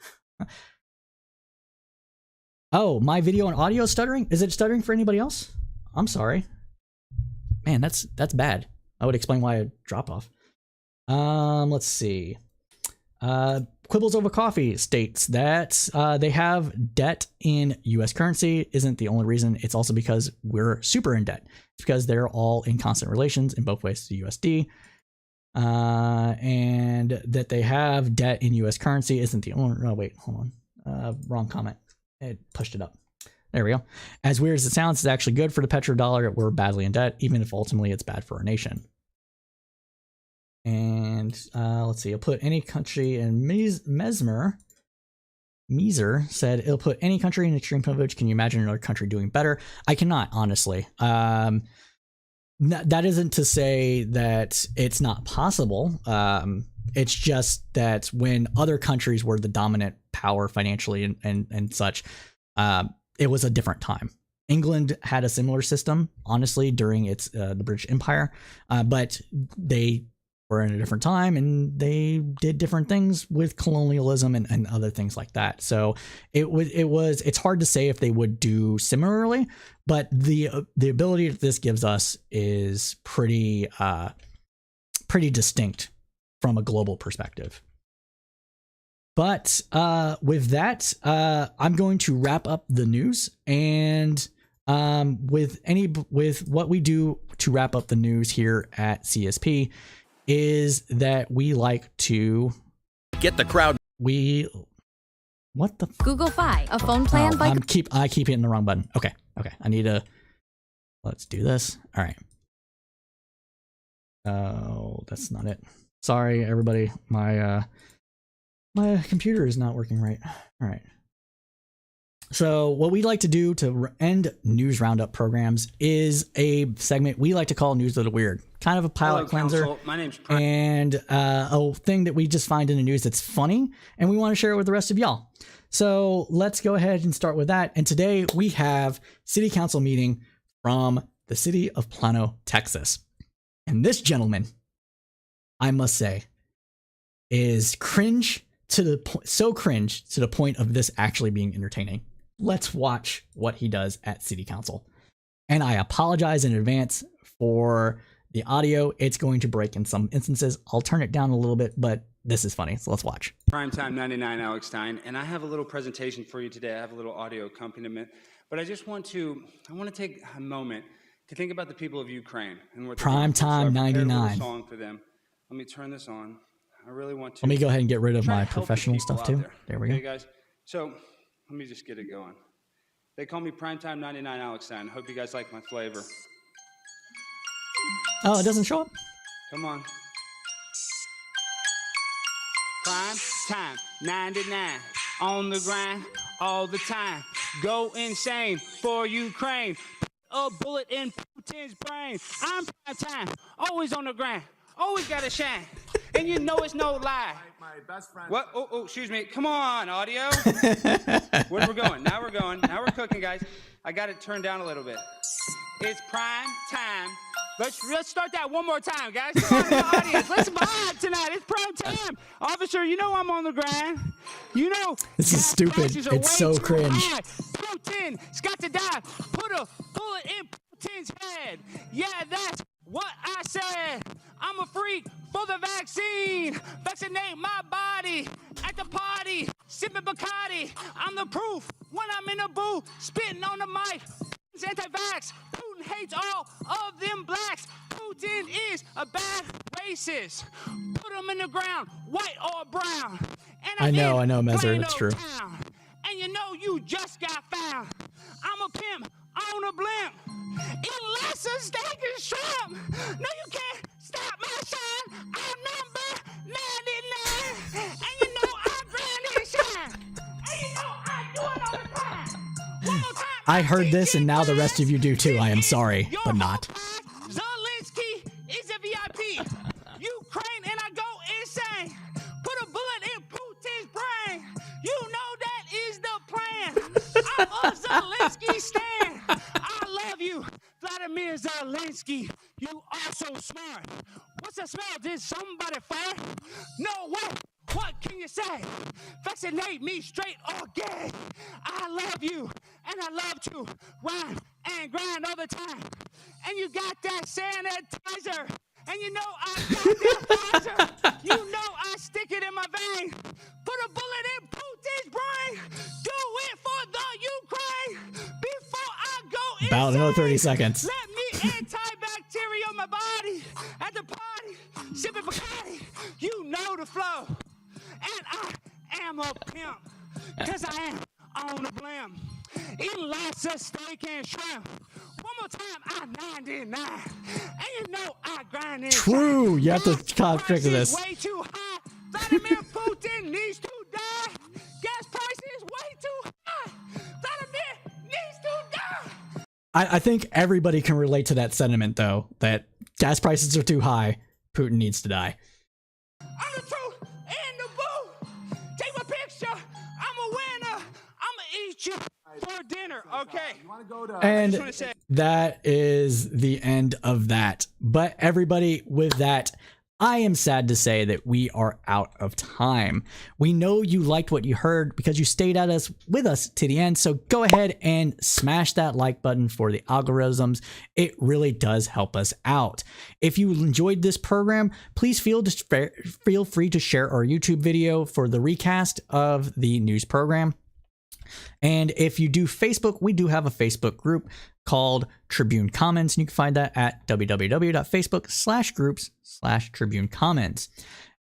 Oh, my video and audio stuttering? Is it stuttering for anybody else? I'm sorry. Man, that's bad. I would explain why I drop off. Let's see. Quibbles Over Coffee states that they have debt in U.S. currency. Isn't the only reason. It's also because we're super in debt. It's because they're all in constant relations in both ways to USD. And that they have debt in U.S. currency isn't the only. Oh, wait, hold on. Wrong comment. It pushed it up. There we go. As weird as it sounds, it's actually good for the petrodollar. We're badly in debt, even if ultimately it's bad for our nation. And let's see, I'll put any country in Meser said it'll put any country in extreme privilege. Can you imagine another country doing better? I cannot, honestly. That isn't to say that it's not possible. It's just that when other countries were the dominant power financially and such, it was a different time. England had a similar system, honestly, during its the British Empire, but they were in a different time and they did different things with colonialism and other things like that. So it's hard to say if they would do similarly, but the ability that this gives us is pretty distinct from a global perspective. But with that, I'm going to wrap up the news, and with what we do to wrap up the news here at CSP is that we like to get the crowd. What the Google Fi, a phone plan by I keep hitting the wrong button. Okay. I need to. Let's do this. All right. Oh, that's not it. Sorry, everybody. My computer is not working right. All right. So what we like to do to end news roundup programs is a segment we like to call News of the Weird. Kind of a palate cleanser. Council. My name's Prime. And a thing that we just find in the news that's funny, and we want to share it with the rest of y'all. So let's go ahead and start with that. And today we have City Council meeting from the city of Plano, Texas. And this gentleman, I must say, is cringe to the point of this actually being entertaining. Let's watch what he does at City Council. And I apologize in advance for the audio. It's going to break in some instances. I'll turn it down a little bit, but this is funny. So let's watch. Primetime 99, Alex Stein, and I have a little presentation for you today. I have a little audio accompaniment, but I want to take a moment to think about the people of Ukraine and what Primetime 99. Song for them. Let me turn this on. I really want to. Let me go ahead and get rid of my professional stuff too. There we go. Okay, guys. So let me just get it going. They call me Primetime 99 Alex Stein. Hope you guys like my flavor. Oh, it doesn't show up? Come on. Prime time 99 on the grind all the time. Go insane for Ukraine. Put a bullet in Putin's brain. I'm prime time, always on the grind, always gotta shine. And you know it's no lie. My best friend. What? Oh, excuse me. Come on, audio. Where we're going? Now we're going. Now we're cooking, guys. I got it turned down a little bit. It's prime time. Let's start that one more time, guys. Come on, the audience. Let's vibe tonight. It's prime time. Officer, you know I'm on the grind. You know. This is stupid. It's so cringe. High. Putin's got to die. Put a bullet in Putin's head. Yeah, that's what I said. I'm a freak for the vaccine. Vaccinate my body at the party. Sipping Bacardi. I'm the proof when I'm in the booth. Spitting on the mic. Putin's anti-vax. Putin hates all of them blacks. Putin is a bad racist. Put him in the ground, white or brown. And I know, Mezer, it's true. Town. And you know you just got found. I'm a pimp on a blimp. Unless a steak and shrimp. No, you can't stop my shine. I'm number 99. And you know I grind and shine. And you know I do it all the time. One more time. I heard this, and now the rest of you do too. I am sorry, but not. Zelensky is a VIP. Ukraine and I go insane. Put a bullet in Putin's brain. You know that is the plan. I'm a Zelensky stand. I love you, Vladimir Zelensky. You are so smart. What's the smell? Did somebody fart? No way. What can you say? Vaccinate me straight or gay. I love you, and I love to rhyme and grind all the time. And you got that sanitizer, and you know I got that Pfizer. You know I stick it in my vein. Put a bullet in Putin's brain. Do it for the Ukraine. Before I go insane. About another 30 seconds. Let me antibacterial my body at the party. Sipping Bacardi. You know the flow. And I am a pimp, cause I am on the blim. Eating lots of steak and shrimp. One more time, I'm 99. And you know I grind in. True, you have to contradict this. Way too high. Vladimir Putin needs to die. Gas prices way too high. Vladimir needs to die. I think everybody can relate to that sentiment, though, that gas prices are too high. Putin needs to die. I'm the truth in the booth. Take my picture. I'm a winner. I'ma eat you for dinner. Okay. And that is the end of that. But everybody, with that, I am sad to say that we are out of time. We know you liked what you heard because you stayed with us to the end. So go ahead and smash that like button for the algorithms. It really does help us out. If you enjoyed this program, please feel free to share our YouTube video for the recast of the news program. And if you do Facebook, we do have a Facebook group called Tribune Comments, and you can find that at www.facebook.com/groups/Tribune Comments.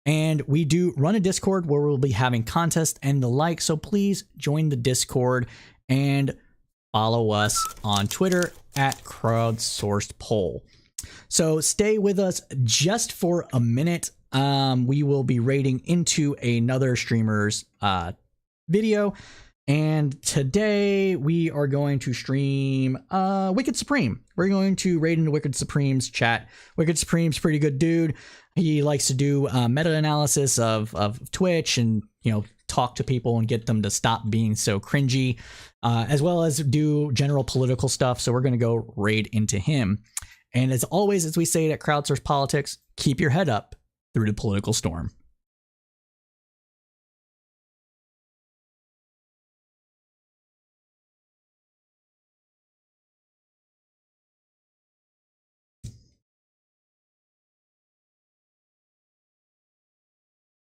And we do run a Discord where we'll be having contests and the like, so please join the Discord and follow us on Twitter at Crowdsourced Poll. So stay with us just for a minute. We will be raiding into another streamer's video. And today we are going to stream Wicked Supreme. We're going to raid into Wicked Supreme's chat. Wicked Supreme's pretty good dude. He likes to do meta-analysis of Twitch and, talk to people and get them to stop being so cringy, as well as do general political stuff. So we're going to go raid into him. And as always, as we say at Crowdsourced Politics, keep your head up through the political storm.